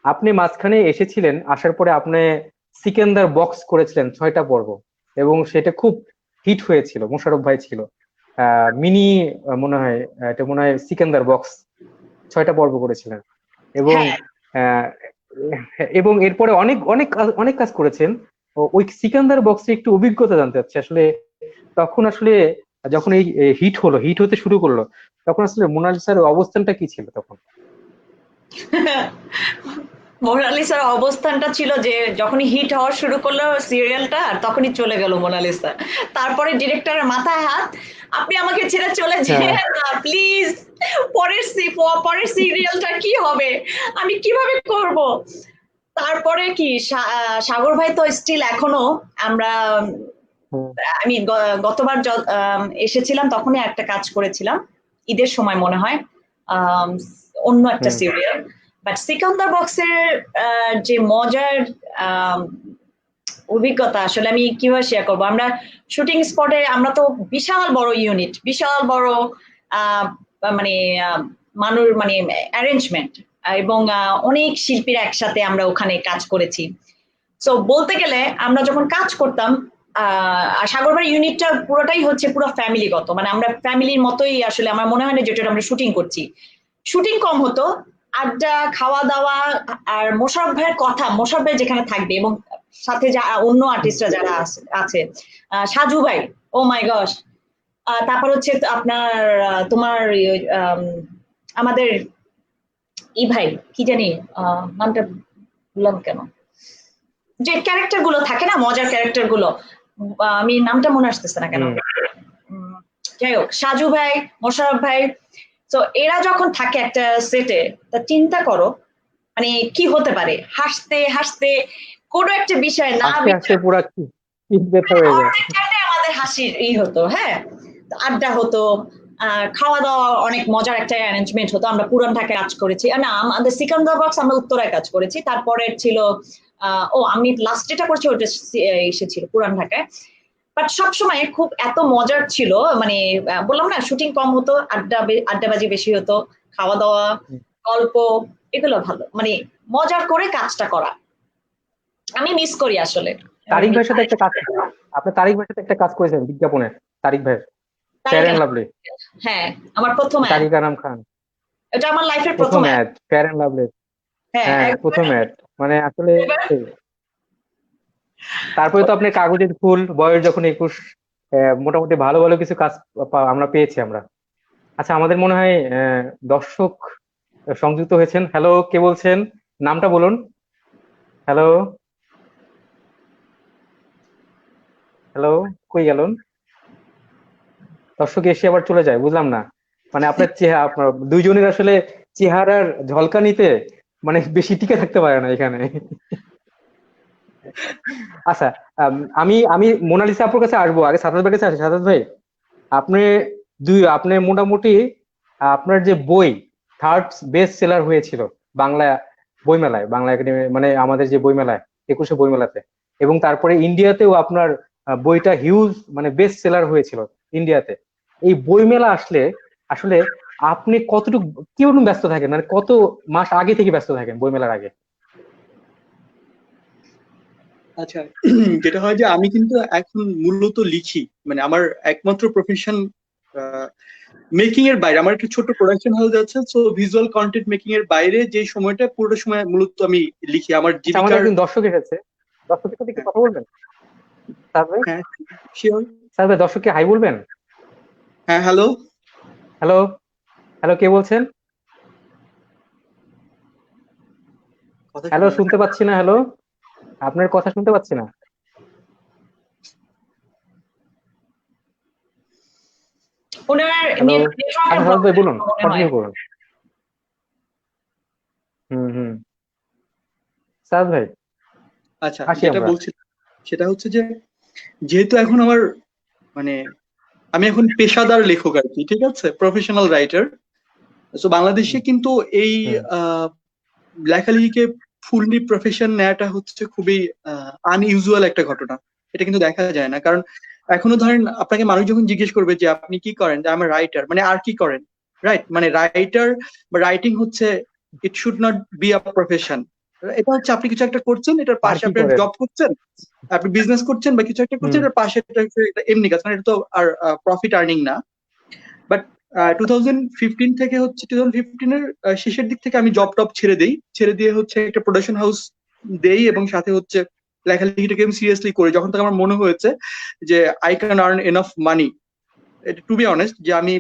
আপনি মাঝখানে এসেছিলেন, আসার পরে আপনি সিকেন্দার বক্স করেছিলেন 6টা পর্ব, এবং সেটা খুব হিট হয়েছিল, মোশাররফ ভাই ছিল মিনি, মনে হয় এটা মনে হয় সিকেন্দার বক্স, 6টা পর্ব করেছিলেন, এবং হ্যাঁ, আহ, এবং এরপরে অনেক অনেক অনেক কাজ করেছেন। ওই সিকান্দার বক্সে একটু অভিজ্ঞতা জানতে চাচ্ছি আসলে, তখন আসলে যখন এই হিট হতে শুরু করলো, তখন আসলে মোনালিসার অবস্থানটা কি ছিল তখন? মোনালিসার অবস্থানটা ছিল যে যখনই হিট হওয়া শুরু করলো সিরিয়ালটা তখনই চলে গেল মোনালিসা। তারপরে ডিরেক্টরের মাথায় হাত, আপনি আমাকে ছেড়ে চলে হ্যাঁ যেন না প্লিজ, পরের সিরিয়ালটা কি হবে, আমি কিভাবে করব। তারপরে কি সাগর ভাই তো স্টিল এখনো আমরা, হুম, আমি গতবার এসেছিলাম তখনই একটা কাজ করেছিলাম ঈদের সময় মনে হয়, আম, অন্য একটা হুম। সিরিয়াল। বাট সিকান্দার বক্সের যে মজার আম, অভিজ্ঞতা আসলে আমি কিভাবে শেয়ার করবো। আমরা শুটিং স্পটে, আমরা তো বিশাল বড় ইউনিট, বিশাল বড় আহ, মানে মানুষ মানে অ্যারেঞ্জমেন্ট, এবং অনেক শিল্পীরা একসাথে আমরা ওখানে কাজ করেছি। তো বলতে গেলে আমরা যখন কাজ করতাম, সাগরবাড়ি ইউনিটটা পুরোটাই হচ্ছে পুরো ফ্যামিলিগত, মানে আমরা ফ্যামিলির মতোই আসলে, আমার মনে হয় না যেটা আমরা শুটিং করছি। শুটিং কম হতো, আড্ডা, খাওয়া দাওয়া, আর মোশাররফ ভাইয়ের কথা, মোশাররফ ভাই যেখানে থাকবে এবং সাথে যা অন্য আর্টিস্টরা যারা আছে, সাজু ভাই, ও মাই গস, তারপর হচ্ছে আপনার তোমার আমাদের ভাই কি জানি নামটা ভুললাম কেন, যে ক্যারেক্টার গুলো থাকে না, মজার ক্যারেক্টার গুলো, আমি নামটা মনে আসতেছে না কেন। হুম। যাই হোক, সাজু ভাই, মোশাররফ ভাই, তো এরা যখন থাকে একটা সেটে, তা চিন্তা করো মানে কি হতে পারে, হাসতে হাসতে কোনো একটা বিষয় না আস্তে আস্তে পুরা কি ব্যথা হয়ে যায়। অর্ধেক টাইমে আমাদের হাসির হতো, হ্যাঁ, আড্ডা হতো, খাওয়া দাওয়া অনেক মজার একটা অ্যারেঞ্জমেন্ট হতো। আমরা পুরান ঢাকায় কাজ করেছি, না আমাদের সিকান্দার বক্স আমরা উত্তরায় কাজ করেছি, তারপরে ছিল আমি লাস্ট যেটা করছি ওটা এসেছিল পুরান ঢাকায়। বাট সবসময় খুব এত মজার ছিল, মানে বললাম না শুটিং কম হতো, আড্ডাবাজি বেশি হতো, খাওয়া দাওয়া, হুম। গল্প, এগুলো ভালো, মানে মজার করে কাজটা করা আমি মিস করি আসলে। তারিক ভাইয়ের সাথে একটা কাজ, আপনি তারিক ভাইয়ের সাথে একটা কাজ করেছেন বিজ্ঞাপনে, তারিক ভাইয়ের fair Tariq and Anam, lovely. হ্যাঁ, আমার প্রথম অ্যাড, তারিক আনাম খান, এটা আমার লাইফের প্রথম প্রথম ad. Ad Fair and Lovely. হ্যাঁ, হ্যাঁ প্রথম একবারে। অ্যাড, মানে আসলে এবার তারপরে তো আপনি কাগজের ফুল, বয়স যখন 21, মোটামুটি ভালো ভালো কিছু কাজ আমরা পেয়েছি আমরা। আচ্ছা আমাদের মনে হয় দর্শক সংযুক্ত হয়েছেন। হ্যালো, কে বলছেন? নামটা বলুন। হ্যালো, হ্যালো, কই গেলেন? দর্শক এসে আবার চলে যায়, বুঝলাম না। মানে আপনার চেহারা, আপনার দুইজনের আসলে চেহারার ঝলকানিতে মানে বেশি টিকে থাকতে পারে না এখানে। আচ্ছা, আমি আমি মোনালিসা আপুর কাছে আসবো, আগে সাদাত ভাইয়ের কাছে আসি। সাদাত ভাই, আপনি আপনি মোটামুটি আপনার যে বই থার্ড বেস্ট সেলার হয়েছিল বাংলা বইমেলায়, বাংলা একাডেমি মানে আমাদের যে বইমেলায়, 21শে বইমেলাতে, এবং তারপরে ইন্ডিয়াতেও আপনার বইটা হিউজ মানে বেস্ট সেলার হয়েছিল ইন্ডিয়াতে। এই বইমেলা আসলে আসলে আপনি কতটুকু কিরকম ব্যস্ত থাকেন, মানে কত মাস আগে থেকে ব্যস্ত থাকেন বইমেলার আগে? আচ্ছা, যেটা হয় যে আমি কিন্তু এখন মূলত লিখি, মানে আমার একমাত্র প্রফেশন মেকিং এর বাইরে, আমার একটা ছোট প্রোডাকশন হাউস আছে, সো ভিজুয়াল কন্টেন্ট মেকিং এর বাইরে যে সময়টা, পুরোটা সময় মূলত আমি লিখি আমার আচ্ছা আমাদের জীবিকার। একজন দর্শক এসেছে, দর্শকের সাথে একটু কথা বলবেন স্যার ভাই? হ্যাঁ, শিওর। স্যার ভাই, দর্শককে হাই বলবেন। হ্যাঁ, হ্যালো। হ্যালো, হ্যালো, কে বলছেন? কথা হ্যালো, শোনা শুনতে যাচ্ছে? পাচ্ছি না। হ্যালো, আপনার কথা শুনতে পাচ্ছি না। ওনার হ্যালো। নেটওয়ার্কের আচ্ছা সাদত ভাই প্রবলেম বলুন, মনে হয়। কন্টিনিউ করুন। হুম হুম। সাদত ভাই, আচ্ছা, আসি যেটা আমরা। বলছি সেটা হচ্ছে যে যেহেতু এখন আমার মানে আমি এখন পেশাদার লেখক আর কি, ঠিক আছে, প্রফেশনাল রাইটার। তো বাংলাদেশে হুম কিন্তু এই হুম। আহ, লেখালেখিকে ফুললি প্রফেশন নেওয়াটা হচ্ছে খুবই আনইউজুয়াল একটা ঘটনা। এটা কিন্তু দেখা যায় না, কারণ এখনো ধরেন আপনাকে মানুষ যখন জিজ্ঞেস করবে যে আপনি কি করেন, যে আমার রাইটার, মানে আর কি করেন, রাইট, মানে রাইটার বা রাইটিং হচ্ছে, it should not be a profession. এটা হচ্ছে আপনি কিছু একটা করছেন, এটার আর পাশে কি আপনার করেন? জব করছেন, আপনি বিজনেস করছেন বা কিছু একটা করছেন, হুম। এটার পাশে এটা এমনি কাজ, মানে এটা তো আর প্রফিট আর্নিং না। বাট 2015 থেকে হচ্ছে 2015-এর শেষের দিক থেকে আমি জব টপ ছেড়ে দিই, ছেড়ে দিয়ে হচ্ছে একটা প্রোডাকশন হাউস দেই, এবং সাথে হচ্ছে লেখালেখিটাকে আমি সিরিয়াসলি করি যখন থেকে আমার মনে হয়েছে যে I can earn enough money, to be honest, যে আমি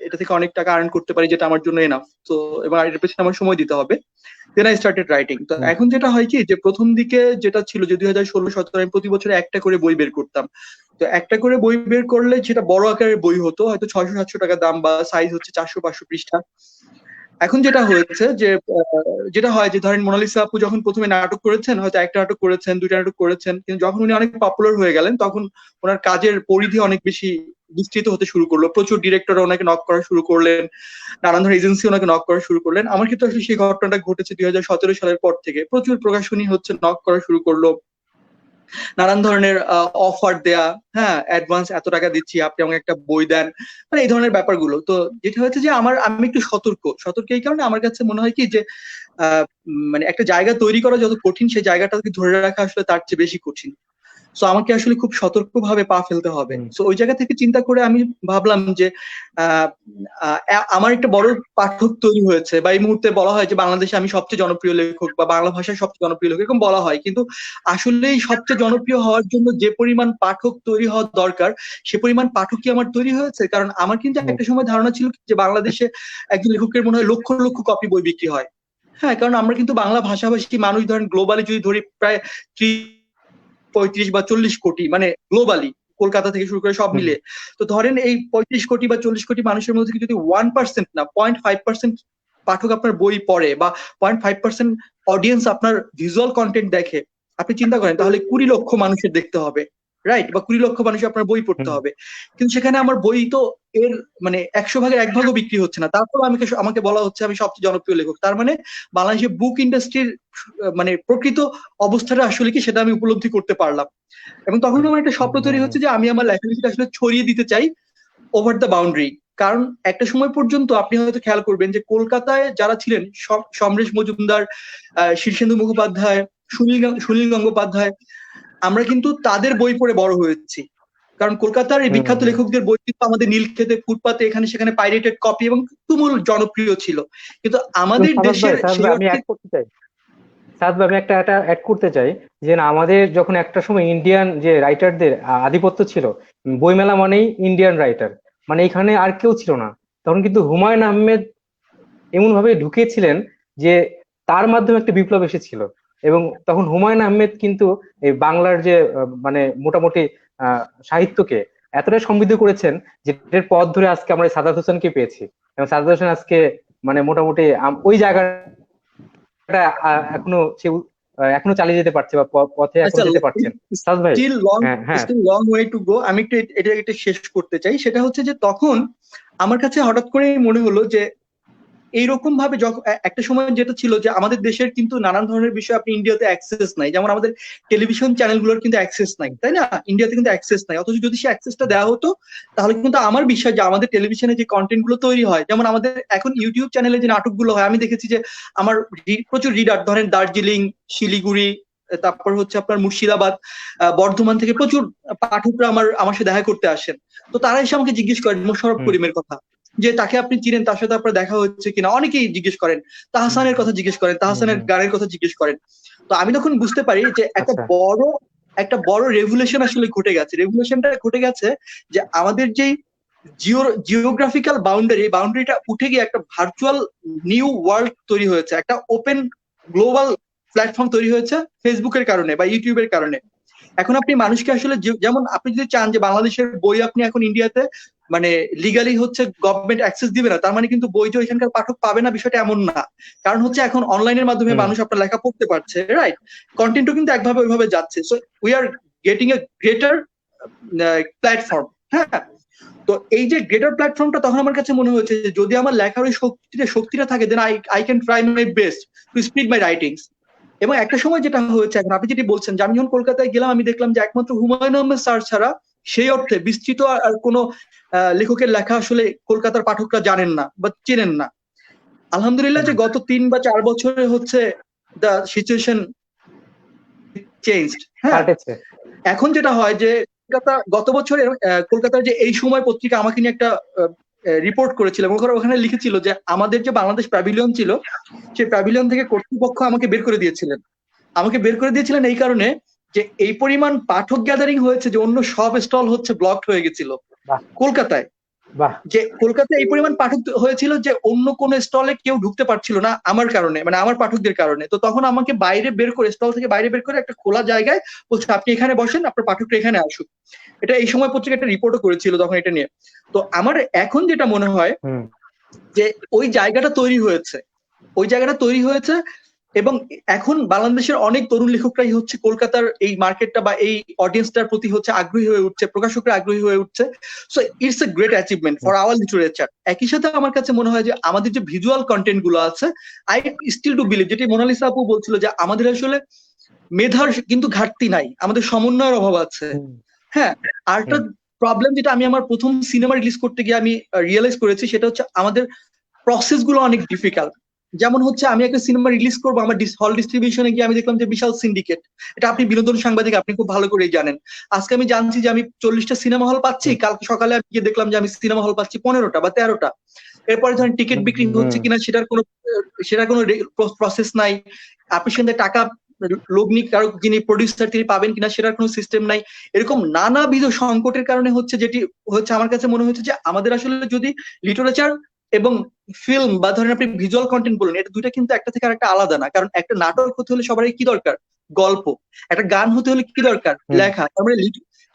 এটা থেকে অনেক টাকা আর্ন করতে পারি যেটা আমার জন্য এনাফ। তো এবং এর পেছনে আমার সময় দিতে হবে। Then I started writing. তো এখন যেটা হয় কি যে প্রথম দিকে যেটা ছিল যে 2016-17 আমি প্রতি বছর একটা করে বই বের করতাম। তো একটা করে বই বের করলে সেটা বড় আকারের বই হতো, হয়তো 600-700 টাকা দাম, বা সাইজ হচ্ছে 400-500 পৃষ্ঠা। এখন যেটা হয়েছে যে যেটা হয় যে ধরেন মোনালিসা আপু যখন প্রথমে নাটক করেছেন, হয়তো একটা নাটক করেছেন, দুইটা নাটক করেছেন, কিন্তু যখন উনি অনেক পপুলার হয়ে গেলেন তখন ওনার কাজের পরিধি অনেক বেশি বিস্তৃত হতে শুরু করলো। প্রচুর ডিরেক্টর ওনাকে নক করা শুরু করলেন, নানান ধরনের এজেন্সি ওনাকে নক করা শুরু করলেন। আমার ক্ষেত্রে আসলে সেই ঘটনাটা ঘটেছে 2017 সালের পর থেকে। প্রচুর প্রকাশনী হচ্ছে নক করা শুরু করলো, নানান ধরনের অফার দেয়া, হ্যাঁ অ্যাডভান্স এত টাকা দিচ্ছি আপনি আমাকে একটা বই দেন, মানে এই ধরনের ব্যাপারগুলো। তো যেটা হচ্ছে যে আমি একটু সতর্ক এই কারণে আমার কাছে মনে হয় কি যে মানে একটা জায়গা তৈরি করা যত কঠিন, সেই জায়গাটাকে ধরে রাখা আসলে তার চেয়ে বেশি কঠিন। সো আমাকে আসলে খুব সতর্কভাবে পা ফেলতে হবে। সো ওই জায়গা থেকে চিন্তা করে আমি ভাবলাম যে আমার একটা বড় পাঠক তৈরি হয়েছে, বা এই মুহূর্তে বলা হয় যে বাংলাদেশে আমি সবচেয়ে জনপ্রিয় লেখক বা বাংলা ভাষায় সবচেয়ে জনপ্রিয় লেখক এরকম বলা হয়, কিন্তু আসলেই সবচেয়ে জনপ্রিয় হওয়ার জন্য যে পরিমাণ পাঠক তৈরি হওয়া দরকার সে পরিমাণ পাঠক কি আমার তৈরি হয়েছে? কারণ আমার কিন্তু একটা সময় ধারণা ছিল যে বাংলাদেশে একজন লেখকের মনে হয় লক্ষ লক্ষ কপি বই বিক্রি হয়। হ্যাঁ, কারণ আমরা কিন্তু বাংলা ভাষাভাষী মানুষ ধরেন গ্লোবালি যদি ধরি প্রায় 35 বা 40 কোটি, মানে গ্লোবালি কলকাতা থেকে শুরু করে সব মিলিয়ে। তো ধরেন এই 35 কোটি বা 40 কোটি মানুষের মধ্যে যদি 1% না 0.5% পাঠক আপনার বই পড়ে, বা 0.5% অডিয়েন্স আপনার ভিজুয়াল কন্টেন্ট দেখে, আপনি চিন্তা করেন তাহলে 20 লক্ষ মানুষের দেখতে হবে, রাইট? বা 20 লক্ষ মানুষের আপনার বই পড়তে হবে। কিন্তু সেখানে আমার বই তো এর মানে 100 ভাগের 1 ভাগও বিক্রি হচ্ছে না, তারপর আমাকে বলা হচ্ছে আমি সবচেয়ে জনপ্রিয় লেখক। তার মানে বাংলাদেশের বুক ইন্ডাস্ট্রির মানে প্রকৃত অবস্থাটা আসলে কি সেটা আমি উপলব্ধি করতে পারলাম। এবং তখন আমার একটা স্বপ্ন তৈরি হচ্ছে যে আমি আমার লেখালেখিটা আসলে ছড়িয়ে দিতে চাই ওভার দ্য বাউন্ডারি। কারণ একটা সময় পর্যন্ত আপনি হয়তো খেয়াল করবেন যে কলকাতায় যারা ছিলেন, সমরেশ মজুমদার, শীর্ষেন্দু মুখোপাধ্যায়, সুনীল গঙ্গোপাধ্যায়, আমরা কিন্তু তাদের বই পড়ে বড় হয়েছি। কারণ কলকাতার এই বিখ্যাত লেখকদের বই কিন্তু আমাদের নীলক্ষেতে, ফুটপাতে, এখানে সেখানে পাইরেটেড কপি এবং তুমুল জনপ্রিয় ছিল। কিন্তু আমাদের দেশের সেই অর্থে সাদ ভাই, আমি একটা অ্যাড করতে চাই যে না, আমাদের যখন একটা সময় ইন্ডিয়ান যে রাইটারদের আধিপত্য ছিল, বইমেলা মানেই ইন্ডিয়ান রাইটার, মানে এখানে আর কেউ ছিল না, তখন কিন্তু হুমায়ুন আহমেদ এমন ভাবে ঢুকিয়েছিলেন যে তার মাধ্যমে একটা বিপ্লব এসেছিল। এবং তখন হুমায়ুন আহমেদ কিন্তু এই বাংলার যে মানে মোটামুটি সাহিত্যকে এতটাই সমৃদ্ধ করেছেন যে এর পথ ধরে আজকে আমরা সাদাত হোসেনকে পেয়েছি, এবং সাদাত হোসেন আজকে মানে মোটামুটি ওই জায়গাটা এখনো চালিয়ে যেতে পারছে, বা পথে এখনো যেতে পারছেন। সাদ ভাই, still long way to go. আমি একটু এটা শেষ করতে চাই। সেটা হচ্ছে যে তখন আমার কাছে হঠাৎ করে মনে হলো যে এইরকম ভাবে একটা সময় যেটা ছিল যে আমাদের দেশের কিন্তু নানান ধরনের বিষয় আপনি ইন্ডিয়াতে অ্যাক্সেস নাই, যেমন আমাদের টেলিভিশন চ্যানেলগুলোর কিন্তু অ্যাক্সেস নাই, তাই না? ইন্ডিয়াতে কিন্তু অ্যাক্সেস নাই। অথচ যদি সে অ্যাক্সেসটা দেওয়া হতো তাহলে কিন্তু আমার বিশ্বাস যে আমাদের টেলিভিশনে যে কন্টেন্ট গুলো তৈরি হয়, যেমন আমাদের এখন ইউটিউব চ্যানেলে যে নাটকগুলো হয়, আমি দেখেছি যে আমার প্রচুর রিডার ধরেন দার্জিলিং, শিলিগুড়ি, তারপর হচ্ছে আপনার মুর্শিদাবাদ, বর্ধমান থেকে প্রচুর পাঠকরা আমার সাথে দেখা করতে আসেন। তো তারা এসে আমাকে জিজ্ঞেস করেন মোশাররফ করিমের কথা, যে তাকে আপনি চিনেন, তার সাথে আপনার দেখা হচ্ছে কিনা, অনেকেই জিজ্ঞেস করেন। তাহসানের কথা জিজ্ঞেস করেন, তাহসানের গানের কথা জিজ্ঞেস করেন। তো আমি তখন বুঝতে পারি যে একটা বড় রেভুলেশন আসলে ঘটে গেছে। রেভুলেশনটা ঘটে গেছে যে আমাদের যেই জিওগ্রাফিক্যাল বাউন্ডারিটা উঠে গিয়ে একটা ভার্চুয়াল নিউ ওয়ার্ল্ড তৈরি হয়েছে, একটা ওপেন গ্লোবাল প্ল্যাটফর্ম তৈরি হয়েছে ফেসবুকের কারণে বা ইউটিউবের কারণে। এখন আপনি মানুষকে আসলে যেমন আপনি যদি চান যে বাংলাদেশের বই আপনি এখন ইন্ডিয়াতে মানে লিগালি হচ্ছে গভর্নমেন্ট অ্যাক্সেস দিবে না, তার মানে কিন্তু বই যে এখানকার পাঠক পাবে না, বিষয়টা এমন না। কারণ হচ্ছে এখন অনলাইনের মাধ্যমে মানুষ আপনার লেখা পড়তে পারছে, রাইট? কন্টেন্টও কিন্তু একভাবে ওইভাবে যাচ্ছে। So we are getting a greater platform. হ্যাঁ, তো এই যে গ্রেটার প্ল্যাটফর্মটা, তখন আমার কাছে মনে হয়েছে যে যদি আমার লেখার ওই শক্তিটা থাকে, then I can try my best to speed my writings. এবং একটা সময় যেটা হয়েছে, এখন আপনি যেটি বলছেন যে আমি যখন কলকাতায় গেলাম, আমি দেখলাম যে একমাত্র হুমায়ুন আহমেদ স্যার ছাড়া সেই অর্থে বিস্তৃত আর কোনো লেখকের লেখা আসলে কলকাতার পাঠকরা জানেন না বা চেনেন না। আলহামদুলিল্লাহ যে গত 3 বা 4 বছরে হচ্ছে দ্য সিচুয়েশন চেঞ্জড। হ্যাঁ, এখন যেটা হয় যে গত বছরে কলকাতার যে এই সময় পত্রিকা আমাকে নিয়ে একটা রিপোর্ট করেছিল, ওখানে লিখেছিল যে আমাদের যে বাংলাদেশ প্যাভিলিয়ন ছিল, সেই প্যাভিলিয়ন থেকে কর্তৃপক্ষ আমাকে বের করে দিয়েছিলেন এই কারণে যে এই পরিমাণ পাঠক গ্যাদারিং হয়েছে যে অন্য সব স্টল হচ্ছে ব্লকড হয়ে গেছিল কলকাতায়। বাহ। যে কলকাতায় এই পরিমাণ পাঠক হয়েছিল যে অন্য কোনো স্টলে কেউ ঢুকতে পারছিল না আমার কারণে, মানে আমার পাঠকদের কারণে। তো তখন আমাকে বাইরে বের করে, স্টল থেকে বাইরে বের করে একটা খোলা জায়গায় বলছে আপনি এখানে বসেন, আপনার পাঠকরা এখানে আসুক। এটা এই সময় পত্রিকা একটা রিপোর্টও করেছিল তখন এটা নিয়ে। তো আমার এখন যেটা মনে হয় যে ওই জায়গাটা তৈরি হয়েছে, ওই জায়গাটা তৈরি হয়েছে এবং এখন বাংলাদেশের অনেক তরুণ লেখকরাই হচ্ছে কলকাতার এই মার্কেটটা বা এই অডিয়েন্সটার প্রতি হচ্ছে আগ্রহী হয়ে উঠছে, প্রকাশকরা আগ্রহী হয়ে উঠছে। So it's a great achievement for our literature. একই সাথে আমার কাছে মনে হয় যে আমাদের যে ভিজুয়াল কন্টেন্ট গুলো আছে, আই স্টিল টু বিলিভ, যেটি মোনালিসা আপু বলছিল যে আমাদের আসলে মেধার কিন্তু ঘাটতি নাই, আমাদের সমন্বয়ের অভাব আছে। হ্যাঁ, আরেকটা প্রবলেম যেটা আমি আমার প্রথম সিনেমা রিলিজ করতে গিয়ে আমি রিয়েলাইজ করেছি, সেটা হচ্ছে আমাদের প্রসেস গুলো অনেক ডিফিকাল্ট। যেমন হচ্ছে আমি একটা সিনেমা রিলিজ করবো, আমার হল ডিস্ট্রিবিউশনে গিয়ে আমি দেখলাম যে বিশাল সিন্ডিকেট। এটা আপনি বিনোদন সাংবাদিক, আপনি খুব ভালো করেই জানেন। আজকে আমি জানছি যে আমি 40টা সিনেমা হল পাচ্ছি, কালকে সকালে আমি গিয়ে দেখলাম যে আমি সিনেমা হল পাচ্ছি 15টা বা 13টা। এরপরে ধরেন টিকিট বিক্রি হচ্ছে কিনা সেটার কোনো প্রসেস নাই। আপনি সেখানে টাকা লগ্নি কারো যিনি প্রডিউসার তিনি পাবেন কিনা সেটার কোনো সিস্টেম নাই। এরকম নানাবিধ সংকটের কারণে হচ্ছে, যেটি হচ্ছে আমার কাছে মনে হচ্ছে যে আমাদের আসলে যদি লিটারেচার এবং ফিল্ম বা ধরেন আপনি ভিজুয়াল কন্টেন্ট বলেন, এটা দুইটা কিন্তু একটা থেকে আরেকটা আলাদা না। কারণ একটা নাটক হতে হলে সবারই কি দরকার? গল্প। একটা গান হতে হলে কি দরকার? লেখা। আমরা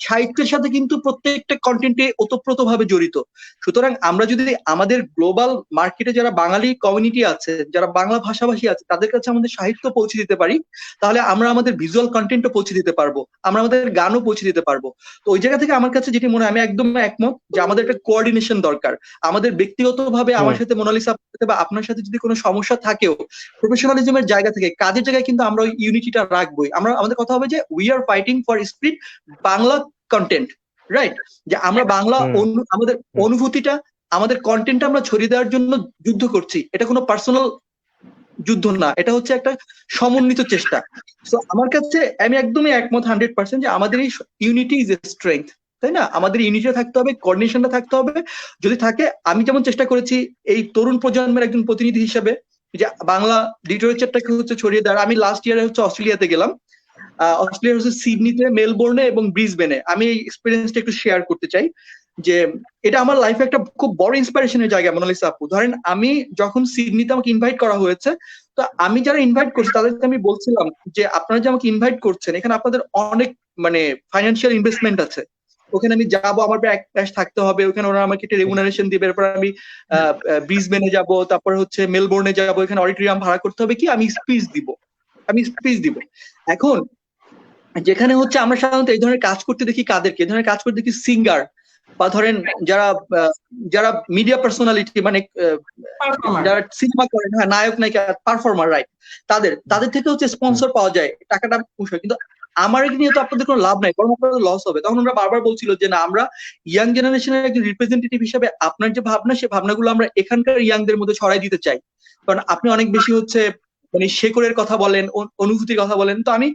সাহিত্যের সাথে কিন্তু প্রত্যেকটা কন্টেন্টে ওতপ্রোত ভাবে জড়িত। সুতরাং আমরা যদি আমাদের গ্লোবাল মার্কেটে যারা বাঙালি কমিউনিটি আছে, যারা বাংলা ভাষাভাষী আছে, তাদের কাছে আমাদের সাহিত্য পৌঁছে দিতে পারি, তাহলে আমরা আমাদের ভিজুয়াল কন্টেন্টও পৌঁছে দিতে পারবো, আমরা আমাদের গানও পৌঁছে দিতে পারবো। তো ওই জায়গা থেকে আমার কাছে যেটি মনে হয়, আমি একদম একমত যে আমাদের একটা কোঅর্ডিনেশন দরকার। আমাদের ব্যক্তিগতভাবে আমার সাথে মোনালিসা বা আপনার সাথে যদি কোনো সমস্যা থাকেও, প্রফেশনালিজমের জায়গা থেকে কাজের জায়গায় কিন্তু আমরা ওই ইউনিটিটা রাখবোই। আমাদের কথা হবে যে we are fighting for spirit Bangla content, right? যে আমরা বাংলা আমাদের অনুভূতিটা, আমাদের কন্টেন্ট আমরা ছড়িয়ে দেওয়ার জন্য যুদ্ধ করছি। এটা কোনো পার্সোনাল যুদ্ধ না, এটা হচ্ছে একটা সমন্বিত চেষ্টা। তো আমার কাছে আমি একদমই একমত 100% যে আমাদের এই ইউনিটি ইজ এ স্ট্রেংথ, তাই না? আমাদের ইউনিটিটা থাকতে হবে, কোঅর্ডিনেশনটা থাকতে হবে। যদি থাকে, আমি যেমন চেষ্টা করেছি এই তরুণ প্রজন্মের একজন প্রতিনিধি হিসেবে যে বাংলা লিটারেচারটাকে হচ্ছে ছড়িয়ে দেওয়ার। আমি লাস্ট ইয়ারে হচ্ছে অস্ট্রেলিয়াতে গেলাম, অস্ট্রেলিয়া হচ্ছে সিডনিতে, মেলবোর্নে এবং ব্রিসবেনে। আমি এই এক্সপিরিয়েন্সটা একটু শেয়ার করতে চাই যে এটা আমার লাইফে একটা খুব বড় ইন্সপিরেশনের জায়গা। মোনালিসা আপু, ধরেন আমি যখন সিডনিতে আমাকে ইনভাইট করা হয়েছে, তো আমি যারা ইনভাইট করছি তাদেরকে আমি বলছিলাম যে আপনারা যে আমাকে ইনভাইট করছেন, এখানে আপনাদের অনেক মানে ফাইন্যান্সিয়াল ইনভেস্টমেন্ট আছে। ওখানে আমি যাবো, আমার এক ক্যাশ থাকতে হবে, ওখানে ওরা আমাকে একটা রেমুনারেশন দিবে, এরপর আমি ব্রিসবেনে যাব, তারপর হচ্ছে মেলবোর্নে যাব, এখানে অডিটোরিয়াম ভাড়া করতে হবে, কি আমি স্পিচ দিব। এখন যেখানে হচ্ছে আমরা সাধারণত এই ধরনের কাজ করতে দেখি কাদেরকে, এই ধরনের কাজ করতে দেখি সিঙ্গার বা ধরেন যারা মিডিয়া পার্সোনালিটি, মানে যারা সিনেমা করেন, হ্যাঁ, নায়ক নায়িকা, পারফর্মার, রাইট? তাদের থেকে হচ্ছে স্পন্সর পাওয়া যায়, টাকাটা পুষে। কিন্তু আমার নিয়ে তো আপনাদের কোনো লাভ নাই, বরং আপনাদের লস হবে। তখন আমরা বারবার বলছিল যে না, আমরা ইয়াং জেনারেশনের একজন রিপ্রেজেন্টেটিভ হিসেবে আপনার যে ভাবনা, সে ভাবনাগুলো আমরা এখানকার ইয়াংদের মধ্যে ছড়াই দিতে চাই। কারণ আপনি অনেক বেশি হচ্ছে মানে শেকড়ের কথা বলেন, অনুভূতির কথা বলেন। তো আমি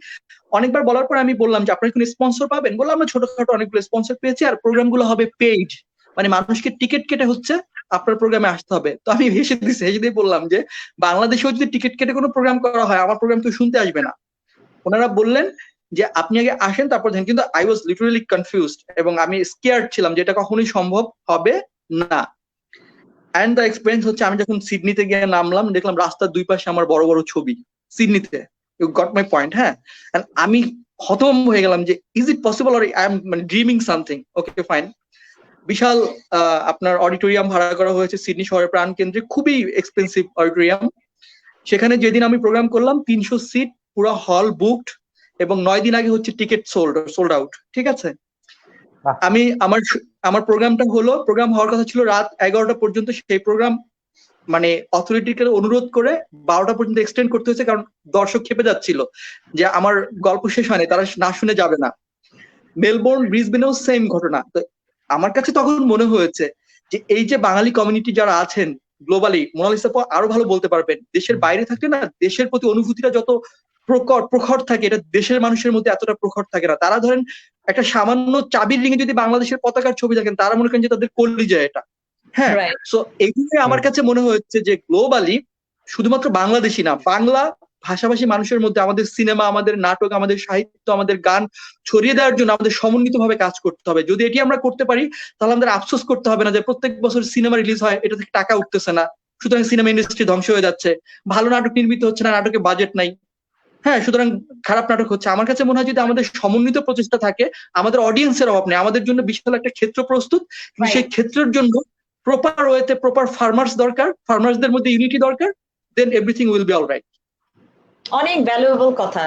অনেকবার বলার পর আমি বললাম যে আপনারা কোনো স্পন্সর পাবেন? বললাম আমরা ছোটখাটো অনেকগুলো স্পন্সর পেয়েছি, আর প্রোগ্রামগুলো হবে পেইড, মানে মানুষকে টিকিট কেটে হচ্ছে আপনার প্রোগ্রামে আসতে হবে। তো আমি হেসে দিয়ে বললাম যে বাংলাদেশেও যদি টিকিট কেটে কোনো প্রোগ্রাম করা হয়, আমার প্রোগ্রাম কেউ শুনতে আসবে না। ওনারা বললেন যে আপনি আগে আসেন, তারপর দেখেন। কিন্তু আই ওয়াজ লিটারালি কনফিউজড এবং আমি স্কেয়ার্ড ছিলাম যে এটা কখনোই সম্ভব হবে না। অ্যান্ড দ্য এক্সপিরিয়েন্স হচ্ছে, আমি যখন সিডনিতে গিয়ে নামলাম, দেখলাম রাস্তার দুই পাশে আমার বড় বড় ছবি সিডনিতে। You got my point? হ্যাঁ, আমি হতভম্ব হয়ে গেলাম যে is it possible, or I am মানে ড্রিমিং সামথিং। Okay, fine. বিশাল আপনার অডিটোরিয়াম ভাড়া করা হয়েছে সিডনি শহরের প্রাণ কেন্দ্রে, খুবই এক্সপেন্সিভ অডিটোরিয়াম। সেখানে যেদিন আমি প্রোগ্রাম করলাম 300 সিট, পুরো হল বুকড, এবং 9 দিন আগে হচ্ছে টিকিট সোল্ড আউট। ঠিক আছে, আমি আমার প্রোগ্রাম হওয়ার কথা ছিল রাত 11টা পর্যন্ত। সেই প্রোগ্রাম মানে অথরিটিকে অনুরোধ করে 12টা পর্যন্ত এক্সটেন্ড করতে হয়েছে, কারণ দর্শক খেপে যাচ্ছিল যে আমার গল্প শেষ হয়নি, তারা না শুনে যাবে না। মেলবোর্ন, ব্রিসবেনেও সেম ঘটনা। তো আমার কাছে তখন মনে হয়েছে যে এই যে বাঙালি কমিউনিটি যারা আছেন গ্লোবালি, মোনালিসা আপু আরো ভালো বলতে পারবেন, দেশের বাইরে থাকলে না দেশের প্রতি অনুভূতিটা যত প্রখর থাকে, এটা দেশের মানুষের মধ্যে এতটা প্রখর থাকে না। তারা ধরেন একটা সামান্য চাবির রিঙে যদি বাংলাদেশের পতাকার ছবি দেখেন, তারা মনে করেন যে তাদের কলিজায় এটা। হ্যাঁ, সো এইখানে আমার কাছে মনে হচ্ছে যে গ্লোবালি শুধুমাত্র বাংলাদেশি না, বাংলা ভাষাভাষী মানুষের মধ্যে আমাদের সিনেমা, আমাদের নাটক, আমাদের সাহিত্য, আমাদের গান ছড়িয়ে দেওয়ার জন্য আমাদের সমন্বিতভাবে কাজ করতে হবে। যদি এটি আমরা করতে পারি তাহলে আমাদের আফসোস করতে হবে না যে প্রত্যেক বছর সিনেমা রিলিজ হয়, এটা থেকে টাকা উঠতেছে না, সুতরাং সিনেমা ইন্ডাস্ট্রি ধ্বংস হয়ে যাচ্ছে, ভালো নাটক নির্মিত হচ্ছে না, নাটকে বাজেট নাই, হ্যাঁ, সুতরাং খারাপ নাটক হচ্ছে। আমার কাছে মনে হয় যদি আমাদের সমন্বিত প্রচেষ্টা থাকে, আমাদের অডিয়েন্সের অভাব নেই, আমাদের জন্য বিশাল একটা ক্ষেত্র প্রস্তুত, কিন্তু সেই ক্ষেত্রের জন্য প্রপার ওয়েতে প্রপার ফার্মার্স দরকার, ফার্মার্সদের মধ্যে ইউনিটি দরকার, then everything will be alright. অনেক ভ্যালুয়েবল কথা।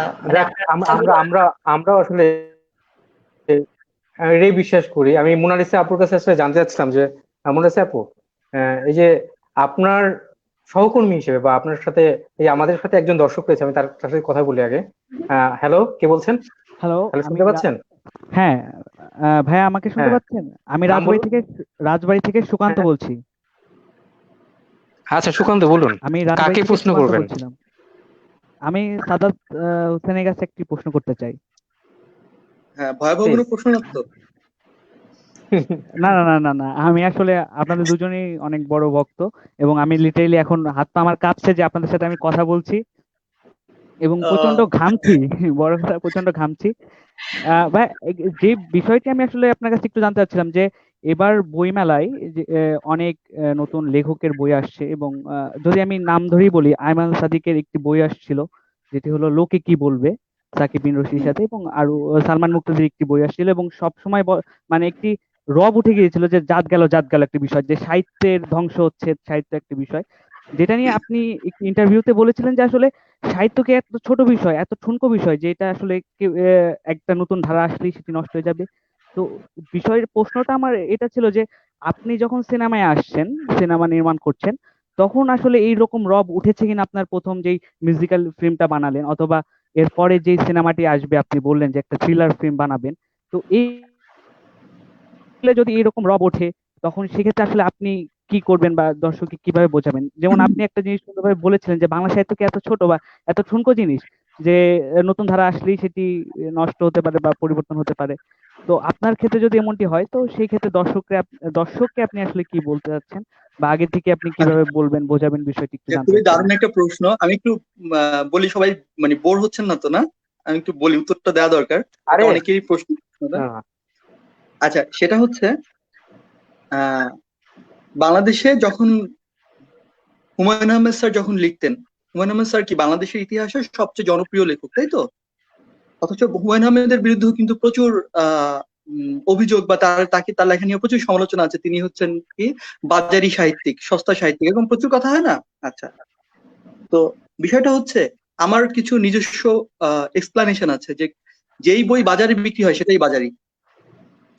আমরা আসলে এটাই বিশ্বাস করি। আমি মোনালিসা আপুর কাছে আসলে জানতে চাচ্ছিলাম যে মোনালিসা আপু, এই যে আপনার সহকর্মী হিসেবে বা আপনার সাথে এই আমাদের সাথে একজন দর্শক রয়েছে, আমি তার সাথে কথা বলি আগে। হ্যালো, কে বলছেন? হ্যালো, হ্যালো, শুনতে পাচ্ছেন? হ্যাঁ, ভাইয়া আমাকে শুনতে হ্যাঁ, পাচ্ছেন? আমি নাম বলুন। রাজবাড়ি থেকে সুকান্ত হ্যাঁ, বলছি। আচ্ছা সুকান্ত বলুন, আমি রাজবাড়ি কাকে থেকে প্রশ্ন সুকান্ত করবেন? বলছিলাম। আমি সাদাত হোসেনের কাছে একটি প্রশ্ন করতে চাই। হ্যাঁ, ভয়াবহ কোনো প্রশ্ন না তো? না না না না না, আমি আসলে আপনাদের দুজনেই অনেক বড় ভক্ত, এবং আমি লিটারেলি এখন হাত পা আমার কাঁপছে যে আপনাদের সাথে আমি কথা বলছি, এবং প্রচন্ড ঘামছি। বড় কথা, প্রচন্ড ঘামছি। ভাই, যে বিষয়টি আমি আসলে আপনার কাছে একটু জানতে চাচ্ছিলাম যে এবার বইমেলায় যে অনেক নতুন লেখকের বই আসছে, এবং যদি আমি নাম ধরেই বলি, আয়মান সাদিকের একটি বই আসছিল যেটি হলো লোকে কি বলবে, সাকিব বিন রশির সাথে, এবং আরো সালমান মুক্তাদির একটি বই আসছিল, এবং সব সময় মানে একটি রব উঠে গিয়েছিল যে জাত গেল একটি বিষয়, যে সাহিত্যের ধ্বংস হচ্ছে, সাহিত্য একটি বিষয়, যেটা নিয়ে আপনি একটি ইন্টারভিউতে বলেছিলেন যে আসলে সাহিত্যকে এত ছোট বিষয়, এত ঠুনকো বিষয়, যে এটা আসলে একটা নতুন ধারা আসলেই সেটি নষ্ট হয়ে যাবে। তো বিষয়ের প্রশ্নটা আমার এটা ছিল যে আপনি যখন সিনেমায় আসছেন, সিনেমা নির্মাণ করছেন, তখন আসলে এইরকম রব উঠেছে কিনা? আপনার প্রথম যেই মিউজিক্যাল ফিল্মটা বানালেন, অথবা এরপরে যেই সিনেমাটি আসবে, আপনি বললেন যে একটা থ্রিলার ফিল্ম বানাবেন, তো এই যদি এরকম রব ওঠে, তখন সেক্ষেত্রে আসলে আপনি কি করবেন বা দর্শককে কিভাবে বোঝাবেন? যেমন আপনি একটা জিনিস সুন্দরভাবে বলেছিলেন যে বাংলা সাহিত্যকে এত ছোট বা এত ঠুনকো জিনিস, যে নতুন ধারা আসলেই সেটি নষ্ট হতে পারে বা পরিবর্তন হতে পারে। তো আপনার ক্ষেত্রে যদি এমনটি হয়, তো সেই ক্ষেত্রে দর্শককে আপনি আসলে কি বলতে চাচ্ছেন, বা আগে থেকে আপনি কিভাবে বলবেন, বোঝাবেন, বিষয়টি একটু জানতে খুবই চাচ্ছিলাম। দারুণ একটা প্রশ্ন। আমি একটু বলি, সবাই মানে বোর হচ্ছেন না তো? না, আমি একটু বলি, উত্তরটা দেওয়া দরকার, আরে এটা অনেকেরই প্রশ্ন। আহ, আচ্ছা, সেটা হচ্ছে আহ বাংলাদেশে যখন হুমায়ুন আহমেদ স্যার যখন লিখতেন, হুমায়ুন আহমেদ স্যার কি বাংলাদেশের ইতিহাসের সবচেয়ে জনপ্রিয় লেখক, তাই তো? অথচ হুমায়ুন আহমেদের বিরুদ্ধেও কিন্তু প্রচুর অভিযোগ বা তার লেখা নিয়ে প্রচুর সমালোচনা আছে। তিনি হচ্ছেন কি বাজারি সাহিত্যিক, সস্তা সাহিত্যিক, এরকম প্রচুর কথা হয় না? আচ্ছা, তো বিষয়টা হচ্ছে আমার কিছু নিজস্ব এক্সপ্লানেশন আছে যে যেই বই বাজারে বিক্রি হয় সেটাই বাজারি।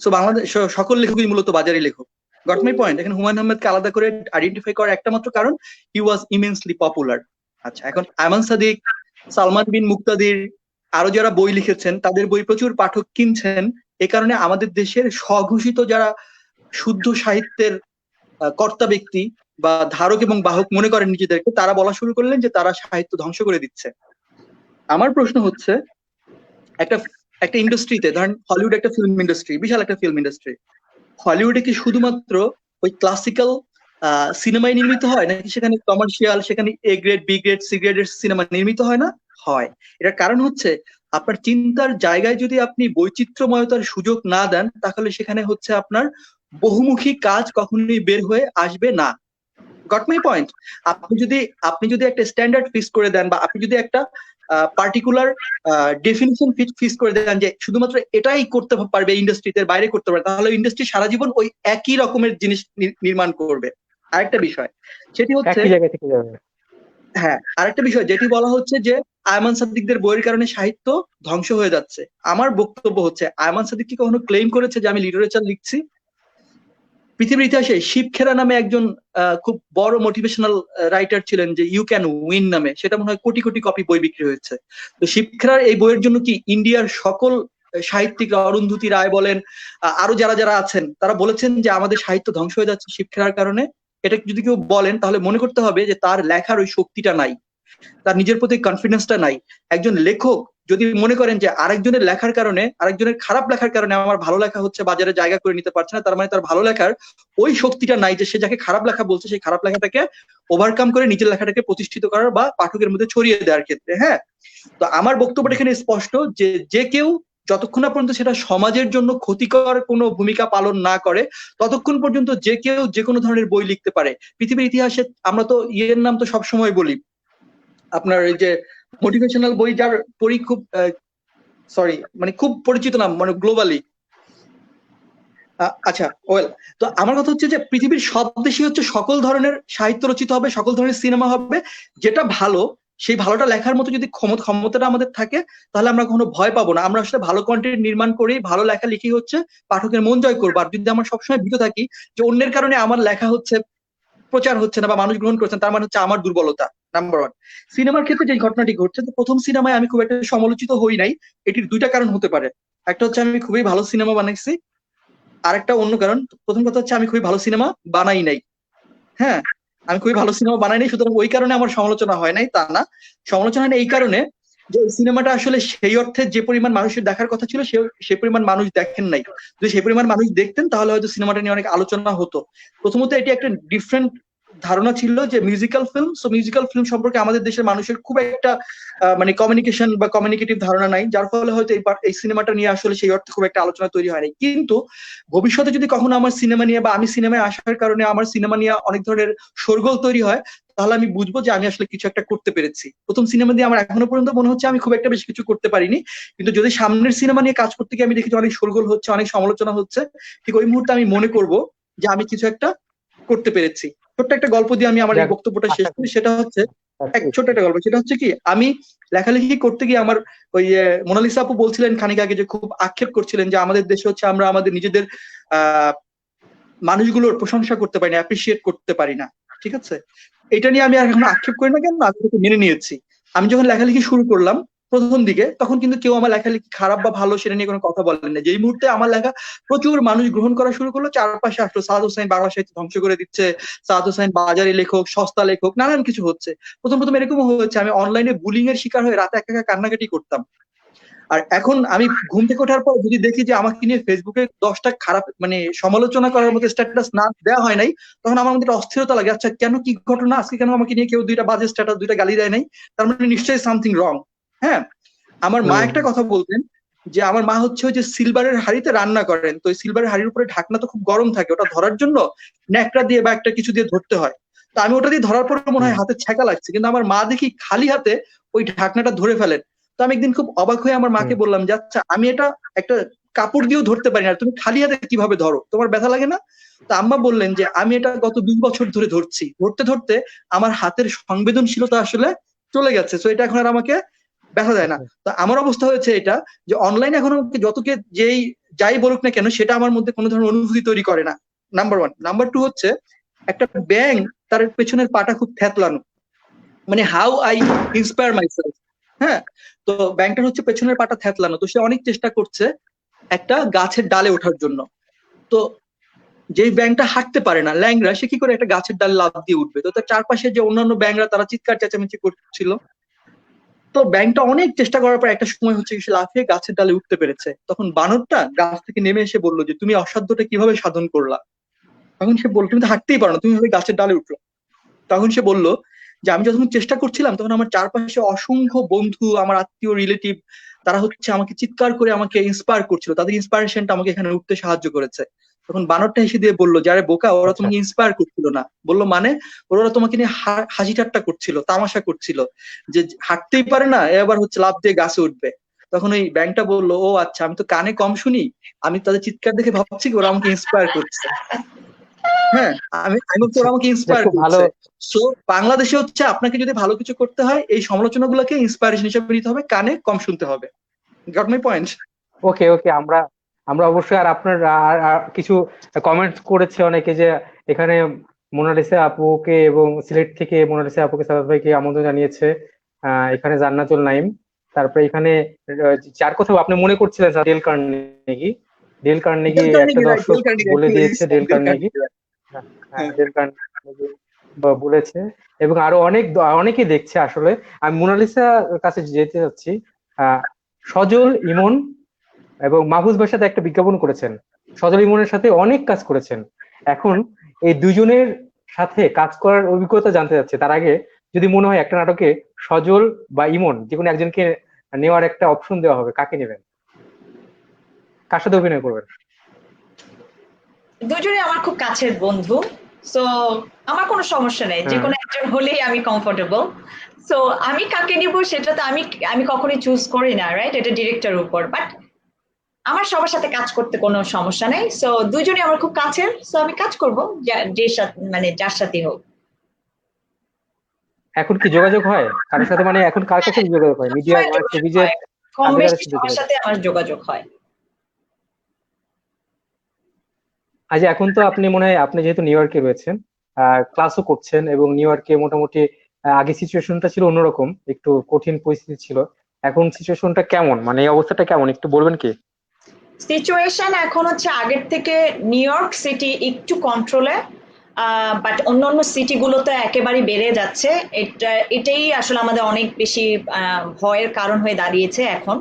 সো বাংলাদেশ সকল লেখকই মূলত বাজারি লেখক। Goat my point? এখানে হুমায়ুন আহমেদকে আলাদা করে আইডেন্টিফাই করার একটা মাত্র কারণ, হি ওয়াজ ইমেন্সলি পপুলার। আচ্ছা, এখন আয়মান সাদিক, সালমান বিন মুক্তাদির, আরো যারা বই লিখেছেন তাদের বই প্রচুর পাঠক কিনছেন। এ কারণে আমাদের দেশের স্বঘোষিত যারা শুদ্ধ সাহিত্যের কর্তা ব্যক্তি বা ধারক এবং বাহক মনে করেন নিজেদেরকে, তারা বলা শুরু করলেন যে তারা সাহিত্য ধ্বংস করে দিচ্ছে। আমার প্রশ্ন হচ্ছে, একটা একটা ইন্ডাস্ট্রিতে, ধরেন হলিউড একটা ফিল্ম ইন্ডাস্ট্রি, বিশাল একটা ফিল্ম ইন্ডাস্ট্রি, হলিউডে কি শুধুমাত্র ওই ক্লাসিক্যাল সিনেমায় নির্মিত হয়, নাকি সেখানে কমার্শিয়াল, সেখানে A grade, B grade, C গ্রেডের সিনেমা নির্মিত হয় না? হয়। এটার কারণ হচ্ছে আপনার চিন্তার জায়গায় যদি আপনি বৈচিত্র্যময়তার সুযোগ না দেন, তাহলে সেখানে হচ্ছে আপনার বহুমুখী কাজ কখনোই বের হয়ে আসবে না। Goat my point? আপনি যদি একটা স্ট্যান্ডার্ড ফিক্স করে দেন, বা আপনি যদি একটা পার্টিকুলার ডেফিনিশন ফিক্স করে দেন যে শুধুমাত্র এটাই করতে পারবে ইন্ডাস্ট্রিতে, বাইরে করতে পারবে, তাহলে ইন্ডাস্ট্রি সারা জীবন ওই একই রকমের জিনিস নির্মাণ করবে। আরেকটা বিষয় সেটি হচ্ছে, একই জায়গায় থেকে যাবে। হ্যাঁ, আরেকটা বিষয় যেটি বলা হচ্ছে যে আয়মান সাদিকদের বইয়ের কারণে সাহিত্য ধ্বংস হয়ে যাচ্ছে। আমার বক্তব্য হচ্ছে, আয়মান সাদিক কি কখনো ক্লেম করেছে যে আমি লিটারেচার লিখছি? পৃথিবীর ইতিহাসে শিব খেরা নামে একজন খুব বড় মোটিভেশনাল রাইটার ছিলেন, যে ইউ ক্যান উইন নামে, সেটা মনে হয় কোটি কোটি কপি বই বিক্রি হয়েছে। তো শিব খেরার এই বইয়ের জন্য কি ইন্ডিয়ার সকল সাহিত্যিকরা, অরুন্ধতী রায় বলেন, আরো যারা যারা আছেন, তারা বলেছেন যে আমাদের সাহিত্য ধ্বংস হয়ে যাচ্ছে শিব খেরার কারণে? এটা যদি কেউ বলেন তাহলে মনে করতে হবে যে তার লেখার ওই শক্তিটা নাই, তার নিজের প্রতি কনফিডেন্সটা নাই। একজন লেখক যদি মনে করেন যে আরেকজনের লেখার কারণে, আরেকজনের খারাপ লেখার কারণে আমার ভালো লেখা হচ্ছে বাজারে জায়গা করে নিতে পারছে না, তার মানে তার ভালো লেখার ওই শক্তিটা নাই যে সে যাকে খারাপ লেখা বলছে সেই খারাপ লেখাটাকে ওভারকাম করে নিজের লেখাটাকে প্রতিষ্ঠিত করার বা পাঠকের মধ্যে ছড়িয়ে দেওয়ার ক্ষেত্রে। হ্যাঁ, তো আমার বক্তব্যটা এখানে স্পষ্ট যে যে কেউ যতক্ষণ না পর্যন্ত সেটা সমাজের জন্য ক্ষতিকর কোনো ভূমিকা পালন না করে, ততক্ষণ পর্যন্ত যে কেউ যে কোনো ধরনের বই লিখতে পারে। পৃথিবীর ইতিহাসে আমরা তো ইয়ের নাম তো সবসময় বলি, আপনার এই যে মোটিভেশনাল বই যার পড়ি খুব সরি মানে খুব পরিচিত নাম মানে গ্লোবালি, আচ্ছা ওয়েল, তো আমার কথা হচ্ছে যে পৃথিবীর সব দেশই হচ্ছে সকল ধরনের সাহিত্য রচিত হবে, সকল ধরনের সিনেমা হবে, যেটা ভালো সেই ভালোটা লেখার মতো যদি ক্ষমতাটা আমাদের থাকে, তাহলে আমরা কখনো ভয় পাবো না। আমরা আসলে ভালো কন্টেন্ট নির্মাণ করি, ভালো লেখা লিখি হচ্ছে পাঠকের মন জয় করবো। আর যদি আমরা সবসময় ভীত থাকি যে অন্যের কারণে আমার লেখা হচ্ছে প্রচার হচ্ছে না বা মানুষ গ্রহণ করছেন, তার মানে হচ্ছে আমার দুর্বলতা। Number one. সিনেমার ক্ষেত্রে যে ঘটনাটি ঘটছে, তো প্রথম সিনেমায় আমি খুব একটা সমালোচিত হই নাই। এটির দুইটা কারণ হতে পারে। একটা হচ্ছে আমি খুবই ভালো সিনেমা বানাইছি, আরেকটা অন্য কারণ। প্রথম কথা হচ্ছে আমি খুবই ভালো সিনেমা বানাই নাই। হ্যাঁ, আমি খুবই ভালো সিনেমা বানাই নাই, সুতরাং ওই কারণে আমার সমালোচনা হয় নাই তা না। সমালোচনা হয় না এই কারণে যে এই সিনেমাটা আসলে সেই অর্থে যে পরিমাণ মানুষের দেখার কথা ছিল সেই পরিমাণ মানুষ দেখেন নাই। যদি সেই পরিমাণ মানুষ দেখতেন তাহলে হয়তো সিনেমাটা নিয়ে অনেক আলোচনা হতো। প্রথমত এটি একটা ডিফারেন্ট ধারণা ছিল যে musical film, so musical film সম্পর্কে আমাদের দেশের মানুষের খুব একটা মানে কমিউনিকেশন বা কমিউনিকেটিভ ধারণা নাই, যার ফলে হয়তো এই সিনেমাটা নিয়ে আসলে সেই অর্থে খুব একটা আলোচনা তৈরি হয়নি। কিন্তু ভবিষ্যতে যদি কখনো আমার সিনেমা নিয়ে বা আমি সিনেমায় আসার কারণে আমার সিনেমা নিয়ে অনেক ধরনের শোরগোল তৈরি হয়, তাহলে আমি বুঝবো যে আমি আসলে কিছু একটা করতে পেরেছি। প্রথম সিনেমা দিয়ে আমার এখনো পর্যন্ত মনে হচ্ছে আমি খুব একটা বেশি কিছু করতে পারিনি, কিন্তু যদি সামনের সিনেমা নিয়ে কাজ করতে গিয়ে আমি দেখি যে অনেক শোরগোল হচ্ছে, অনেক সমালোচনা হচ্ছে, ঠিক ওই মুহূর্তে আমি মনে করব যে আমি কিছু একটা করতে পেরেছি। ছোট্ট একটা গল্প দিয়ে আমি আমার এই যাক, বক্তব্যটা শেষ আশা করি। করি। সেটা হচ্ছে এক আচ্ছা, ছোট্ট একটা গল্প। সেটা হচ্ছে কি, আমি লেখালেখি করতে গিয়ে আমার ওই মোনালিসা আপু বলছিলেন খানিক আগে যে খুব আক্ষেপ করছিলেন যে আমাদের দেশে হচ্ছে আমরা আমাদের নিজেদের আহ মানুষগুলোর প্রশংসা করতে পারি না, অ্যাপ্রিসিয়েট করতে পারি না। ঠিক আছে, এটা নিয়ে আমি আর এখন আক্ষেপ করি না, কেন আমি এটা মেনে নিয়েছি। আমি যখন লেখালেখি শুরু করলাম প্রথম দিকে, তখন কিন্তু কেউ আমার লেখালেখি খারাপ বা ভালো সেটা নিয়ে কোনো কথা বলেন না। যেই মুহূর্তে আমার লেখা প্রচুর মানুষ গ্রহণ করা শুরু করলো, চারপাশে আসলো সাদ হোসেন বাংলা সাহিত্য ধ্বংস করে দিচ্ছে, সাদ হোসেন বাজারি লেখক, সস্তা লেখক, নানান কিছু হচ্ছে। প্রথম প্রথম এরকমও হয়েছে আমি অনলাইনে বুলিং এর শিকার হয়ে রাতে একা একা কান্নাকাটি করতাম। আর এখন আমি ঘুম থেকে ওঠার পর যদি দেখি যে আমাকে নিয়ে ফেসবুকে 10টা খারাপ মানে সমালোচনা করার মতো স্ট্যাটাস না দেওয়া হয় নাই, তখন আমার মধ্যে একটা অস্থিরতা লাগে। আচ্ছা কেন, কি ঘটনা আজকে, কেন আমাকে নিয়ে কেউ দুইটা বাজে স্ট্যাটাস, দুইটা গালি দেয় নাই? তার মানে নিশ্চয়ই সামথিং রং। হ্যাঁ, আমার মা একটা কথা বলতেন যে আমার মা হচ্ছে ওই যে সিলভারের হাঁড়িতে রান্না করেন, তো ওই সিলভারের হাঁড়ির উপরে ঢাকনা তো খুব গরম থাকে, ওটা ধরার জন্য ন্যাকড়া দিয়ে বা একটা কিছু দিয়ে ধরতে হয়। তো আমি ওটা দিয়ে ধরার পরে মনে হয় হাতে ছ্যাঁকা লাগছে, কিন্তু আমার মা দেখি খালি হাতে ওই ঢাকনাটা ধরে ফেলেন। তো আমি একদিন খুব অবাক হয়ে আমার মাকে বললাম যে আচ্ছা আমি এটা একটা কাপড় দিয়েও ধরতে পারি না, তুমি খালি হাতে কিভাবে ধরো, তোমার ব্যথা লাগে না? তো আম্মা বললেন যে আমি এটা গত 2 বছর ধরে ধরছি, ধরতে ধরতে আমার হাতের সংবেদনশীলতা আসলে চলে গেছে, তো এটা এখন আর আমাকে ব্যথা দেয় না। তো আমার অবস্থা হয়েছে এটা যে অনলাইনে এখন আমাকে যতকে যাই বলুক না কেন, সেটা আমার মধ্যে কোনো ধরনের অনুভূতি তৈরি করে না। Number one. নাম্বার টু হচ্ছে একটা ব্যাং তার পেছনের পাটা খুব থ্যাতলানো, মানে হাউ আই ইন্সপায়ার মাইসেলফ। হ্যাঁ, তো ব্যাংকটার হচ্ছে পেছনের পাটা থ্যাতলানো, তো সে অনেক চেষ্টা করছে একটা গাছের ডালে ওঠার জন্য। তো যেই ব্যাংকটা হাঁটতে পারে না, ল্যাংরা, সে কি করে একটা গাছের ডালে লাফ দিয়ে উঠবে? তো তার চারপাশে যে অন্যান্য ব্যাংকরা তারা চিৎকার চেঁচামেচি করছিল। তো ব্যাংকটা অনেক চেষ্টা করার পর একটা সময় হচ্ছে সে লাফিয়ে গাছের ডালে উঠতে পেরেছে। তখন বানরটা গাছ থেকে নেমে এসে বললো যে তুমি অসাধ্যটা কিভাবে সাধন করলা? তখন সে বলল তুমি তো হাঁটতেই পারো না, তুমি ভাবে গাছের ডালে উঠলো? তখন সে বলল যে আমি যখন চেষ্টা করছিলাম তখন আমার চারপাশে অসংখ্য বন্ধু, আমার আত্মীয়, রিলেটিভ, তারা হচ্ছে আমাকে চিৎকার করে আমাকে ইন্সপায়ার করছিল, তাদের ইন্সপায়ারেশনটা আমাকে এখানে উঠতে সাহায্য করেছে। তখন বানরটা এসে দিয়ে বললো যে আরে বোকা, ওরা আচ্ছা, তোমাকে ইন্সপায়ার করছিল না। বললো মানে? ওরা তোমাকে নিয়ে হাসি ঠাট্টা করছিল, তামাশা করছিল, যে হাঁটতেই পারে না এবার হচ্ছে লাফ দিয়ে গাছে উঠবে। তখন ওই ব্যাংকটা বললো ও আচ্ছা, আমি তো কানে কম শুনি, আমি তাদের চিৎকার দেখে ভাবছি কি ওরা আমাকে ইন্সপায়ার করছে। হ্যাঁ, আমি আমি ভাবছি আচ্ছা, ওরা আমাকে যাক, ইন্সপায়ার খুব ভালো। করছে। সো বাংলাদেশে হচ্ছে আপনাকে যদি ভালো কিছু করতে হয় এই সমালোচনাগুলোকে ইন্সপায়ারেশন হিসেবে নিতে হবে, কানে কম শুনতে হবে। Goat my point? ওকে, ওকে, আমরা আমরা অবশ্যই আর আপনার আর কিছু কমেন্টস করেছে অনেকে যে এখানে মোনালিসা আপুকে এবং সিলেট থেকে মোনালিসা আপুকে সাদাত ভাইকে আমন্ত্রণ জানিয়েছে। এখানে জান্নাতুল নাইম, তারপরে এখানে যার কথা আপনি মনে করছিলেন sir, Dale Carnegie. Dale Carnegie Dale একটা কার্নেগি, রাইট, দর্শক ডেল কার্নেগি, বলে দিয়েছে, ডেল ডেল কার্নেগি। কার্নেগি। হ্যাঁ, হ্যাঁ, হ্যাঁ, ডেল কার্নেগি বলেছে। এবং আরো অনেকেই দেখছে আসলে। আমি মোনালিসার কাছে যেতে চাচ্ছি। সজল ইমন এবং মাহফুজ ভাইয়ের সাথে একটা বিজ্ঞাপন করেছেন, সজল ইমনের সাথে অনেক কাজ করেছেন। এখন এই দুজনের সাথে কাজ করার অভিজ্ঞতা জানতে যাচ্ছে। তার আগে যদি মনে হয় একটা নাটকে সজল বা ইমন যে কোনো একজনকে নেওয়ার একটা অপশন দেওয়া হবে, কাকে নেবেন, কার সাথে অভিনয় করবেন? দুজনে আমার খুব কাছের বন্ধু, সো আমার কোনো সমস্যা নেই, যে হ্যাঁ, কোনো একজন হলেই আমি কমফোর্টেবল। সো আমি কাকে নিব সেটা তো আমি কখনোই চুজ করি না, রাইট? এটা ডিরেক্টরের উপর। বাট আমার সবার সাথে কাজ করতে কোনো সমস্যা নেই। সো দুজনে আমার খুব কাছের, সো আমি কাজ করব যে সাথে, মানে যার সাথে হোক। এখন কি যোগাযোগ হয় কারোর সাথে, মানে এখন কার কার সাথে যোগাযোগ হয়, মিডিয়ার সবাই মানে যোগাযোগ শোবিজের হয়, কম কাদের কাদের বেশি সাথে সবার যোগাযোগ? সাথে আমার যোগাযোগ হয়। আজ এখন তো আপনি মনে হয়, আপনি যেহেতু নিউ ইয়র্কে রয়েছেন, ক্লাসও করছেন, এবং নিউ ইয়র্কে মোটামুটি আগে সিচুয়েশনটা ছিল অন্যরকম, একটু কঠিন পরিস্থিতি ছিল। এখন সিচুয়েশনটা কেমন, মানে এই অবস্থাটা কেমন, একটু বলবেন কি? সিচুয়েশন এখন হচ্ছে আগের থেকে নিউ ইয়র্ক সিটি একটু কন্ট্রোলে, বাট অন্যান্য সিটিগুলোতে একেবারে বেড়ে যাচ্ছে। এটাই আসলে আমাদের অনেক বেশি ভয়ের কারণ হয়ে দাঁড়িয়েছে এখন।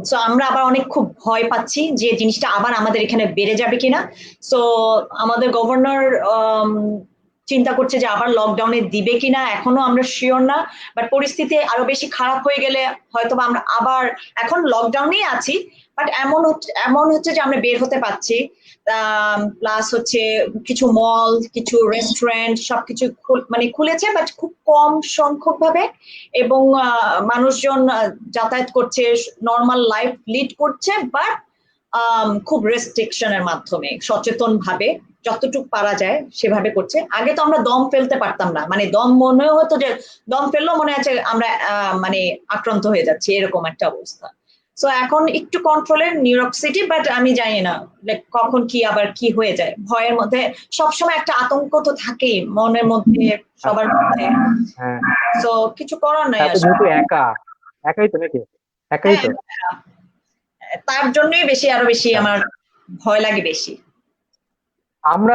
সো আমরা আবার অনেক খুব ভয় পাচ্ছি যে জিনিসটা আবার আমাদের এখানে বেড়ে যাবে কিনা। সো আমাদের গভর্নর চিন্তা করছে যে আবার লকডাউনে দিবে কিনা, এখনো আমরা শিওর না। বাট পরিস্থিতি আরো বেশি খারাপ হয়ে গেলে হয়তো আমরা আবার, এখন লকডাউনেই আছি, বাট এমন হচ্ছে যে আমরা বের হতে পারছি। প্লাস হচ্ছে কিছু মল, কিছু রেস্টুরেন্ট সবকিছু মানে খুলেছে, বাট খুব কম সংখ্যক ভাবে। এবং মানুষজন যাতায়াত করছে, নর্মাল লাইফ লিড করছে, বাট খুব রেস্ট্রিকশনের মাধ্যমে, সচেতন ভাবে যতটুকু পারা যায় সেভাবে করছে। আগে তো আমরা দম ফেলতে পারতাম না, মানে দম মনে হতো যে দম ফেললেও মনে আছে আমরা মানে আক্রান্ত হয়ে যাচ্ছি, এরকম একটা অবস্থা। সো এখন একটু কন্ট্রোলের নিউ ইয়র্ক সিটি, বাট আমি জানি না কখন কি আবার কি হয়ে যায়। ভয়ের মধ্যে সবসময় একটা আতঙ্ক তো থাকেই মনের মধ্যে, সবার আচ্ছা, মধ্যে। হ্যাঁ। সো কিছু করার নাই তারপর আসলে। যেহেতু একাই তো নাকি, একাই হ্যাঁ, তো। তার জন্যই বেশি, আরো বেশি আচ্ছা, আমার ভয় লাগে বেশি। আমরা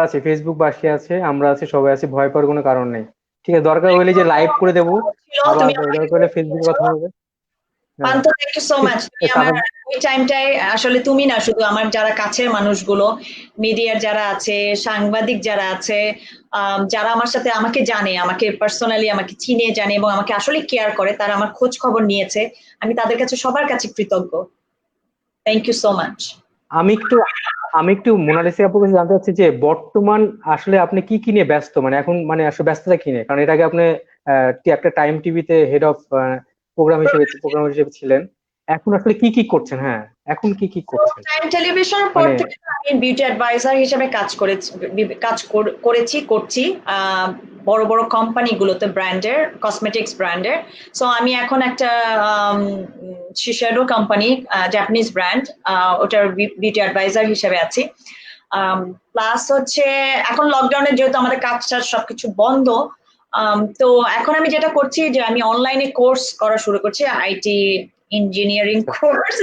আছি, ফেসবুক বাসী আছে, আমরা আছি, সবাই আছি, ভয় পাওয়ার কোনো কারণ নেই। ঠিক আছে, দরকার হলে যে লাইভ করে দেবো, ছিল আবার তুমি আমাকে দরকার হলে ফেসবুকে কথা হবে। হ্যাঁ, পান্ত, থ্যাংক ইউ সো ঠিক মাচ। তুমি আছে, আমার ওই টাইমটায়, আসলে তুমি না, শুধু আমার যারা কাছের মানুষগুলো, মিডিয়ার যারা আছে, সাংবাদিক যারা আছে, যারা আমার সাথে আমাকে জানে, আমাকে পার্সোনালি আমাকে চিনে জানে এবং আমাকে আসলে কেয়ার করে, তারা আমার খোঁজ খবর নিয়েছে। আমি তাদের কাছে, সবার কাছে কৃতজ্ঞ। Thank you so much. আমি একটু আমি একটু মোনালিসা আপুর কাছে জানতে চাচ্ছি যে বর্তমান আসলে আপনি কি কি নিয়ে ব্যস্ত, মানে এখন মানে আসলে ব্যস্ততা কি নিয়ে? কারণ এর আগে আপনি একটা টাইম টিভিতে হেড অফ প্রোগ্রাম হিসেবে ছিলেন। এখন আসলে কি কি করছেন? হ্যাঁ, এখন কি কি করছেন টাইম টেলিভিশনের পর মানে? থেকে আমি বিউটি অ্যাডভাইজার হিসেবে করছি, করছি বড় বড় কোম্পানিগুলোতে, ব্র্যান্ডের, কসমেটিক্স ব্র্যান্ডের। সো আমি এখন একটা শিশাডো কোম্পানি, জাপানিজ ব্র্যান্ড, ওটার বিউটি অ্যাডভাইজার হিসেবে আছি। প্লাস হচ্ছে এখন লকডাউনে যেহেতু আমাদের কাজ টাজ সবকিছু বন্ধ, তো এখন আমি যেটা করছি যে আমি অনলাইনে কোর্স করা শুরু করছি, আইটি ইঞ্জিনিয়ারিং আচ্ছা, কোর্স,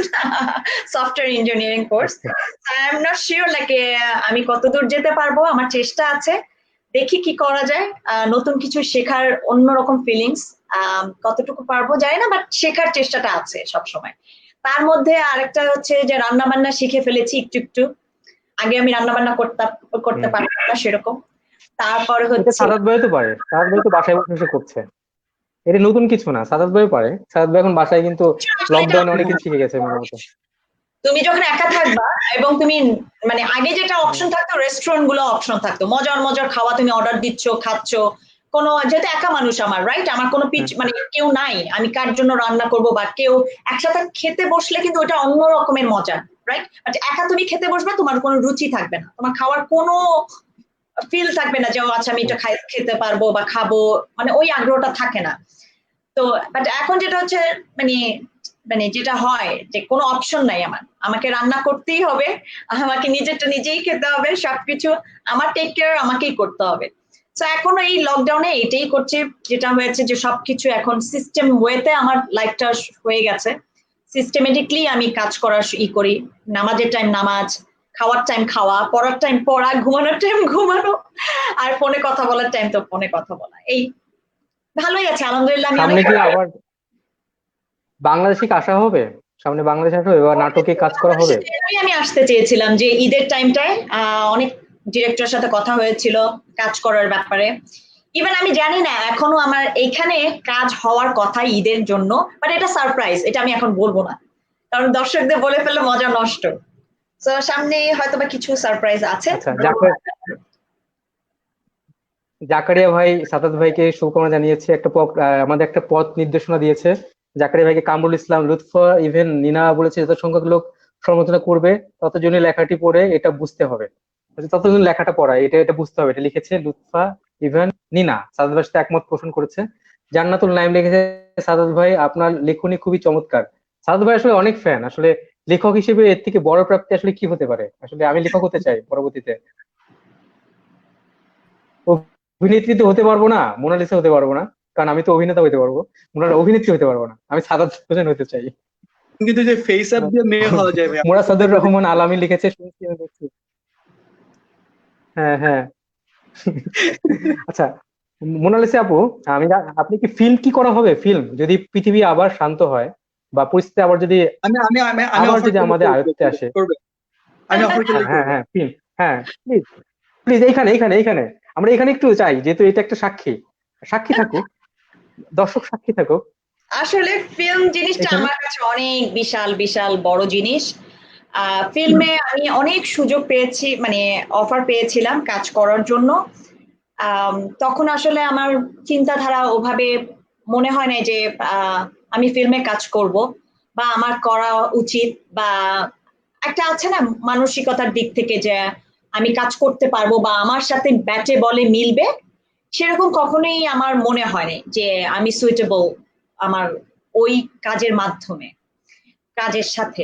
সফটওয়্যার ইঞ্জিনিয়ারিং কোর্স। আচ্ছা, I am not sure like আমি কতদূর যেতে পারবো, আমার চেষ্টা আছে, দেখি কি করা যায়। নতুন কিছু শেখার অন্যরকম ফিলিংস, কতটুকু পারবো জানি না, বাট শেখার চেষ্টাটা আছে সব সময়। তার মধ্যে আরেকটা হচ্ছে যে রান্না বান্না শিখে ফেলেছি একটু একটু। আগে আমি রান্না বান্না করতে হুম। পারতাম না সেরকম। তারপরে এটা হচ্ছে সাদাত ভাই তো পারে, সাদাত ভাই তো বাসায় বসে বসে করছে, এটা নতুন কিছু না, সাদাত ভাই পারে। সাদাত ভাই এখন বাসায় কিন্তু আসলে এটা, লকডাউনে অনেক কিছু শিখে গেছে মোটামুটি। তুমি যখন একা থাকবা এবং তুমি, মানে আগে যেটা অপশন থাকতো, রেস্টুরেন্ট গুলো অপশন থাকতো, মজার মজার খাওয়া তুমি অর্ডার দিচ্ছ, খাচ্ছ। কোনো, যেহেতু একা মানুষ আমার, রাইট, আমার কোনো হুম, মানে কেউ নাই, আমি কার জন্য রান্না করব, বা কেউ একসাথে খেতে বসলে কিন্তু ওটা অন্য রকমের মজা, রাইট? বাট একা তুমি খেতে বসবে, তোমার কোনো রুচি থাকবে না, তোমার খাওয়ার কোনো ফিল থাকবে না যে ও আচ্ছা আমি এটা খেতে পারবো বা খাবো, মানে ওই আগ্রহটা থাকে না। তো বাট এখন যেটা হচ্ছে, মানে মানে যেটা হয় যে কোনো অপশন নাই আমার, আমাকে রান্না করতেই হবে, আমাকে নিজেরটা নিজেই খেতে হবে, সবকিছু আমার টেক কেয়ার আমাকেই করতে হবে। তো এখন এই লকডাউনে এটাই করছে, যেটা হয়েছে যে সবকিছু এখন সিস্টেম ওয়েতে আমার লাইফটা হয়ে গেছে। সিস্টেমেটিকলি আমি কাজ করার করি, নামাজের টাইম নামাজ, খাওয়ার টাইম খাওয়া, পড়ার টাইম পড়া, ঘুমানোর টাইম ঘুমানো, আর ফোনে কথা বলার টাইম তো ফোনে কথা বলা। এই ভালোই আছে আলহামদুলিল্লাহ, আমি অনেক সামনে কি আবার বাংলাদেশে কি আসা হবে? সামনে বাংলাদেশে আসা হবে বা নাটকে কাজ করা হবে? সেটাই আমি আসতে চেয়েছিলাম যে ঈদের টাইমটায় অনেক ডিরেক্টরের সাথে কথা হয়েছিল কাজ করার ব্যাপারে। ইভেন আমি জানি না এখনো আমার এইখানে কাজ হওয়ার কথা ঈদের জন্য, বাট এটা সারপ্রাইজ, এটা আমি এখন বলবো না, কারণ দর্শকদের বলে ফেললে মজা নষ্ট। তো সামনে হয়তো বা কিছু সারপ্রাইজ আছে। আচ্ছা, জাকারিয়া ভাই সাদাত ভাইকে শুভকামনা জানিয়েছে, আমাদের একটা পথ নির্দেশনা দিয়েছে। জাকারিয়া ভাইকে কামরুল ইসলাম, লুৎফা, ইভেন নিনা বলেছে যত সংখ্যক লোক সমালোচনা করবে ততজনই লেখাটি পড়ে এটা বুঝতে হবে, ততজন লেখাটা পড়া এটা এটা বুঝতে হবে, এটা লিখেছে লুৎফা, ইভেন নিনা। সাদাত ভাইয়ের সাথে একমত পোষণ করেছে। জান্নাতুল নাইম লিখেছে, সাদাত ভাই আপনার লেখনী খুবই চমৎকার। সাদাত ভাই আসলে অনেক ফ্যান। আসলে লেখক হিসেবে এর থেকে বড় প্রাপ্তি আসলে কি হতে পারে? আসলে আমি লেখক হতে চাই পরবর্তীতে। অভিনেত্রী তো হতে পারবো না, মোনালিসা হতে পারবো না, কারণ আমি তো অভিনেতা হতে পারবো। অভিনেত্রী হতে পারবো না, আমি সাদাত হোসেন হতে চাই। কিন্তু যে ফেস অ্যাপ দিয়ে মেয়ে হওয়া যায় ভাই, মোরাসাদুর রহমান আলামী লিখেছে, শুনছি আমি দেখছি। হ্যাঁ হ্যাঁ। আচ্ছা, মোনালিসা আপু, আপনি কি ফিল্ম কি করা হবে? ফিল্ম যদি পৃথিবী আবার শান্ত হয় বা পরিস্থিতি আবার যদি আমি আমি আমি আমি আবার অফার যদি আমাদের আয়ত্তে আসে, করবে, আমি অফার করলে হ্যাঁ হ্যাঁ হ্যাঁ ফিল্ম, হ্যাঁ প্লিজ প্লিজ, এইখানে এইখানে এইখানে আমরা এখানে একটু চাই, যেহেতু এটা একটা সাক্ষী, সাক্ষী থাকুক, দর্শক সাক্ষী থাকুক আসলে ফিল্ম জিনিসটা এখানে। আমার কাছে অনেক বিশাল বিশাল বড় জিনিস। ফিল্মে আমি অনেক সুযোগ পেয়েছি, মানে অফার পেয়েছিলাম কাজ করার জন্য। তখন আসলে আমার চিন্তাধারা ওভাবে মনে হয় না যে আমি ফিল্মে কাজ করব বা আমার করা উচিত, বা একটা আছে না মানসিকতার দিক থেকে যে আমি কাজ করতে পারবো বা আমার সাথে ব্যাটে বলে মিলবে, সেরকম কখনোই আমার মনে হয়নি যে আমি সুইটেবল আমার ওই কাজের মাধ্যমে, কাজের সাথে।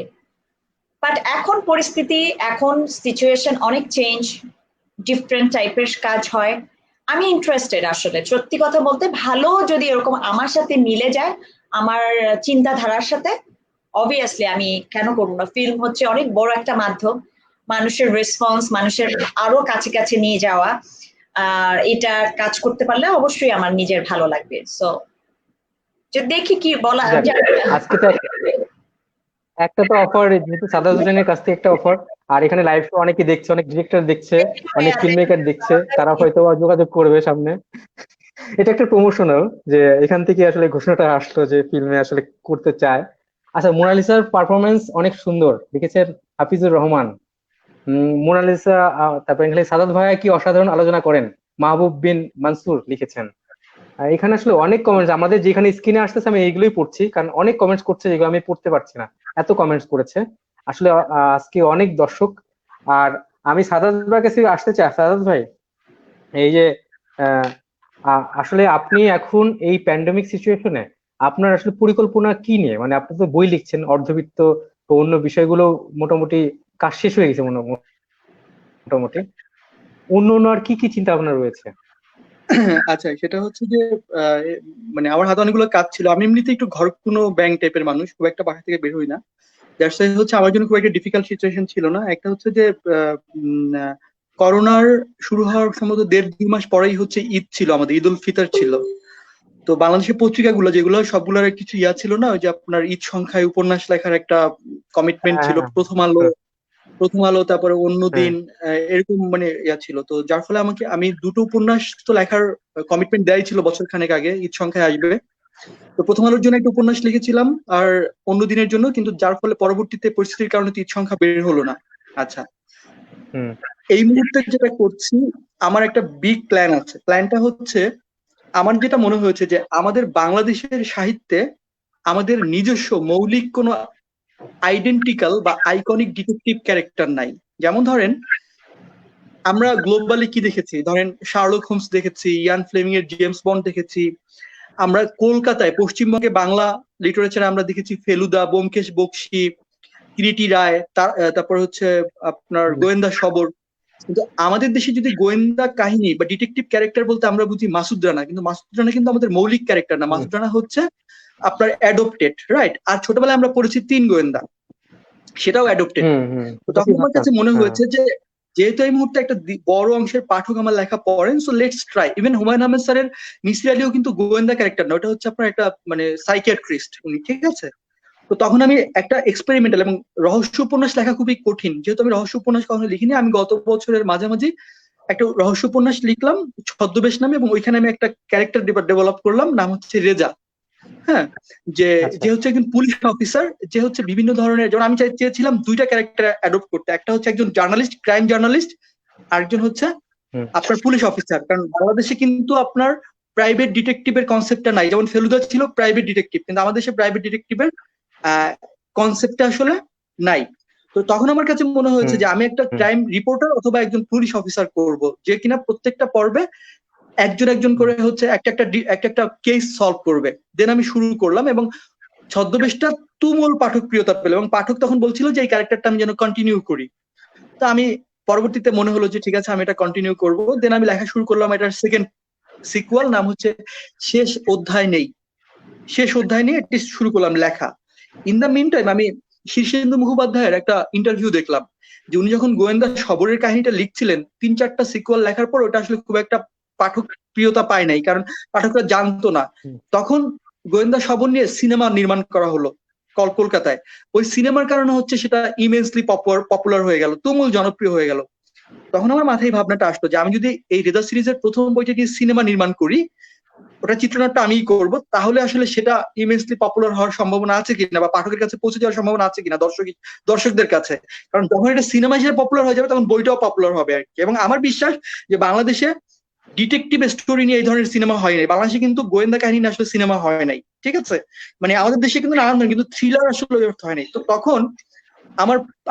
বাট এখন পরিস্থিতি, এখন সিচুয়েশন অনেক চেঞ্জ, ডিফারেন্ট টাইপের কাজ হয়। আমি ইন্টারেস্টেড আসলে, সত্যি কথা বলতে, ভালো যদি এরকম আমার সাথে মিলে যায় আমার চিন্তাধারার সাথে, অবভিয়াসলি আমি কেন করবো না। ফিল্ম হচ্ছে অনেক বড় একটা মাধ্যম, মানুষের রেসপন্স, মানুষের আরো কাছে কাছে নিয়ে যাওয়া, আর এটা কাজ করতে পারলে অবশ্যই আমার নিজের ভালো লাগবে। সো দেখি কি বলা যাক, যায়। আজকে তো একটা তো অফার, যেহেতু সাদাত হোসেনের কাছ থেকে একটা অফার, আর এখানে লাইভ শো অনেকে দেখছে, অনেক ডিরেক্টর দেখছে, অনেক ফিল্ম মেকার দেখছে, তারা হয়তো যোগাযোগ করবে সামনে। এটা একটা প্রমোশনাল, যে এখান থেকে আসলে ঘোষণাটা আসলো যে ফিল্মে আসলে করতে চায়। আচ্ছা, মোনালিসার পারফরমেন্স অনেক সুন্দর লিখেছেন হাফিজুর রহমান। মোনালিসা, তারপর এখানে সাদাত ভাইয়া কি অসাধারণ আলোচনা করেন, মাহবুব বিন মানসুর লিখেছেন। এখানে আসলে অনেক কমেন্টস আমাদের যেখানে স্ক্রিনে আসতেছে, আমি এইগুলোই পড়ছি, কারণ অনেক কমেন্টস করছে যেগুলো আমি পড়তে পারছি না, এত কমেন্টস করেছে আসলে। আজকে অনেক দর্শক। আর আমি সাদাত ভাইয়ের কাছে আসতে চাই। সাদাত ভাই, এই যে আহ, আসলে আপনি এখন এই প্যান্ডেমিক সিচুয়েশনে আপনার আসলে পরিকল্পনা কি নিয়ে? মানে আপনি তো বই লিখছেন, অর্ধবিত্ত তো অন্য বিষয়গুলো মোটামুটি কাজ শেষ হয়ে গেছে মোটামুটি, অন্য অন্য আর কি কি চিন্তা ভাবনা রয়েছে? আচ্ছা, সেটা হচ্ছে যে মানে আমার হাতে অনেকগুলো কাজ ছিল। আমি এমনিতে একটু ঘর কোনো ব্যাংক টাইপের মানুষ, খুব একটা বাসা থেকে বের হই না। দ্যাটস ওয়াই হচ্ছে আমার জন্য খুব একটা ডিফিকাল্ট সিচুয়েশন ছিল না। একটা হচ্ছে যে করোনার শুরু হওয়ার সম্ভবত 1.5-2 মাস পরেই হচ্ছে ঈদ ছিল, আমাদের ঈদ উল ফিতর ছিল। তো বাংলাদেশের পত্রিকাগুলো যেগুলো, সবগুলোর কিছু ইয়া ছিল না, ওই যে আপনার ঈদ সংখ্যায় উপন্যাস লেখার একটা কমিটমেন্ট ছিল। হ্যাঁ প্রথম আলো তারপরে হ্যাঁ অন্যদিন, এরকম মানে ইয়া ছিল। তো যার ফলে আমি দুটো উপন্যাস তো লেখার কমিটমেন্ট দেওয়াই ছিল বছর খানেক আগে, ঈদ সংখ্যায় আসবে। তো প্রথম আলোর জন্য একটা উপন্যাস লিখেছিলাম, আর অন্য দিনের জন্য, কিন্তু যার ফলে পরবর্তীতে পরিস্থিতির কারণে ঈদ সংখ্যা বের হলো না। আচ্ছা, হুম এই মুহূর্তে যেটা করছি, আমার একটা বিগ প্ল্যান আছে। প্ল্যানটা হচ্ছে, আমার যেটা মনে হয়েছে যে আমাদের বাংলাদেশের সাহিত্যে আমাদের নিজস্ব মৌলিক কোনো আইডেন্টিক্যাল বা আইকনিক ডিটেকটিভ ক্যারেক্টার নাই। যেমন ধরেন, আমরা গ্লোবালি কি দেখেছি, ধরেন শার্লক হোমস দেখেছি, ইয়ান ফ্লেমিং এর জেমস বন্ড দেখেছি। আমরা কলকাতায় পশ্চিমবঙ্গে বাংলা লিটারেচারে আমরা দেখেছি ফেলুদা, ব্যোমকেশ বক্সী, কিরিটি রায়, তারপর হচ্ছে আপনার গোয়েন্দা সবর। কিন্তু আমাদের দেশে যদি গোয়েন্দা কাহিনী বা ডিটেকটিভ ক্যারেক্টার বলতে আমরা বুঝি মাসুদ রানা, কিন্তু মাসুদ রানা কিন্তু আমাদের মৌলিক ক্যারেক্টার না। মাসুদ রানা হচ্ছে আপনার অ্যাডপ্টেড, রাইট? আর ছোটবেলায় আমরা পড়েছি 3 গোয়েন্দা, সেটাও অ্যাডপ্টেড। হুম হুম তো তখন আমার কাছে মনে হ্যাঁ হয়েছে যে যেহেতু এই মুহূর্তে একটা বড় অংশের পাঠক আমার লেখা পড়েন, so let's try. Even Humayun Ahmed স্যারের মিসির আলীও কিন্তু গোয়েন্দা ক্যারেক্টার না, ওটা হচ্ছে আপনার একটা মানে সাইকিয়াট্রিস্ট উনি, ঠিক আছে? তো তখন আমি একটা এক্সপেরিমেন্টাল, এবং রহস্য উপন্যাস লেখা খুবই কঠিন, যেহেতু আমি রহস্য উপন্যাস কখনো লিখিনি। আমি গত বছরের মাঝামাঝি একটা রহস্য উপন্যাস লিখলাম ছদ্মবেশ নামে, এবং ওইখানে আমি একটা ক্যারেক্টার ডেভেলপ করলাম, নাম হচ্ছে রেজা। হ্যাঁ, যে আচ্ছা। যে হচ্ছে একজন পুলিশ অফিসার, যে হচ্ছে বিভিন্ন ধরনের, যেমন আমি চেয়েছিলাম দুইটা ক্যারেক্টার অ্যাডপ্ট করতে, একটা হচ্ছে একজন জার্নালিস্ট, ক্রাইম জার্নালিস্ট, আরেকজন হচ্ছে হুম। আপনার পুলিশ অফিসার। কারণ বাংলাদেশে কিন্তু আপনার প্রাইভেট ডিটেকটিভের কনসেপ্টটা নাই, যেমন ফেলুদা ছিল প্রাইভেট ডিটেকটিভ, কিন্তু আমাদের দেশে প্রাইভেট ডিটেকটিভের কনসেপ্টটা আসলে নাই। তো তখন আমার কাছে মনে হয়েছে যে আমি একটা ক্রাইম রিপোর্টার অথবা একজন পুলিশ অফিসার করব, যে কিনা প্রত্যেকটা পর্বে একজন একজন করে হচ্ছে একটা একটা কেস সলভ করবে। দেন আমি শুরু করলাম, এবং ছদ্মবেশটা তুমুল পাঠক প্রিয়তা পেল, এবং পাঠক তখন বলছিল যে এই ক্যারেক্টারটা আমি যেন কন্টিনিউ করি। তো আমি পরবর্তীতে মনে হলো যে ঠিক আছে, আমি এটা কন্টিনিউ করব। দেন আমি লেখা শুরু করলাম এটার সেকেন্ড সিকুয়াল, নাম হচ্ছে শেষ অধ্যায় নেই। শেষ অধ্যায় নিয়ে এটি শুরু করলাম লেখা। ইন দ্য মিন টাইম আমি শীর্ষেন্দু মুখোপাধ্যায়ের একটা ইন্টারভিউ দেখলাম, যে উনি যখন গোয়েন্দা শবরের কাহিনীটা লিখছিলেন, 3-4টা সিকুয়াল লেখার পর ওটা আসলে খুব একটা পাঠক প্রিয়তা পায় নাই, কারণ পাঠকরা জানতো না। তখন গোয়েন্দা শবর নিয়ে সিনেমা নির্মাণ করা হলো কলকাতায়। ওই সিনেমার কারণে হচ্ছে সেটা ইমেন্সলি পপুলার হয়ে গেল, তুমুল জনপ্রিয় হয়ে গেল। তখন আমার মাথায় ভাবনাটা আসলো যে আমি যদি এই রেজা সিরিজের প্রথম বইটা দিয়ে সিনেমা নির্মাণ করি, ওটা চিত্রনাট্য আমিই করব, তাহলে আসলে সেটা ইমেন্সলি পপুলার হওয়ার সম্ভাবনা আছে কিনা, বা পাঠকের কাছে পৌঁছে যাওয়ার সম্ভাবনা আছে কিনা দর্শকদের কাছে। কারণ যখন এটা সিনেমা হিসেবে পপুলার হয়ে যাবে, তখন বইটাও পপুলার হবে আর কি। এবং আমার বিশ্বাস যে বাংলাদেশে ডিটেকটিভ স্টোরি নিয়ে এই ধরনের সিনেমা হয় নাই, বাংলাদেশে কিন্তু গোয়েন্দা কাহিনী নিয়ে আসলে সিনেমা হয় নাই, ঠিক আছে? মানে আমাদের দেশে কিন্তু নানান ধরনের, কিন্তু থ্রিলার আসলে হয় নাই। তো তখন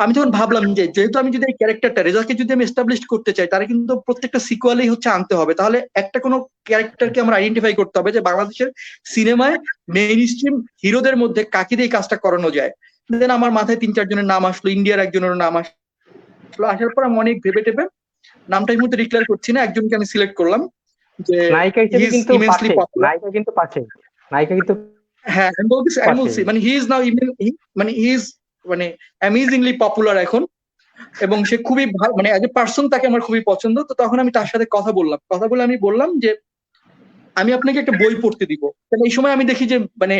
আমি যখন ভাবলাম যে যেহেতু আমি যদি এই ক্যারেক্টারটা রেজাকে যদি আমি এস্টাবলিশ করতে চাই, তাহলে কিন্তু প্রত্যেকটা সিকুয়ালেই হচ্ছে আনতে হবে, তাহলে একটা কোনো ক্যারেক্টারকে আমরা আইডেন্টিফাই করতে হবে যে বাংলাদেশের সিনেমায় মেইন স্ট্রিম হিরোদের মধ্যে কাকে দিয়ে এই কাজটা করানো যায়। দেন আমার মাথায় 3-4 জনের নাম আসলো, ইন্ডিয়ার একজনের নাম আসলো। আসার পর আমি অনেক ভেবে টেবে, নামটা এই মুহূর্তে ডিক্লেয়ার করছি না, একজনকে আমি সিলেক্ট করলাম যে নায়িকা হি হিসেবে ইজ কিন্তু ইমেন্সলি পাচ্ছে, পপুলার। নায়িকা কিন্তু পাচ্ছে, নায়িকা কিন্তু হ্যাঁ, আমি বলছি মানে হি ইজ নাও মানে হি ইজ মানে অ্যামেজিংলি পপুলার এখন, এবং সে খুবই মানে অ্যাজ এ পার্সন তাকে আমার খুবই পছন্দ। তো তখন আমি তার সাথে কথা বলে আমি বললাম যে আমি আপনাকে একটা বই পড়তে দিব। কারণ এই সময় আমি দেখি যে মানে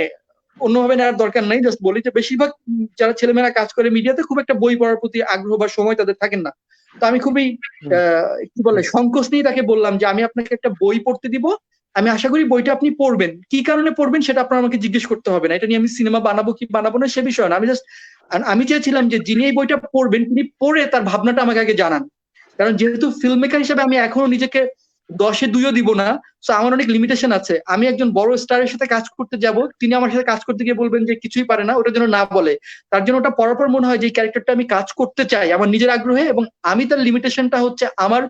অন্যভাবে নেওয়ার দরকার নাই, জাস্ট বলি যে বেশিরভাগ যারা ছেলেমেয়েরা কাজ করে মিডিয়াতে খুব একটা বই পড়ার প্রতি আগ্রহ বা সময় তাদের থাকেন না। তো আমি খুবই কি বলে সংকোচ নিয়ে তাকে বললাম যে আমি আপনাকে একটা বই পড়তে দিব, আমি আশা করি বইটা আপনি পড়বেন। কি কারণে পড়বেন সেটা আপনার আমাকে জিজ্ঞেস করতে হবে না, এটা নিয়ে আমি সিনেমা বানাবো কি বানাবো না সে বিষয় না। আমি চেয়েছিলাম যে যিনি এই বইটা পড়বেন তিনি পড়ে তার ভাবনাটা আমাকে আগে জানান। কারণ যেহেতু ফিল্ম মেকার হিসেবে আমি এখনো নিজেকে 10-এ 2ও দিব না, তো আমার অনেক লিমিটেশন আছে। আমি একজন বড় স্টারের সাথে কাজ করতে যাব, তিনি আমার সাথে কাজ করতে গিয়ে বলবেন যে কিছুই পারে না, ওটার জন্য না বলে। তার জন্য ওটা পড়ার পর মনে হয় যে এই ক্যারেক্টারটা আমি কাজ করতে চাই আমার নিজের আগ্রহে, এবং আমি তার লিমিটেশনটা হচ্ছে আমার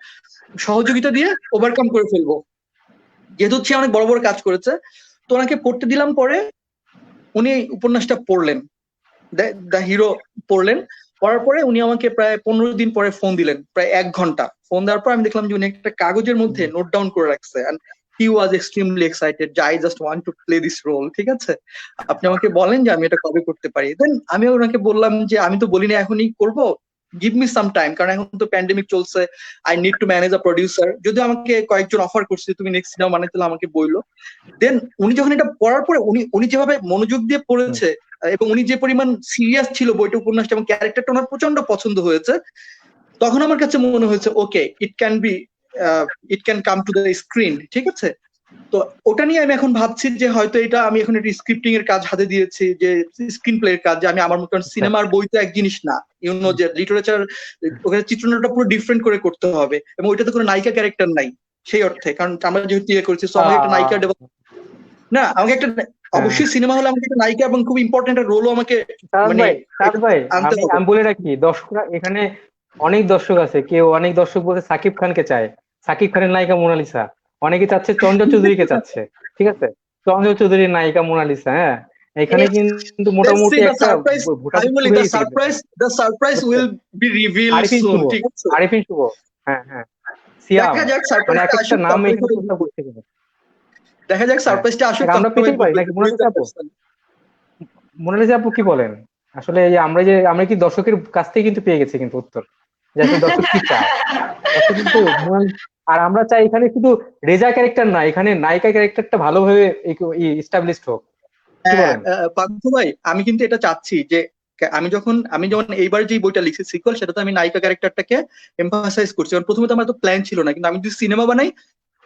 সহযোগিতা দিয়ে ওভারকাম করে ফেলবো। যেহেতু সে অনেক বড় বড় কাজ করেছে, তো ওনাকে পড়তে দিলাম। পরে উনি উপন্যাসটা পড়লেন, দ্য হিরো পড়লেন। পড়ার পরে উনি আমাকে প্রায় 15 দিন পরে ফোন দিলেন, প্রায় 1 ঘন্টা। ফোন দেওয়ার পর আমি দেখলাম যে উনি একটা কাগজের মধ্যে নোট ডাউন করে রাখছে, and he was extremely excited যে I just want to play this role। ঠিক আছে, আপনি আমাকে বলেন যে আমি এটা কবে করতে পারি। দেন আমি ওনাকে বললাম যে আমি তো বলিনি এখনই করব, গিভ মি সাম টাইম, কারণ এখন তো প্যান্ডেমিক চলছে, I need to manage a producer. যদিও আমাকে কয়েকজন অফার করছে তুমি নেক্সট সিনেমা বানাতে, আমাকে বললো। দেন উনি যখন এটা পড়ার পরে উনি যেভাবে মনোযোগ দিয়ে পড়েছে, এবং উনি যে পরিমাণ সিরিয়াস ছিল বইটা, উপন্যাসটা এবং ক্যারেক্টারটা ওনার প্রচন্ড পছন্দ হয়েছে, তখন আমার কাছে মনে হয়েছে okay it can come to the screen. ঠিক আছে, তো ওটা নিয়ে আমি এখন ভাবছি যে হয়তো এটা আমি এখন একটা স্ক্রিপ্টিং এর কাজ হাতে দিয়েছি, যে স্ক্রিন প্লে এর কাজ, যে আমি আমার মতো সিনেমার বই তো এক জিনিস না, ইউনো যে লিটারেচার ওখানে চিত্রনাট্যটা পুরো ডিফারেন্ট করে করতে হবে, এবং ওইটাতে কোনো নায়িকা ক্যারেক্টার নাই সেই অর্থে, কারণ আমরা যেহেতু ইয়ে করেছি, সো আমাকে একটা নায়িকা না, আমাকে একটা অবশ্যই সিনেমা হলে আমাকে একটা নায়িকা এবং খুব ইম্পর্টেন্ট একটা রোলও আমাকে মানে আনতে হবে। আমি বলে রাখি, দর্শকরা এখানে অনেক দর্শক আছে, অনেক দর্শক বলতে সাকিব খানকে চায়, সাকিব খানের নায়িকা মোনালিসা। অনেকে চাচ্ছে চঞ্চল চৌধুরীকে চাচ্ছে, ঠিক আছে, চঞ্চল চৌধুরীর নায়িকা মোনালিসা। হ্যাঁ, এখানে কিন্তু মোটামুটি একটা সারপ্রাইজ উইল বি রিভিলড সুন। ঠিক আছে, আরিফিন শুভ, হ্যাঁ হ্যাঁ, সিয়াম, দেখা যাক মানে এক সারপ্রাইজটা একটা আসুক, নাম এখানে চিন্তা করতে গেলে দেখা যাক সারপ্রাইজটা আসুক। আমরা পেতেই পারি নাকি মোনালিসা আপু? মোনালিসা আপু কি বলেন? আসলে এই আমরা কি দর্শকের কাছ থেকে কিন্তু পেয়ে গেছি কিন্তু উত্তর, যে আসলে দর্শক কি চায়। দর্শক কিন্তু আর আমরা চাই এখানে শুধু রেজা ক্যারেক্টার না, এখানে নায়িকা ক্যারেক্টারটা ভালোভাবে এস্টাবলিশড হোক। কি বলেন? পার্থ ভাই, আমি কিন্তু এটা চাচ্ছি যে আমি যেমন এইবার যে বইটা লিখছি সিকুয়েল, সেটাতে আমি নায়িকা ক্যারেক্টারটাকে এমফাসাইজ করছি, কারণ প্রথমে তো আমার তো প্ল্যান ছিল না, কিন্তু আমি যদি সিনেমা বানাই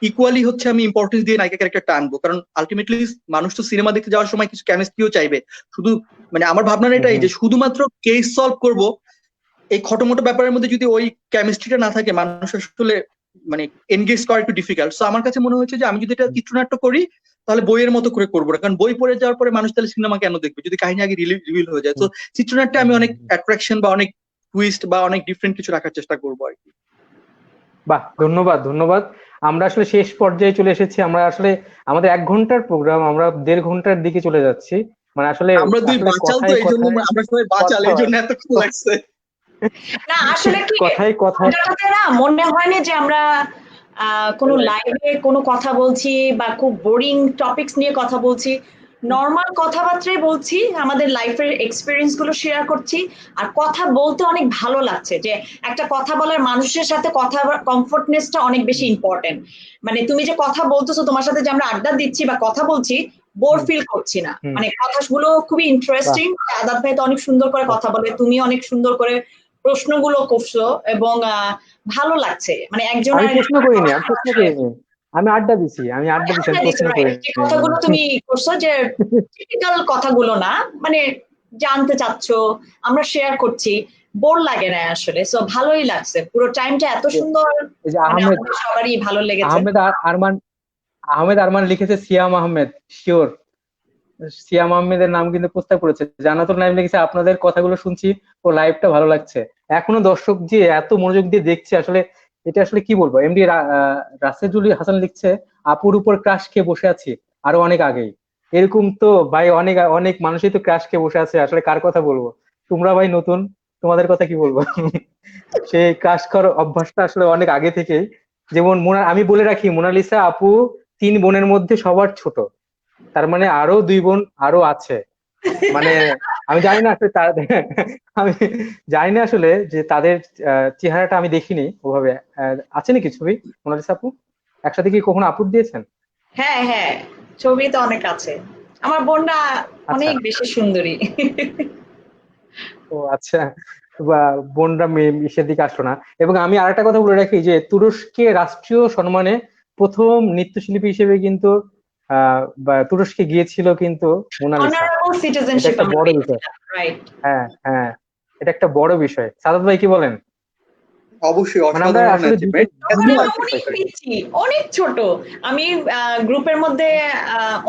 ইকুয়ালি হচ্ছে আমি ইম্পর্টেন্স দিয়ে নায়িকা ক্যারেক্টারটা আনবো, কারণ আলটিমেটলি মানুষ তো সিনেমা দেখতে যাওয়ার সময় কিছু কেমিস্ট্রিও চাইবে। শুধু মানে আমার ভাবনা এটাই যে শুধুমাত্র কেস সলভ করব, এই খটোমটো ব্যাপারের মধ্যে যদি ওই কেমিস্ট্রিটা না থাকে মানুষ আসলে মানে এনগেজ করা একটু ডিফিকাল্ট। সো আমার কাছে মনে হচ্ছে যে আমি যদি এটা চিত্রনাট্য করি তাহলে বইয়ের মতো করে করবো না, কারণ বই পড়ে যাওয়ার পরে মানুষ তাহলে সিনেমা কেন দেখবে যদি কাহিনী আগে রিভিল হয়ে যায়। তো চিত্রনাট্যে আমি অনেক অ্যাট্রাকশন বা অনেক টুইস্ট বা অনেক ডিফারেন্ট কিছু রাখার চেষ্টা করবো আর কি। বাহ, ধন্যবাদ ধন্যবাদ। আমরা আসলে শেষ পর্যায়ে চলে এসেছি। আমরা আসলে আমাদের 1 ঘন্টার প্রোগ্রাম আমরা 1.5 ঘন্টার দিকে চলে যাচ্ছি। মানে আসলে আমরা দুই আসলে বাচাল, তো কথায় এই জন্য কথায় আমরা সবাই বাচাল, এই জন্য এতক্ষণ লাগছে। না আসলে কি কথায় কথায় আড্ডাটাতে না মনে হয় না যে আমরা কোনো লাইভে কোনো কথা বলছি বা খুব বোরিং টপিকস নিয়ে কথা বলছি, নর্মাল কথাবার্তাই বলছি, আমাদের লাইফের এক্সপিরিয়েন্স গুলো শেয়ার করছি। আর কথা বলতে অনেক ভালো লাগছে, যে একটা কথা বলার মানুষের সাথে কথা কমফোর্টনেসটা অনেক বেশি ইম্পর্টেন্ট। মানে তুমি যে কথা বলতেছো, তোমার সাথে যে আমরা আড্ডা দিচ্ছি বা কথা বলছি, বোর ফিল করছি না। মানে কথাগুলো খুবই ইন্টারেস্টিং। আদাত ভাই তো অনেক সুন্দর করে কথা বলে, তুমি অনেক সুন্দর করে প্রশ্নগুলো করছো, এবং ভালো লাগছে। মানে একজন আমি প্রশ্ন করিনি, আমি প্রশ্ন করিনি, আমি আড্ডা দিছি, আমি প্রশ্ন করিনি। যে কথাগুলো তুমি করছো, যে টিপিক্যাল কথাগুলো না, মানে জানতে চাচ্ছ, আমরা শেয়ার করছি, বোর লাগে না আসলে। সো ভালোই লাগছে, পুরো টাইমটা এত সুন্দর। এই যে মানে আহমেদ আমাদের সবারই ভালো লেগেছে। আরমান, আহমেদ আরমান লিখেছে সিয়াম আহমেদ, শিওর সিয়াম আহমেদের নাম কিন্তু প্রস্তাব করেছে। জান্নাতুল নাইম লিখেছে আপনাদের কথাগুলো শুনছি ও লাইভটা ভালো লাগছে। এখনো দর্শক যে এত মনোযোগ দিয়ে দেখছে, আসলে এটা আসলে কি বলবো। এমডি রাসেজুল হাসান লিখছে আপুর উপর ক্রাশ খেয়ে বসে আছি আরো অনেক আগেই। এরকম তো ভাই অনেক অনেক মানুষই তো ক্রাশ খেয়ে বসে আছে, আসলে কার কথা বলবো। তোমরা ভাই নতুন, তোমাদের কথা কি বলবো। সেই ক্রাশ খাওয়ার অভ্যাসটা আসলে অনেক আগে থেকেই। যেমন আমি বলে রাখি, মোনালিসা আপু 3 বোনের মধ্যে সবার ছোট, তার মানে আরো 2 বোন আরো আছে। মানে আমি জানি না আসলে আমি জানি না আসলে যে তাদের চেহারাটা আমি দেখিনি ওভাবে। আছে নাকি ছবি মোনালিসা আপু? একসাথে কি কখনো আপলোড দিয়েছেন? হ্যাঁ হ্যাঁ, ছবি তো অনেক আছে। আমার বোনটা আচ্ছা, অনেক বেশি সুন্দরী। ও আচ্ছা। বা বোনরা ইসের দিকে আসলো না। এবং আমি আরেকটা কথা বলে রাখি যে তুরস্কে রাষ্ট্রীয় সম্মানে প্রথম নৃত্যশিল্পী হিসেবে কিন্তু বা তুরস্কে গিয়েছিল কিন্তু মোনালিসা। অনারেবল এটা সিটিজেনশিপ একটা আমরা বড় বিষয়। পেয়েছিলাম, রাইট? হ্যাঁ হ্যাঁ, এটা একটা বড় বিষয়। সাদাত ভাই কি বলেন? অবশ্যই মানে আমরা অসাধারণ আসলে অ্যাচিভমেন্ট। তখন আমি অনেক পিচ্ছি, অনেক ছোট। আমি গ্রুপের মধ্যে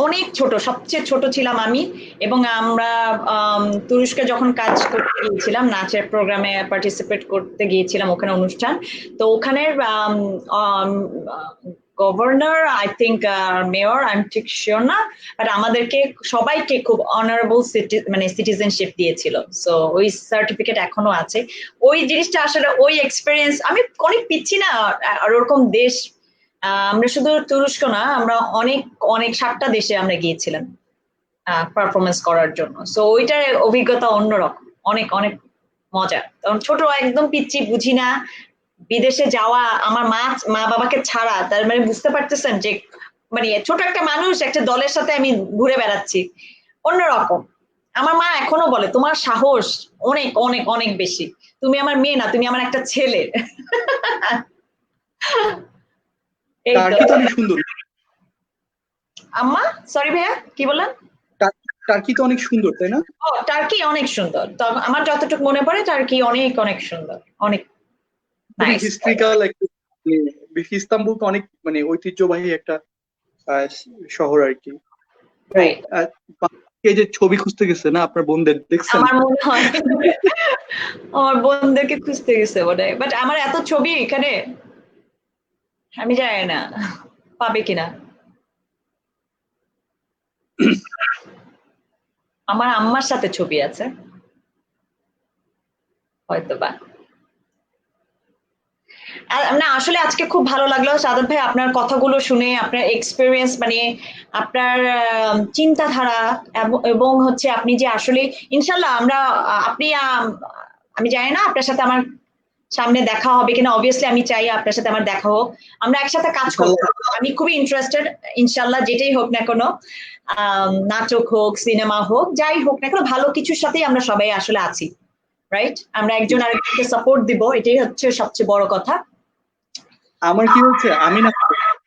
অনেক ছোট, সবচেয়ে ছোট ছিলাম আমি। এবং আমরা তুরস্কে যখন কাজ করতে গিয়েছিলাম, নাচের প্রোগ্রামে পার্টিসিপেট করতে গিয়েছিলাম, ওখানে অনুষ্ঠান। তো ওখানের governor, I think mayor, I am ঠিক শিওর না, বাট আমাদেরকে সবাইকে খুব অনারেবল মানে সিটিজেনশিপ দিয়েছিল। সো ওই সার্টিফিকেট এখনো আছে। ওই জিনিসটা আসলে, ওই এক্সপিরিয়েন্স, আমি অনেক পিচ্ছি না, আর ওরকম দেশ, আমরা শুধু তুরস্ক না, আমরা অনেক অনেক 7টা দেশে আমরা গিয়েছিলাম পারফরমেন্স করার জন্য। সো ওইটার অভিজ্ঞতা অন্যরকম, অনেক অনেক মজা। তখন ছোট, একদম পিচ্ছি, বুঝি না। বিদেশে যাওয়া, আমার মা বাবাকে ছাড়া, তার মানে বুঝতে পারতেছেন যে মানে ছোট একটা মানুষ একটা দলের সাথে আমি ঘুরে বেড়াচ্ছি, অন্যরকম। আমার মা এখনো বলে তোমার সাহস অনেক অনেক অনেক বেশি, তুমি আমার মেয়ে না, তুমি আমার একটা ছেলে। এই তো। টার্কি তো অনেক সুন্দর। আম্মা, সরি ভাইয়া, কি বললেন? টার্কি তো অনেক সুন্দর, তাই না? ও, টার্কি অনেক সুন্দর। তো আমার যতটুকু মনে পড়ে টার্কি অনেক অনেক সুন্দর, অনেক খুবই নাইস। হিস্ট্রিক্যাল একটা, ইস্তাম্বুল তো অনেক মানে ঐতিহ্যবাহী একটা আহ, শহর আর কি। তো রাইট। আহ, এই যে ছবি খুঁজতে গেছে না আপনার বোনদের, দেখছেন? আমার মনে হয় আমার বোনদেরকে খুঁজতে গেছে বোধ, বাট আমার এত ছবি এখানে, আমি জানি না পাবে কিনা। আমার আম্মার সাথে ছবি আছে হয়তো বা। না আসলে আজকে খুব ভালো লাগলো সাদাত ভাই, আপনার কথাগুলো শুনে, আপনার এক্সপিরিয়েন্স, মানে আপনার চিন্তাধারা, এবং হচ্ছে আপনি যে আসলে ইনশাল্লাহ আমরা আপনি আমি জানি না আপনার সাথে আমার সামনে দেখা হবে কিনা, অবভিয়াসলি আমি চাই আপনার সাথে আমার দেখা হোক, আমরা একসাথে কাজ করবো। আমি খুবই ইন্টারেস্টেড, ইনশাল্লাহ যেটাই হোক না কোনো, নাটক হোক, সিনেমা হোক, যাই হোক না কেন, ভালো কিছুর সাথেই আমরা সবাই আসলে আছি, রাইট? আমরা একজন আরেকজনকে সাপোর্ট দিব, এটাই হচ্ছে সবচেয়ে বড় কথা। আমার কি হচ্ছে, আমি না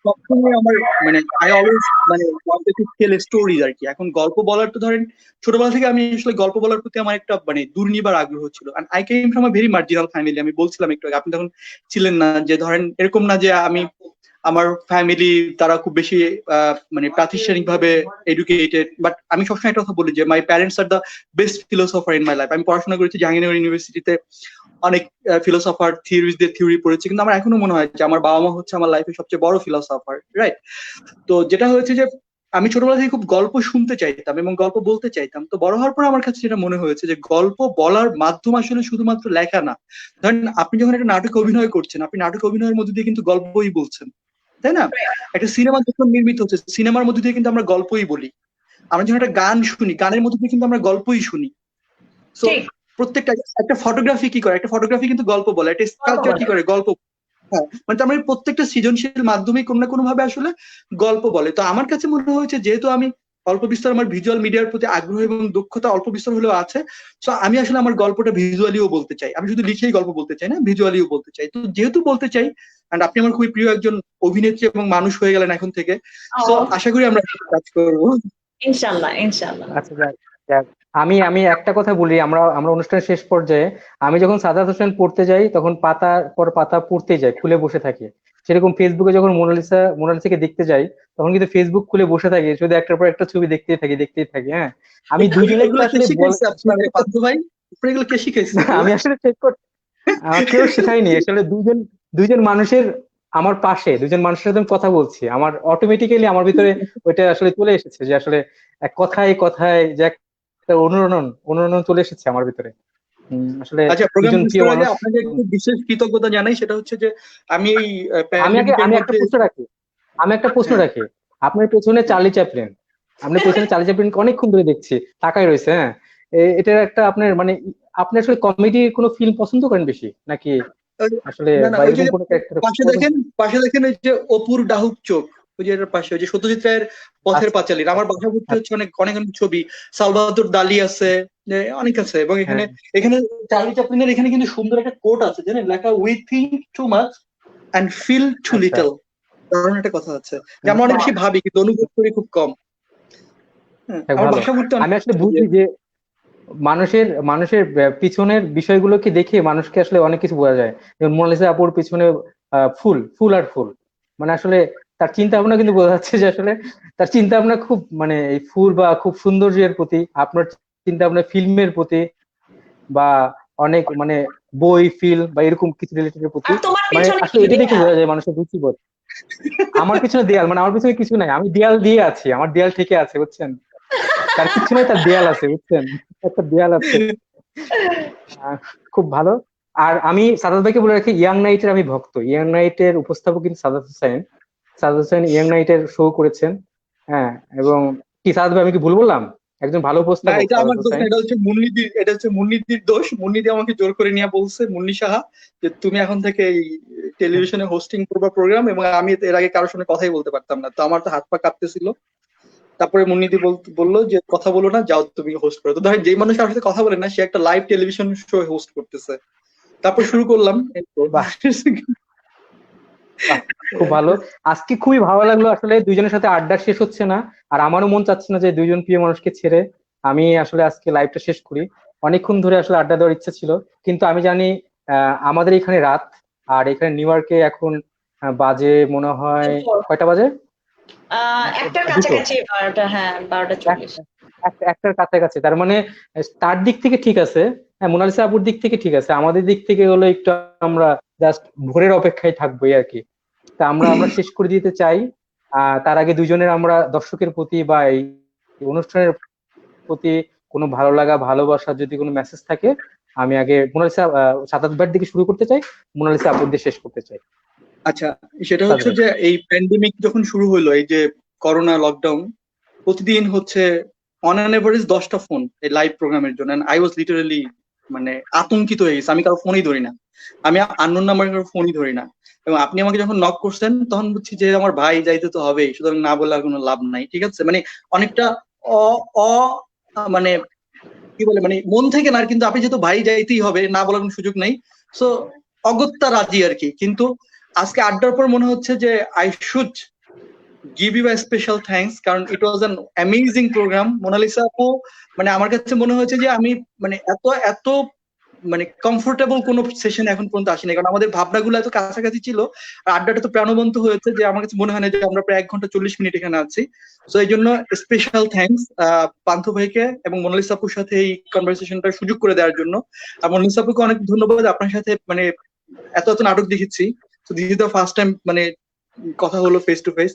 সবসময় আমার মানে আই অলওয়েজ মানে wanted to tell stories are কি। এখন গল্প বলার তো ধরেন ছোটবেলা থেকে আমি আসলে গল্প বলার প্রতি আমার একটা মানে দুর্নিবার আগ্রহ ছিল। And I came from a very marginal family. আমি বলছিলাম একটু আগে, আপনি তখন ছিলেন না, যে ধরেন এরকম না যে আমি আমার ফ্যামিলি তারা খুব বেশি মানে প্রাতিষ্ঠানিক ভাবে এডুকেটেড, বাট আমি সবসময় একটা কথা বলি যে my parents are the best philosopher in my life. আমি পড়াশোনা করেছি জাহাঙ্গীরনগর ইউনিভার্সিটিতে, অনেক ফিলোসফার থিওরিজদের থিওরি পড়েছি, কিন্তু আমার এখনো মনে হয় যে আমার বাবা মা হচ্ছে আমার লাইফের সবচেয়ে বড় ফিলোসফার, রাইট? তো যেটা হয়েছে যে আমি ছোটবেলা থেকে খুব গল্প শুনতে চাইতাম এবং গল্প বলতে চাইতাম। তো বড় হওয়ার পর আমার কাছে যেটা মনে হয়েছে যে গল্প বলার মাধ্যম আসলে শুধুমাত্র লেখা না। ধরেন আপনি যখন একটা নাটকে অভিনয় করছেন, আপনি নাটক অভিনয়ের মধ্যে দিয়ে কিন্তু গল্পই বলছেন, তাই না? একটা সিনেমা যখন নির্মিত হচ্ছে, সিনেমার মধ্যে দিয়ে কিন্তু আমরা গল্পই বলি। আমরা যখন একটা গান শুনি, গানের মধ্যে দিয়ে কিন্তু আমরা গল্পই শুনি। সো প্রত্যেকটা, একটা ফটোগ্রাফি কি করে, একটা ফটোগ্রাফি কিন্তু গল্প বলে, একটা স্কাল্পচার কি করে, গল্প। হ্যাঁ, মানে তার মানে প্রত্যেকটা সৃজনশীল মাধ্যমে কোনো না কোনো ভাবে আসলে গল্প বলে। তো আমার কাছে মনে হয়েছে যেহেতু আমি অল্প বিস্তর আমার ভিজুয়াল মিডিয়ার প্রতি আগ্রহ এবং দক্ষতা অল্প বিস্তর হলেও আছে, তো আমি আসলে আমার গল্পটা ভিজুয়ালিও বলতে চাই। আমি শুধু লিখেই গল্প বলতে চাই না, ভিজুয়ালিও বলতে চাই। তো যেহেতু বলতে চাই, এন্ড আপনি আমার খুবই প্রিয় একজন অভিনেত্রী এবং মানুষ হয়ে গেলেন এখন থেকে, তো আশা করি আমরা কাজ করবো ইনশাল্লাহ, ইনশাল্লাহ। আচ্ছা, যাক যাক। আমি আমি একটা কথা বলি, আমরা আমরা অনুষ্ঠানের শেষ পর্যায়ে আমি যখন সাদাত হোসেন পড়তে যাই তখন পাতার পর পাতা পড়তে যাই, খুলে বসে থাকি। সেরকম ফেসবুকে যখন মোনালিসাকে দেখতে যাই তখন কিন্তু ফেসবুক খুলে বসে থাকি, শুধু একটার পর একটা ছবি দেখতেই থাকি। হ্যাঁ, আমি দুজনেরটা এগুলো কে আসলে শিখাইছে আপনার পার্থ ভাই? আপনার এগুলো কে শিখাইছে? আমি আসলে চেক করতে, আমার কেউ শেখায়নি আসলে। দুইজন দুইজন মানুষের আমার পাশে, দুজন মানুষের সাথে আমি কথা বলছি, আমার অটোমেটিক্যালি আমার ভিতরে ওইটা আসলে চলে এসেছে যে আসলে এক কথায় কথায় যে একটা অনুরণন অনুরণন চলে এসেছে আমার ভিতরে। আসলে আচ্ছা, প্রোগ্রাম দুজন শেষ প্রিয় করার আগে মানুষ। আপনাকে একটু বিশেষ কৃতজ্ঞতা জানাই। সেটা হচ্ছে যে আমি এই আমি প্যান্ডেমিকের একটা মধ্যে, প্রশ্ন রাখি, আমি একটা প্রশ্ন হ্যাঁ, রাখি। আপনার পেছনে চার্লি চ্যাপলিন, আপনি পেছনে চার্লি চ্যাপলিনকে অনেকক্ষণ ধরে দেখছি, তাকাই রয়েছে। হ্যাঁ, এটার একটা আপনার মানে আপনি আসলে কমেডি কোনো ফিল্ম পছন্দ করেন বেশি নাকি আসলে, না না, বা ওই যে এরকম কোনো ক্যারেক্টার? পাশে দেখেন ওই যে অপুর ডাহুক চোখ, ওই যে এটার পাশে ওই যে সত্যজিৎ রায়ের পথের আচ্ছা পাঁচালীর আমার বাসা ভর্তি আচ্ছা, হচ্ছে অনেক অনেক অনেক ছবি। সালভাদর দালি আছে, অনেক আছে। এবং এখানে হ্যাঁ এখানে চার্লি চ্যাপলিনের এখানে কিন্তু সুন্দর একটা কোট আছে, জানেন, লেখা we think too much and feel too আচ্ছা। লিটল। দারুণ একটা কথা আছে যে আমরা অনেক বেশি ভাবি কিন্তু অনুভব করি খুব কম। হ্যাঁ, যাক, আমার ভালো। বাসা ভর্তি অনেক আমি আসলে ছবি। বুঝি যে মানুষের মানুষের পিছনের বিষয়গুলোকে দেখে মানুষকে আসলে অনেক কিছু বোঝা যায়। যেমন মোনালিসা আপুর পিছনে ফুল ফুল আর ফুল, মানে আসলে তার চিন্তা ভাবনা কিন্তু বোঝা যাচ্ছে যে আসলে তার চিন্তা ভাবনা খুব মানে এই ফুল বা খুব সৌন্দর্যের প্রতি, আপনার চিন্তা ভাবনা ফিল্মের প্রতি বা অনেক মানে বই ফিল্ম বা এরকম কিছু রিলেটেড প্রতি। আর তোমার মানে পেছনে আসলে কি এটা দেখে দেয়া? বোঝা যায় মানুষের রুচিবোধ। আমার পিছনে দেয়াল, মানে আমার পিছনে কিছু নাই, আমি দেয়াল দিয়ে আছি, আমার দেয়াল থেকে আছে বুঝছেন। তার কিছু নাই, তার দেয়াল আছে বুঝছেন, একটা দেয়াল আছে। আহ, খুব ভালো। আর আমি সাদাত ভাইকে বলে রাখি, ইয়াং নাইটের আমি ভক্ত। ইয়াং নাইটের উপস্থাপক কিন্তু সাদাত হোসেন। সাদাত হোসেন ইয়াং নাইটের শো করেছেন। হ্যাঁ, এবং কি সাদাত ভাই আমি কি ভুল বললাম? একজন ভালো না, উপস্থাপক এটা সাদাত আমার দোষ হোসেন। না, এটা হচ্ছে মুন্নিদির, এটা হচ্ছে মুন্নিদির দোষ। মুন্নিদি আমাকে জোর করে নিয়ে বলছে, মুন্নি সাহা, যে তুমি এখন থেকে এই টেলিভিশনে হোস্টিং করবা প্রোগ্রাম। এবং আমি এর আগে কারোর সঙ্গে কথাই বলতে পারতাম না, তো আমার তো হাত পা কাঁপতেছিল। তারপরে মুন্নিদি বললো যে কথা বলো না, যাও তুমি হোস্ট করো। তো ধরেন যেই মানুষ কারোর সাথে কথা বলে না, সে একটা লাইভ টেলিভিশন শো হোস্ট করতেছে। তারপর শুরু করলাম, এই তো। বাহ বাহ, খুব ভালো। আজকে খুবই ভালো লাগলো আসলে, দুইজনের সাথে আড্ডা শেষ হচ্ছে না। আর আমারও মন চাচ্ছে না যে দুইজন প্রিয় মানুষকে ছেড়ে আমি আসলে আজকে লাইভটা শেষ করি। অনেকক্ষণ ধরে আসলে আড্ডা দেওয়ার ইচ্ছা ছিল, কিন্তু আমি জানি আমাদের এখানে রাত, আর এখানে নিউ ইয়র্কে এখন বাজে মনে হয় কয়টা বাজে? একটার দুটো, কাছাকাছি, 12টা, হ্যাঁ 12টা 40। একটার কাছাকাছি। তার মানে তার দিক থেকে ঠিক আছে, হ্যাঁ মোনালিসা আপুর দিক থেকে ঠিক আছে, আমাদের দিক থেকে হলো একটু আমরা জাস্ট ভোরের অপেক্ষায় থাকবো এই আর কি। তা আমরা আমরা শেষ করে দিতে চাই। তার আগে দুজনের আমরা দর্শকের প্রতি বা এই অনুষ্ঠানের প্রতি কোনো ভালো লাগা ভালোবাসা যদি কোনো মেসেজ থাকে, আমি আগে মোনালিসা সাদাত ভাইয়ের দিকে শুরু করতে চাই, মোনালিসা আপুর দিয়ে শেষ করতে চাই। আচ্ছা, সেটা সাদাত হচ্ছে ভাই। যে এই প্যান্ডেমিক যখন শুরু হলো, এই যে করোনা লকডাউন, প্রতিদিন হচ্ছে অন অ্যান এভারেজ 10টা ফোন এই লাইভ প্রোগ্রামের জন্য। আই ওয়াজ লিটারালি মানে আতঙ্কিত হয়ে গেছি, আমি কারো ফোনই ধরি না, আমি আননোন নাম্বারের কারো ফোনই ধরি না। এবং আপনি আমাকে যখন নক করছেন তখন বুঝছি যে আমার ভাই যাইতে তো হবেই, সুতরাং না বলে আর কোনো লাভ নাই, ঠিক আছে। মানে অনেকটা অ অ মানে কি বলে, মানে মন থেকে না, কিন্তু আপনি যেহেতু ভাই যাইতেই হবে, না বলার কোনো সুযোগ নাই। সো অগত্যা রাজি আর কি। কিন্তু আজকে আড্ডার পর মনে হচ্ছে যে I should give you special thanks, কারণ it was an amazing programme. Monalisa আপু, মানে আমার কাছে মনে হয়েছে যে আমি মানে এত এত মানে কমফোর্টেবল কোনো সেশন এখন পর্যন্ত আসেনি, কারণ আমাদের ভাবনাগুলো এত কাছাকাছি ছিল আর আড্ডাটা তো প্রাণবন্ত হয়েছে যে আমার কাছে মনে হয় না যে আমরা প্রায় 1 ঘন্টা 40 মিনিট এখানে আছি। তো এই জন্য স্পেশাল থ্যাঙ্কস পান্থ ভাইকে এবং মোনালিসা আপুর সাথে এই কনভারসেশনটা সুযোগ করে দেওয়ার জন্য। আর মোনালিসা আপুকে অনেক ধন্যবাদ, আপনার সাথে মানে এত এত নাটক দেখেছি, তো this is the first time মানে কথা হলো face to face.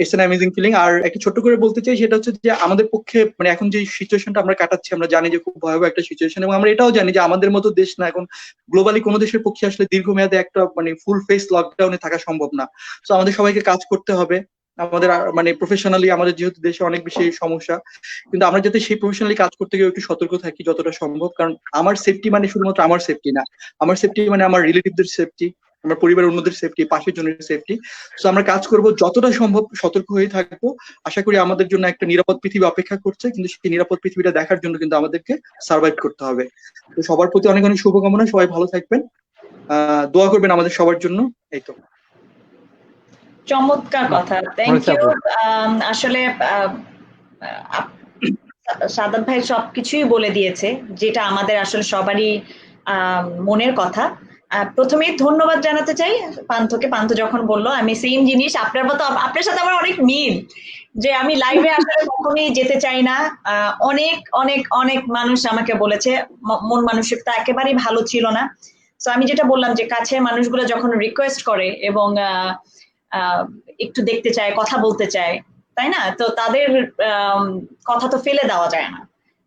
It's an amazing feeling. আর একটু ছোট্ট করে বলতে চাই, সেটা হচ্ছে যে আমাদের পক্ষে মানে এখন যে সিচুয়েশনটা আমরা কাটাচ্ছি, আমরা জানি যে খুব ভয়াবহ একটা সিচুয়েশন, এবং আমরা এটাও জানি যে আমাদের মতো দেশ না এখন, গ্লোবালি কোনো দেশের পক্ষে আসলে দীর্ঘমেয়াদে একটা মানে ফুল ফেস লকডাউনে থাকা সম্ভব না। তো আমাদের সবাইকে কাজ করতে হবে আমাদের মানে প্রফেশনালি, আমাদের যেহেতু দেশে অনেক বেশি সমস্যা, কিন্তু আমরা যাতে সেই প্রফেশনালি কাজ করতে গিয়ে একটু সতর্ক থাকি যতটা সম্ভব। কারণ আমার সেফটি মানে শুধুমাত্র আমার সেফটি না, আমার সেফটি মানে আমার রিলেটিভদের সেফটি, আমার পরিবারের অন্যদের সেফটি, পাশের জনের সেফটি। তো আমরা কাজ করব যতটা সম্ভব সতর্ক হয়ে থাকবো। আশা করি আমাদের জন্য একটা নিরাপদ পৃথিবী অপেক্ষা করছে, কিন্তু সেই নিরাপদ পৃথিবীটা দেখার জন্য কিন্তু আমাদেরকে সার্ভাইভ করতে হবে। তো সবার প্রতি অনেক অনেক শুভকামনা, সবাই ভালো থাকবেন, দোয়া করবেন আমাদের সবার জন্য। এই তো। চমৎকার কথা, থ্যাংক মোনালিসা ইউ। আপু, আসলে আপ- সাদাত ভাই সবকিছুই বলে দিয়েছে, যেটা আমাদের আসলে সবারই মনের কথা। প্রথমেই ধন্যবাদ জানাতে চাই পান্থকে। পান্থ যখন বললো, আমি সেম জিনিস, আপনার মতো আপনার সাথে আমার অনেক মিল, যে আমি লাইভে আসলে কখনোই যেতে চাই না। অনেক অনেক অনেক মানুষ আমাকে বলেছে মন মানসিকতা একেবারেই ভালো ছিল না। তো আমি যেটা বললাম যে কাছের মানুষগুলো যখন রিকোয়েস্ট করে এবং একটু দেখতে চায়, কথা বলতে চায়, তাই না, তো তাদের কথা তো ফেলে দেওয়া যায় না,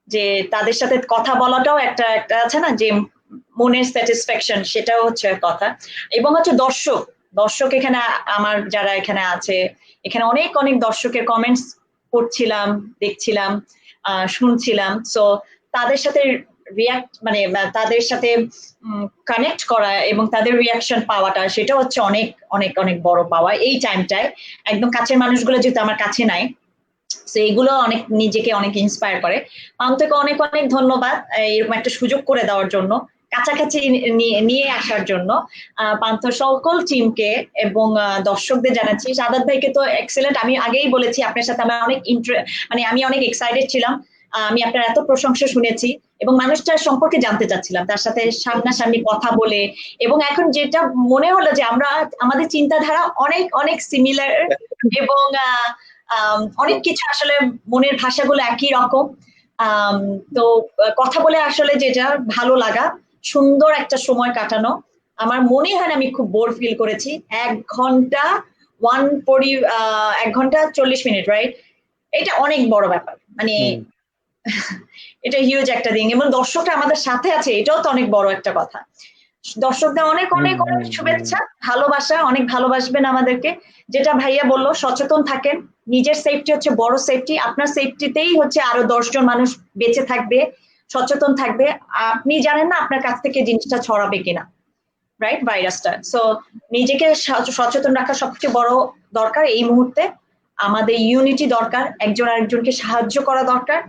যে তাদের সাথে কথা বলাটাও একটা একটা আছে না যে মনের স্যাটিসফ্যাকশন, সেটাও হচ্ছে কথা। এবং হচ্ছে দর্শক, দর্শক এখানে আমার যারা এখানে আছে, এখানে অনেক অনেক দর্শকের কমেন্টস পড়ছিলাম, দেখছিলাম, শুনছিলাম। সো তাদের সাথে রিয়াক্ট মানে তাদের সাথে কানেক্ট করা এবং তাদের রিয়াকশন পাওয়াটা, সেটা হচ্ছে অনেক অনেক অনেক বড় পাওয়া এই টাইমটায়। একদম কাছের মানুষগুলো যেহেতু আমার কাছে নাই, তো এগুলো অনেক নিজেকে অনেক ইন্সপায়ার করে। পান্থকে অনেক অনেক ধন্যবাদ এরকম একটা সুযোগ করে দেওয়ার জন্য, কাছাকাছি নিয়ে আসার জন্য। পান্থ সকল টিমকে এবং দর্শকদের জানাচ্ছি। সাদাত ভাইকে তো এক্সেলেন্ট, আমি আগেই বলেছি আপনার সাথে আমার অনেক মানে আমি অনেক এক্সাইটেড ছিলাম। আমি আপনার এত প্রশংসা শুনেছি এবং মানুষটার সম্পর্কে জানতে চাচ্ছিলাম, তার সাথে সামনাসামনি কথা বলে। এবং এখন যেটা মনে হলো যে আমরা আমাদের চিন্তাধারা অনেক অনেক সিমিলার, এবং অনেক কিছু আসলে মনের ভাষাগুলো একই রকম। তো কথা বলে আসলে যেটা ভালো লাগা, সুন্দর একটা সময় কাটানো, আমার মনে হয় না আমি খুব বোর ফিল করেছি। 1 ঘন্টা 1 ঘন্টা 40 মিনিট, রাইট? এটা অনেক বড় ব্যাপার, মানে এটা হিউজ একটা দিন, এবং দর্শকরা আমাদের সাথে আছে, এটাও তো অনেক বড় একটা কথা। দর্শকদের অনেক অনেক অনেক শুভেচ্ছা, ভালোবাসা, অনেক ভালোবাসবেন আমাদেরকে। যেটা ভাইয়া বললো, সচেতন থাকেন, নিজের সেফটি হচ্ছে বড় সেফটি, আপনার সেফটিতেই হচ্ছে আরো 10 জন মানুষ বেঁচে থাকবে, সচেতন থাকবে। আপনি জানেন না আপনার কাছ থেকে জিনিসটা ছড়াবে কিনা, রাইট, ভাইরাসটা। সো নিজেকে সচেতন রাখা সবচেয়ে বড় দরকার এই মুহূর্তে। আমাদের ইউনিটি দরকার, একজন আরেকজনকে সাহায্য করা দরকার।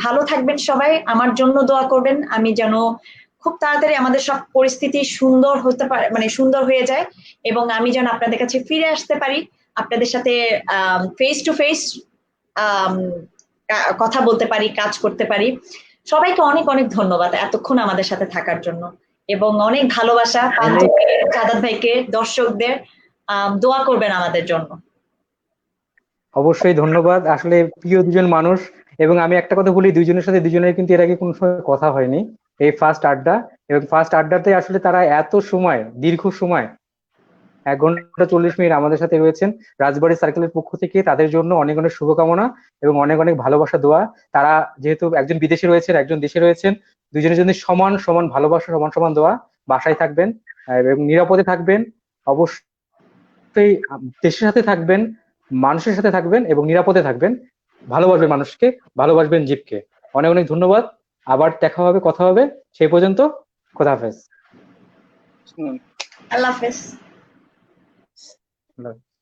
ভালো থাকবেন সবাই, আমার জন্য দোয়া করবেন, আমি যেন খুব তাড়াতাড়ি আমাদের সব পরিস্থিতি সুন্দর হতে পারে, মানে সুন্দর হয়ে যায়, এবং আমি যেন আপনাদের কাছে ফিরে আসতে পারি, আপনাদের সাথে ফেস টু ফেস কথা বলতে পারি, কাজ করতে পারি। সবাইকে অনেক অনেক ধন্যবাদ এতক্ষণ আমাদের সাথে থাকার জন্য, এবং অনেক ভালোবাসা পান্থকে, সাদাত ভাইকে, দর্শকদের। দোয়া করবেন আমাদের জন্য। অবশ্যই ধন্যবাদ। আসলে প্রিয় দুজন মানুষ, এবং আমি একটা কথা বলি, দুইজনের সাথে দুজনের কিন্তু এর আগে কোনো সময় কথা হয়নি, এই ফার্স্ট আড্ডা। এবং ফার্স্ট আড্ডাতে আসলে তারা এত সময়, দীর্ঘ সময় 1 ঘন্টা 40 মিনিট আমাদের সাথে রয়েছেন। রাজবাড়ী সার্কেলের পক্ষ থেকে তাদের জন্য অনেক অনেক শুভকামনা এবং অনেক অনেক ভালোবাসা দোয়া। তারা যেহেতু একজন বিদেশে রয়েছেন, একজন দেশে রয়েছেন, দুজনের জন্য সমান সমান ভালোবাসা, সমান সমান দোয়া। বাসায় থাকবেন এবং নিরাপদে থাকবেন। অবশ্যই দেশের সাথে থাকবেন, মানুষের সাথে থাকবেন এবং নিরাপদে থাকবেন। ভালোবাসবেন মানুষকে, ভালোবাসবেন জীবকে। অনেক অনেক ধন্যবাদ। আবার দেখা হবে, কথা হবে। সেই পর্যন্ত খোদা হাফেজ। হুম। আল্লাহ হাফেজ। আল্লাহ হাফেজ।